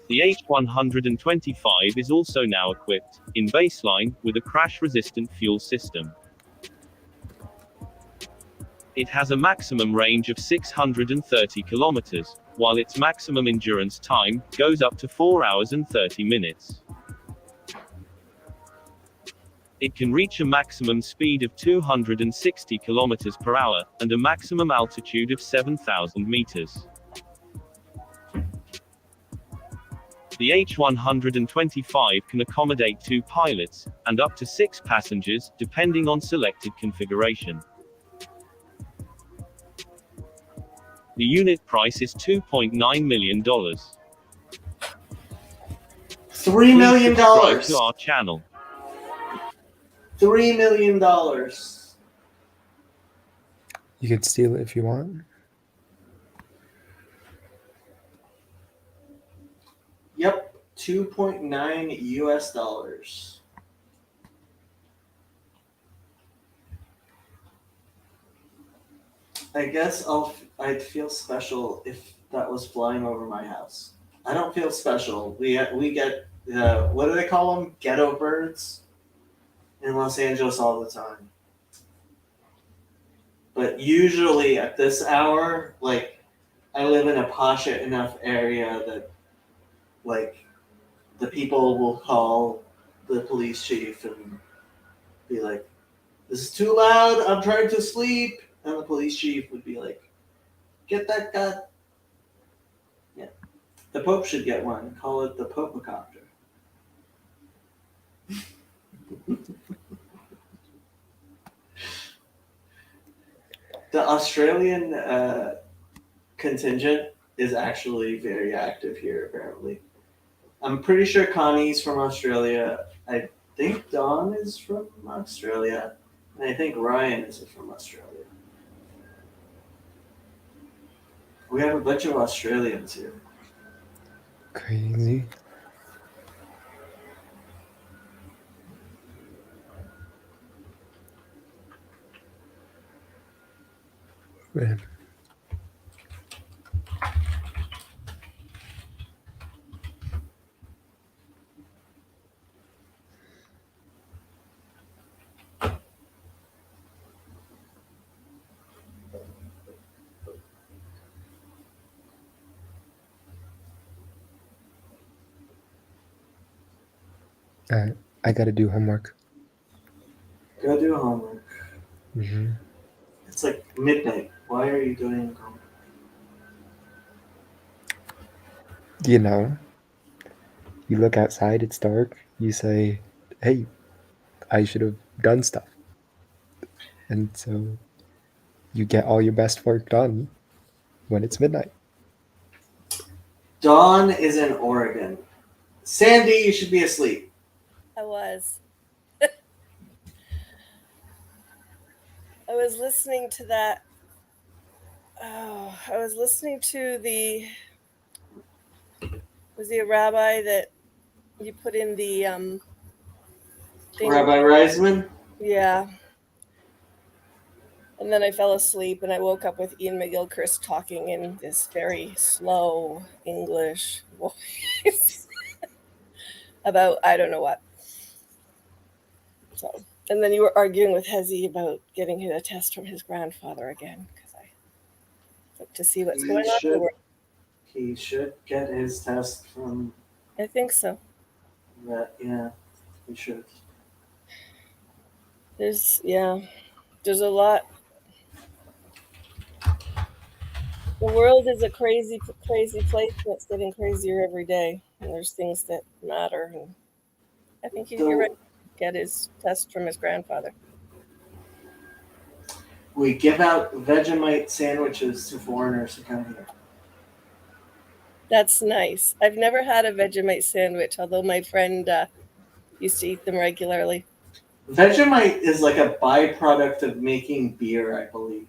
The H125 is also now equipped, in baseline, with a crash-resistant fuel system. It has a maximum range of 630 kilometers, while its maximum endurance time goes up to 4 hours and 30 minutes. It can reach a maximum speed of 260 kilometers per hour, and a maximum altitude of 7,000 meters. The H125 can accommodate 2 pilots, and up to 6 passengers, depending on selected configuration. The unit price is $2.9 million. $3 million. Subscribe to our channel. $3 million. You could steal it if you want. Yep, 2.9 US dollars. I guess I'd feel special if that was flying over my house. I don't feel special. We get what do they call them? Ghetto birds in Los Angeles all the time. But usually at this hour, like, I live in a posh enough area that, like, the people will call the police chief and be like, "This is too loud, I'm trying to sleep." And the police chief would be like, "Get that guy." Yeah. The Pope should get one. Call it the Popecopter. The Australian contingent is actually very active here, apparently. I'm pretty sure Connie's from Australia. I think Don is from Australia. And I think Ryan is from Australia. We have a bunch of Australians here. Crazy. Man. I gotta do homework. Go do homework. Mm-hmm. It's like midnight. Why are you doing homework? You know, you look outside, it's dark, you say, hey, I should have done stuff. And so you get all your best work done when it's midnight. Dawn is in Oregon. Sandy, you should be asleep. I was. I was listening to that. Oh, I was listening to the. Was he a rabbi that you put in the thing? Rabbi Reisman? Yeah. And then I fell asleep and I woke up with Ian McGilchrist talking in this very slow English voice about I don't know what. So, and then you were arguing with Hezi about getting a test from his grandfather again because I look to see what's going on in the world. He should get his test from I think so. that. Yeah, he should. There's a lot. The world is a crazy, crazy place, and it's getting crazier every day. And there's things that matter. And I think you're right. Get his test from his grandfather. We give out Vegemite sandwiches to foreigners who come here. That's nice. I've never had a Vegemite sandwich, although my friend used to eat them regularly. Vegemite is like a byproduct of making beer, I believe.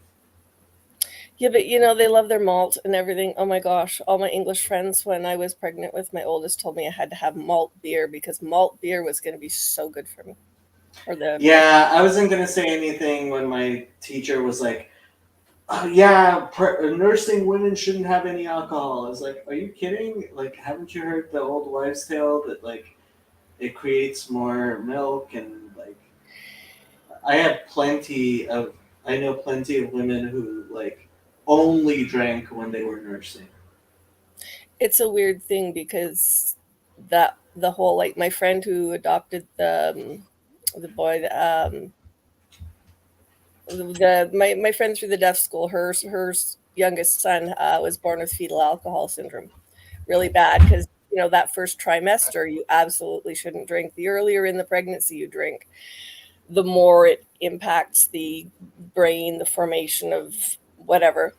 Yeah, but they love their malt and everything. Oh my gosh, all my English friends when I was pregnant with my oldest told me I had to have malt beer because malt beer was going to be so good for me. Yeah, I wasn't going to say anything when my teacher was like, oh, yeah, nursing women shouldn't have any alcohol. I was like, are you kidding? Like, haven't you heard the old wives' tale that, like, it creates more milk and, like, I know plenty of women who, like, only drank when they were nursing. It's a weird thing because the whole, like, my friend who adopted the boy, my friend through the deaf school, her youngest son was born with fetal alcohol syndrome, really bad because that first trimester you absolutely shouldn't drink. The earlier in the pregnancy you drink, the more it impacts the brain, the formation of whatever.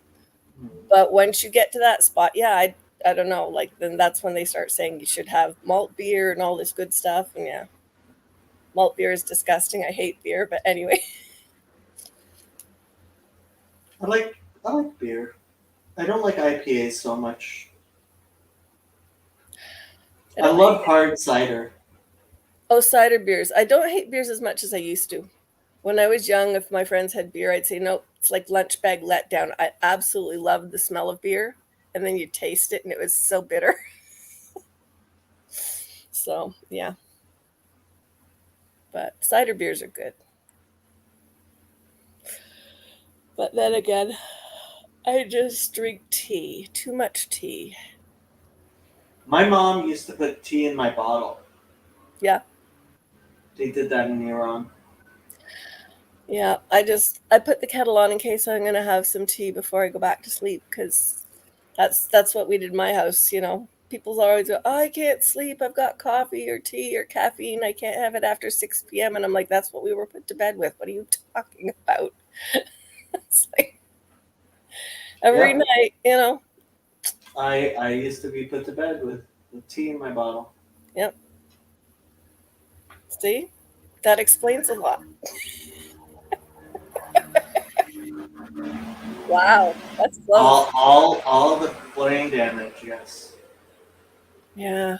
But once you get to that spot, yeah, I don't know, like then that's when they start saying you should have malt beer and all this good stuff. And yeah, malt beer is disgusting. I hate beer, but anyway. I like beer. I don't like IPAs so much. I love hard cider. Oh, cider beers. I don't hate beers as much as I used to. When I was young, if my friends had beer, I'd say, no, it's like lunch bag letdown. I absolutely loved the smell of beer. And then you taste it and it was so bitter. So, yeah. But cider beers are good. But then again, I just drink tea. Too much tea. My mom used to put tea in my bottle. Yeah. They did that in Iran. Yeah, I put the kettle on in case I'm going to have some tea before I go back to sleep because that's what we did in my house, People's always go, oh, I can't sleep. I've got coffee or tea or caffeine. I can't have it after 6 p.m. And I'm like, that's what we were put to bed with. What are you talking about? It's like every night, I used to be put to bed with tea in my bottle. Yep. See? That explains a lot. Wow, that's close. All the brain damage, yes. Yeah.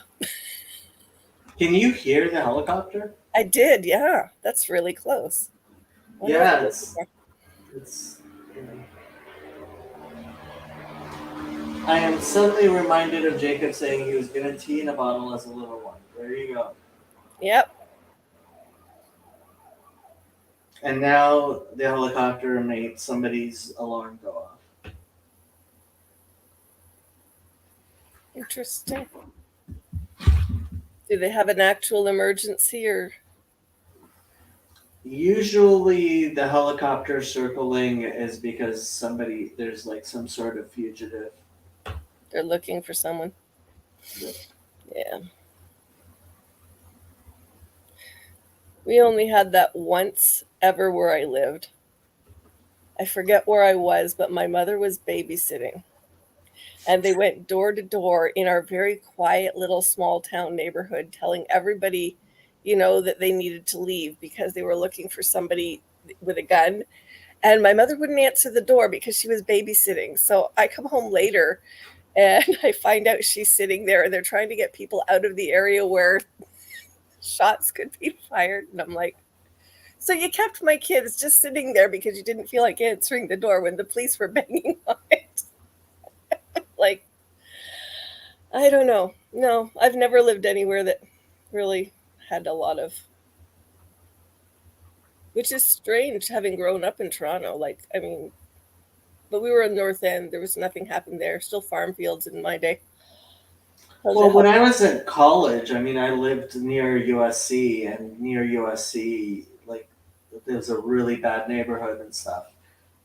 Can you hear the helicopter? I did, yeah. That's really close. Yeah, it's I am suddenly reminded of Jacob saying he was given tea in a bottle as a little one. There you go. Yep. And now the helicopter made somebody's alarm go off. Interesting. Do they have an actual emergency or? Usually the helicopter circling is because there's like some sort of fugitive. They're looking for someone. Yeah. We only had that once ever where I lived. I forget where I was, but my mother was babysitting. And they went door to door in our very quiet little small town neighborhood, telling everybody, that they needed to leave because they were looking for somebody with a gun. And my mother wouldn't answer the door because she was babysitting. So I come home later and I find out she's sitting there and they're trying to get people out of the area where shots could be fired. And I'm like, so you kept my kids just sitting there because you didn't feel like answering the door when the police were banging on it. Like, I don't know. No, I've never lived anywhere that really had a lot of, which is strange having grown up in Toronto. But we were in North End. There was nothing happened there. Still farm fields in my day. Well, when I was in college, I lived near USC, and near USC, there was a really bad neighborhood and stuff.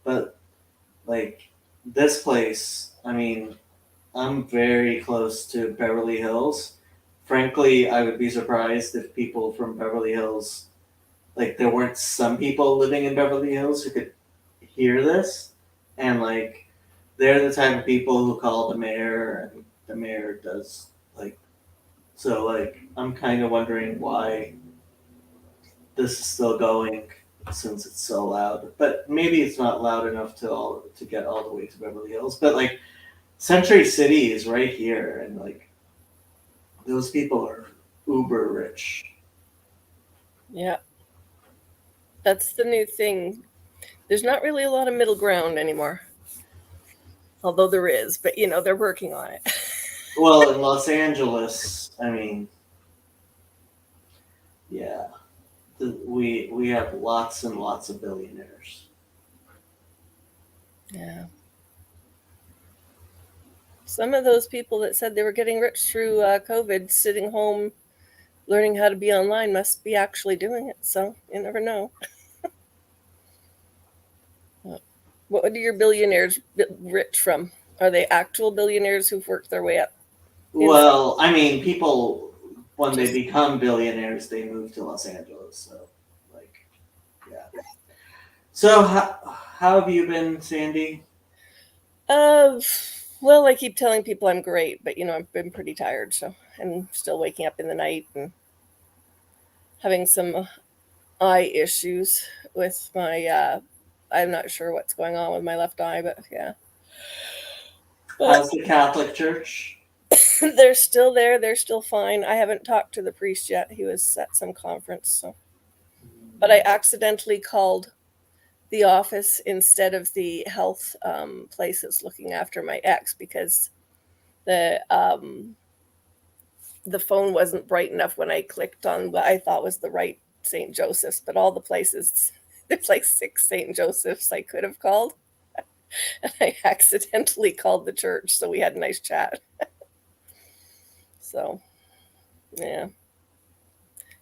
But, this place, I'm very close to Beverly Hills. Frankly, I would be surprised if people from Beverly Hills, there weren't some people living in Beverly Hills who could hear this. And, they're the type of people who call the mayor, and the mayor does, I'm kind of wondering why this is still going since it's so loud. But maybe it's not loud enough to get all the way to Beverly Hills. But, Century City is right here, and those people are uber rich. Yeah. That's the new thing. There's not really a lot of middle ground anymore. Although there is, but they're working on it. Well, in Los Angeles, yeah. We have lots and lots of billionaires. Yeah. Some of those people that said they were getting rich through COVID, sitting home, learning how to be online, must be actually doing it. So you never know. What are your billionaires rich from? Are they actual billionaires who've worked their way up? Well, people, when they become billionaires, they move to Los Angeles. So, yeah. So, how have you been, Sandy? Well, I keep telling people I'm great, but I've been pretty tired, so I'm still waking up in the night and having some eye issues with my I'm not sure what's going on with my left eye, but yeah. How's the Catholic Church? They're still there. They're still fine. I haven't talked to the priest yet. He was at some conference, so. But I accidentally called the office instead of the health place that's looking after my ex because the phone wasn't bright enough when I clicked on what I thought was the right St. Joseph's, but all the places, there's 6 St. Joseph's I could have called. And I accidentally called the church, so we had a nice chat. So, yeah.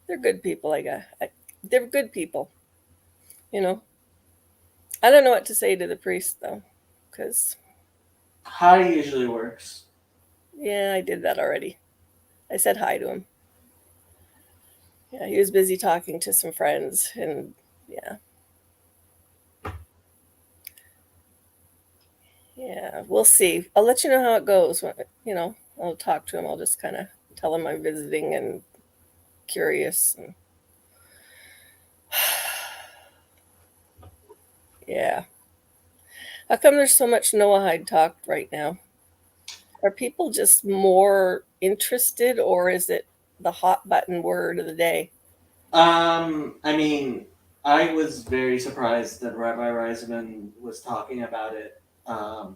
They're good people, I guess. They're good people, I don't know what to say to the priest, though, because... Hi usually works. Yeah, I did that already. I said hi to him. Yeah, he was busy talking to some friends, and yeah. Yeah, we'll see. I'll let you know how it goes. I'll talk to him. I'll just kind of tell him I'm visiting and curious. And... yeah. How come there's so much Noahide talk right now? Are people just more interested, or is it the hot button word of the day? I was very surprised that Rabbi Reisman was talking about it. I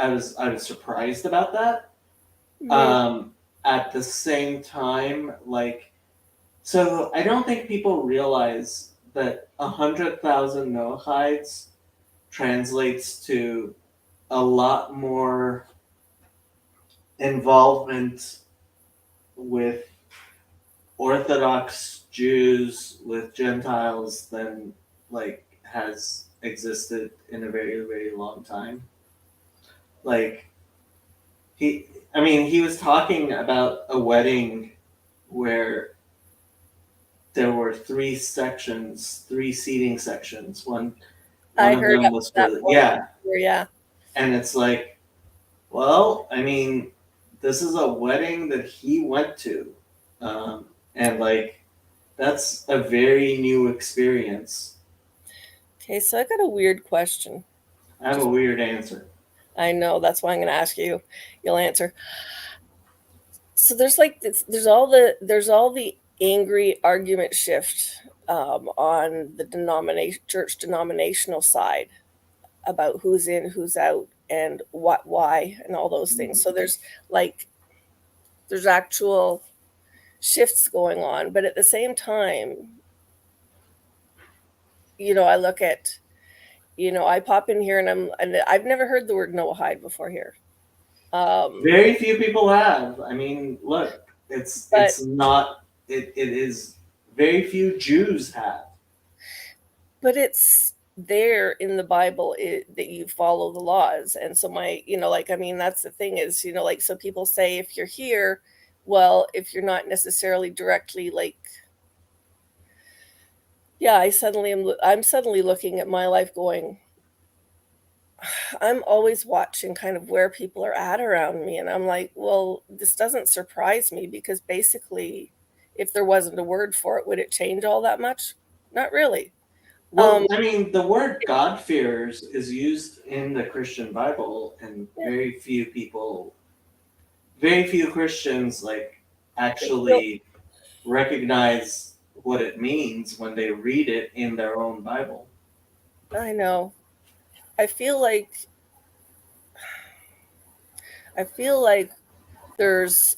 was surprised about that. At the same time, so I don't think people realize that 100,000 Noahides translates to a lot more involvement with Orthodox Jews, with Gentiles, than has existed in a very, very long time. He was talking about a wedding where there were 3 seating sections. One I of heard them was for that. Yeah. And it's like, well, I mean, this is a wedding that he went to. And like, that's a very new experience. Okay, so I got a weird question. I have a weird answer. I know, that's why I'm going to ask you. You'll answer. So there's like there's all the angry argument shift on the church denominational side about who's in, who's out, and why, and all those things. So there's actual shifts going on, but at the same time, I look at, I pop in here and I've never heard the word Noahide before here. Very few people have. I mean, look, it is very few Jews have. But it's there in the Bible that you follow the laws. And so that's the thing is, so people say if you're here, well, if you're not necessarily directly I'm suddenly looking at my life going, I'm always watching kind of where people are at around me. And I'm like, well, this doesn't surprise me because basically if there wasn't a word for it, would it change all that much? Not really. Well, I mean, the word God-fearers is used in the Christian Bible, and very few Christians actually recognize what it means when they read it in their own Bible. I know. I feel like there's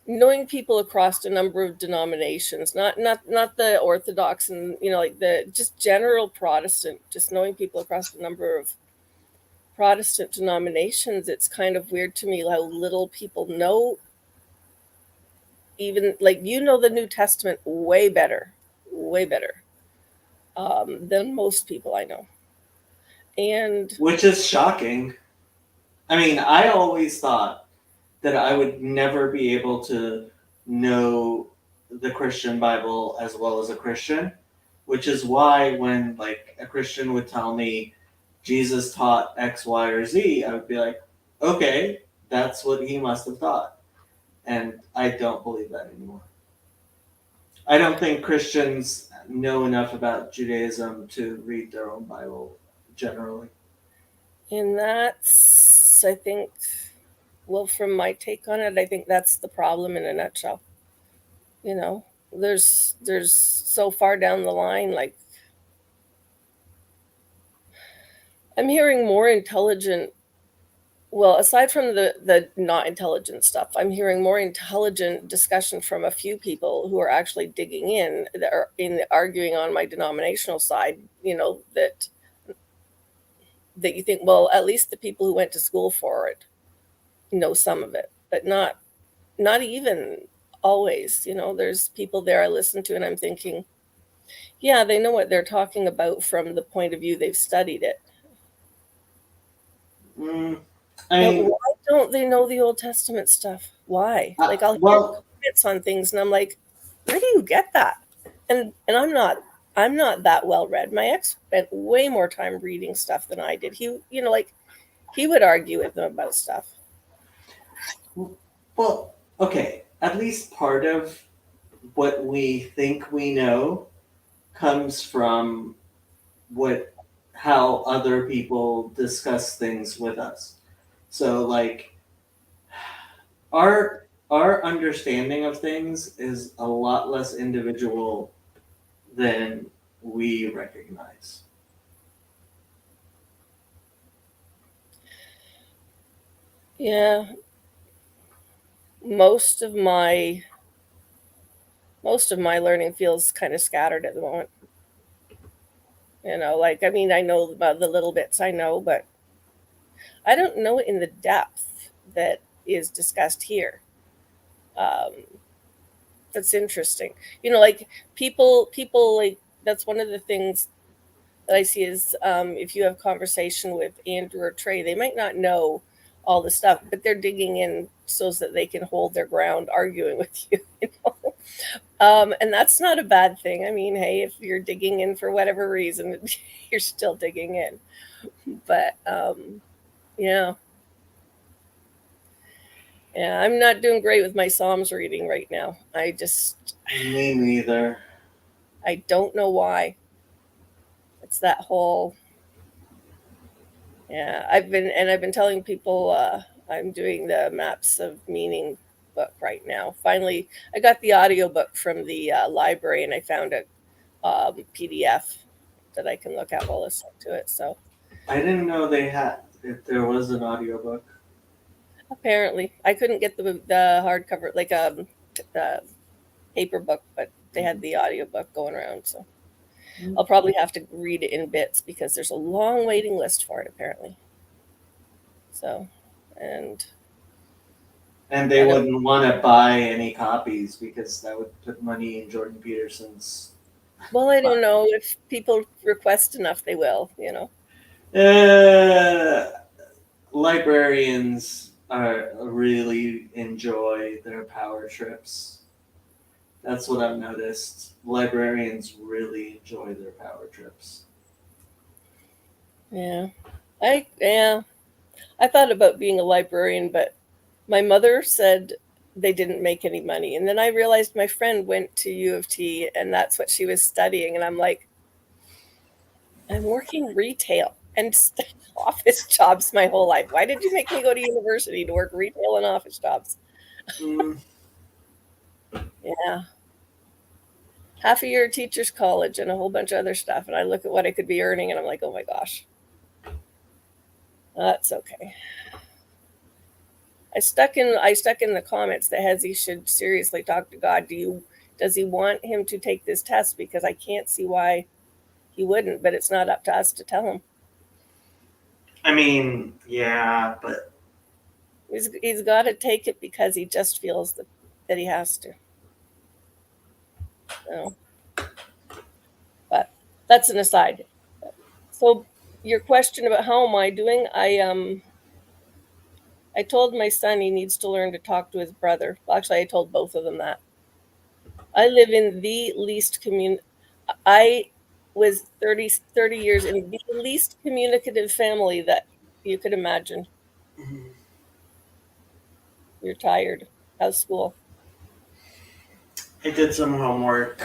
knowing people across a number of denominations, not the Orthodox and the just general Protestant, just knowing people across a number of Protestant denominations, it's kind of weird to me how little people know, even the New Testament way better than most people I know. And which is shocking. I mean, I always thought that I would never be able to know the Christian Bible as well as a Christian, which is why when a Christian would tell me Jesus taught X, Y, or Z, I would be like, okay, that's what he must have thought. And I don't believe that anymore. I don't think Christians know enough about Judaism to read their own Bible generally. And that's, I think, well, from my take on it, I think that's the problem in a nutshell. There's so far down the line, I'm hearing more intelligent, well, aside from the not intelligent stuff, I'm hearing more intelligent discussion from a few people who are actually digging in, that are arguing on my denominational side, that you think, well, at least the people who went to school for it know some of it, but not even always. There's people there I listen to and I'm thinking, yeah, they know what they're talking about from the point of view they've studied it. Why don't they know the Old Testament stuff? Why? I'll hear comments on things and I'm like, where do you get that? And I'm not that well read. My ex spent way more time reading stuff than I did. He would argue with them about stuff. Well, okay, at least part of what we think we know comes from how other people discuss things with us. So our understanding of things is a lot less individual than we recognize. Yeah. Most of my learning feels kind of scattered at the moment. I know about the little bits I know, but I don't know it in the depth that is discussed here. That's interesting. People that's one of the things that I see is if you have conversation with Andrew or Trey, they might not know all the stuff, but they're digging in so that they can hold their ground arguing with you. And that's not a bad thing. I mean, hey, if you're digging in for whatever reason, you're still digging in. But yeah. Yeah, I'm not doing great with my Psalms reading right now. Me neither. I don't know why. It's that whole. Yeah, I've been telling people I'm doing the Maps of Meaning book right now. Finally, I got the audiobook from the library, and I found a PDF that I can look at while listening to it. So I didn't know if there was an audiobook. apparently, I couldn't get the hardcover, like the paper book, but they had the audiobook going around. So I'll probably have to read it in bits because there's a long waiting list for it apparently. So, and they wouldn't want to buy any copies because that would put money in Jordan Peterson's. Well, I don't know if people request enough, they will. Librarians really enjoy their power trips. That's what I've noticed. Librarians really enjoy their power trips. Yeah. I thought about being a librarian, but my mother said they didn't make any money. And then I realized my friend went to U of T and that's what she was studying. And I'm like, I'm working retail and office jobs my whole life. Why did you make me go to university to work retail and office jobs? Yeah. Half a year at teacher's college and a whole bunch of other stuff. And I look at what I could be earning and I'm like, oh my gosh. That's okay. I stuck in the comments that Hezi should seriously talk to God. Does he want him to take this test? Because I can't see why he wouldn't, but it's not up to us to tell him. I mean, yeah, but he's got to take it because he just feels that he has to. So, but that's an aside. So your question about how am I doing? I told my son he needs to learn to talk to his brother. Well, actually, I told both of them that. I live in the least I was 30 years in the least communicative family that you could imagine. Mm-hmm. You're tired. How's school? I did some homework.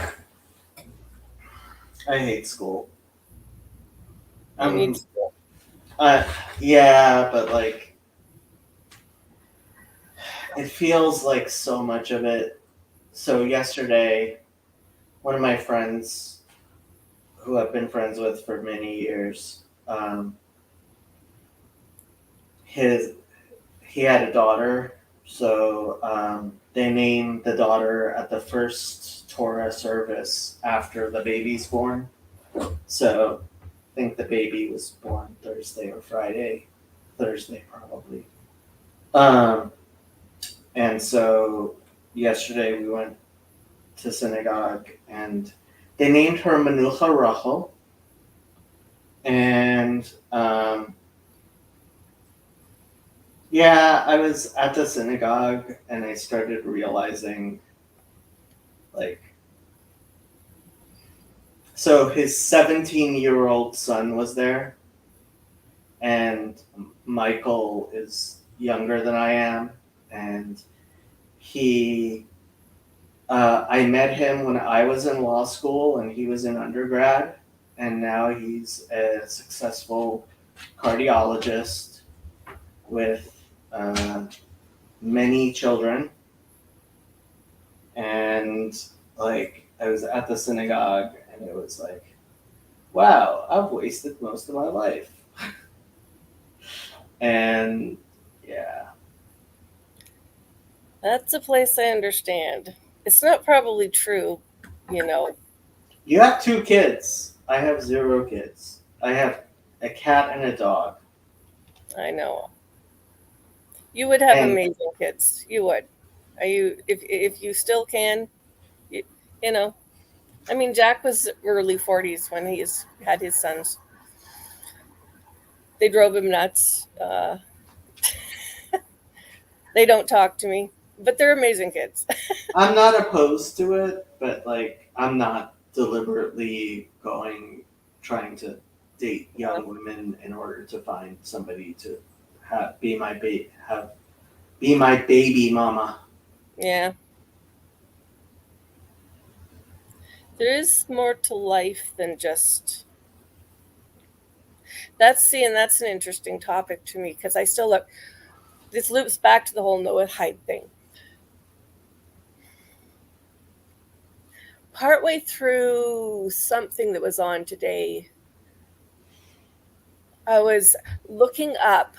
I hate school. I need school. Yeah, but like, it feels like so much of it. So yesterday, one of my friends, who I've been friends with for many years, he had a daughter, so they named the daughter at the first Torah service after the baby's born. So I think the baby was born Thursday or Friday. Thursday, probably. And so yesterday we went to synagogue and they named her Menucha Rachel. And yeah, I was at the synagogue and I started realizing, like, so his 17-year-old son was there, and Michael is younger than I am, and I met him when I was in law school and he was in undergrad, and now he's a successful cardiologist with many children. And like, I was at the synagogue and it was like, wow, I've wasted most of my life. And yeah. That's a place I understand. It's not probably true, You have 2 kids. I have 0 kids. I have a cat and a dog. I know. You would have amazing kids. You would. If you still can, I mean, Jack was early 40s when he had his sons. They drove him nuts. They don't talk to me. but they're amazing kids. I'm not opposed to it, but like I'm not deliberately trying to date young women in order to find somebody to be my baby mama. Yeah. There is more to life than just that's an interesting topic to me because I still look. This loops back to the whole Noah Hyde thing. Partway through something that was on today, I was looking up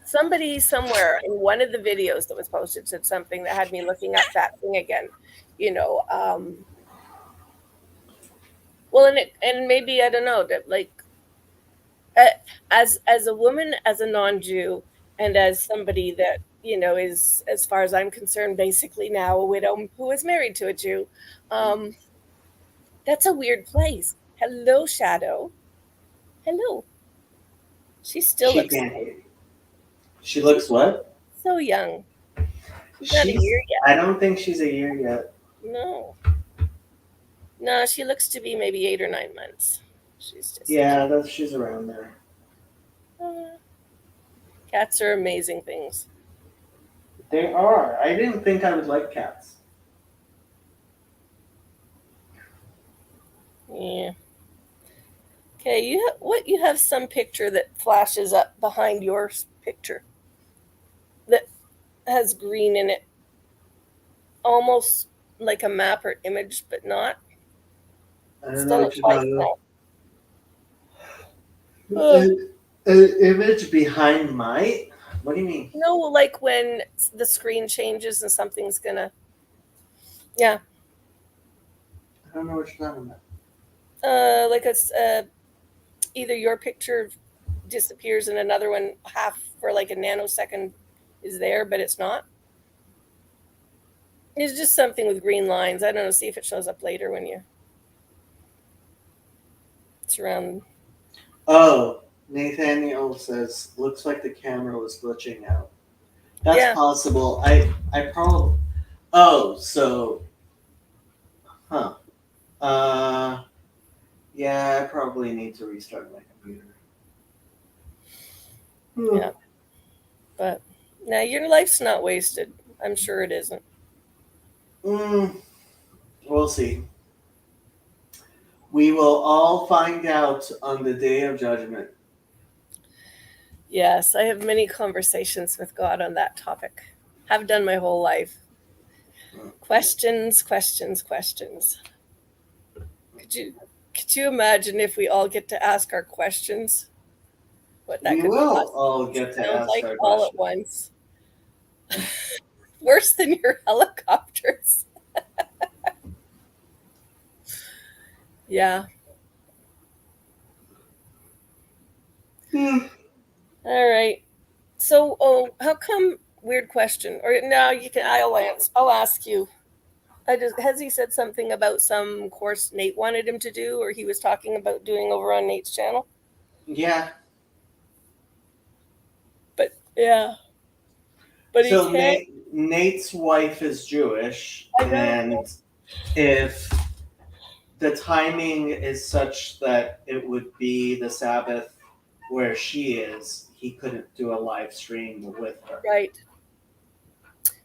somebody somewhere in one of the videos that was posted said something that had me looking up that thing again. Well, and maybe I don't know that like as a woman, as a non-Jew, and as somebody that is, as far as I'm concerned, basically now a widow who is married to a Jew. That's a weird place. Hello, Shadow. Hello. She still looks She looks what? so young. She's not a year yet. I don't think she's a year yet. No, she looks to be maybe 8 or 9 months. She's just she's around there. Cats are amazing things. They are. I didn't think I would like cats. Yeah. Okay, you have some picture that flashes up behind your picture that has green in it, almost like a map or image, but not. I don't know what you're talking about. Oh. An image behind my? What do you mean? No, like when the screen changes and something's gonna. Yeah. I don't know what you're talking about. Like either your picture disappears and another one half for like a nanosecond is there, but it's not. It's just something with green lines. I don't know. See if it shows up later when it's around. Oh, Nathaniel says, looks like the camera was glitching out. That's possible. I probably. Oh, so. Huh. Yeah, I probably need to restart my computer. Yeah. But now your life's not wasted. I'm sure it isn't. We'll see. We will all find out on the day of judgment. Yes, I have many conversations with God on that topic. Have done my whole life. Questions. Could you imagine if we all get to ask our questions? What that We will all get to ask like our all questions. at once. Worse than your helicopters. Yeah. All right. So, how come? Weird question. Or now you can. I'll ask you. Has he said something about some course Nate wanted him to do, or he was talking about doing over on Nate's channel? Yeah. But yeah. But so Nate's wife is Jewish, and if the timing is such that it would be the Sabbath where she is, he couldn't do a live stream with her. Right.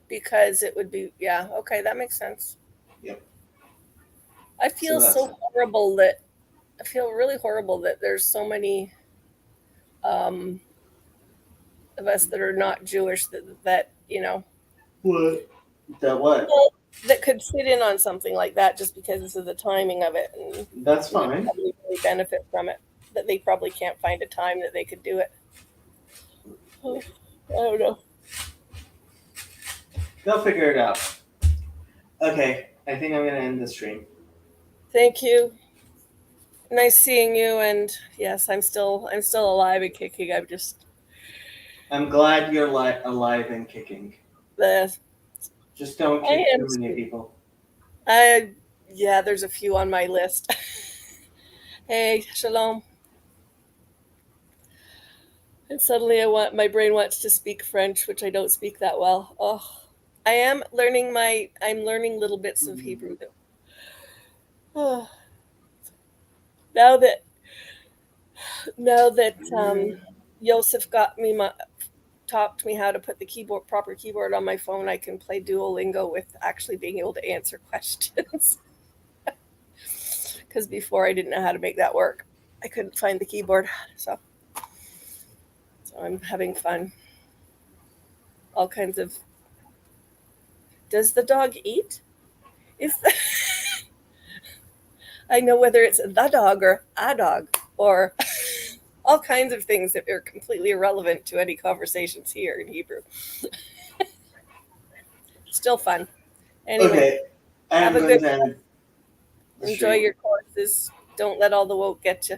Because it would be, okay, that makes sense. Yep. I feel I feel really horrible that there's so many of us that are not Jewish that What? That what? Well, that could sit in on something like that just because of the timing of it. And that's fine. Probably really benefit from it. That they probably can't find a time that they could do it. I don't know. They'll figure it out. Okay, I think I'm gonna end the stream. Thank you. Nice seeing you, and yes, I'm still alive and kicking. I'm glad you're alive and kicking. Just don't kick too many people. There's a few on my list. Hey, shalom. And suddenly my brain wants to speak French, which I don't speak that well. Oh, I am learning I'm learning little bits of Hebrew though. Oh, now that Yosef taught me how to put the proper keyboard on my phone, I can play Duolingo with actually being able to answer questions. Because before I didn't know how to make that work. I couldn't find the keyboard, so I'm having fun. All kinds of. Does the dog eat? I know whether it's the dog or a dog or all kinds of things that are completely irrelevant to any conversations here in Hebrew. Still fun. Anyway, Okay, I'm have a going good to end the enjoy stream. your courses. Don't let all the woke get you.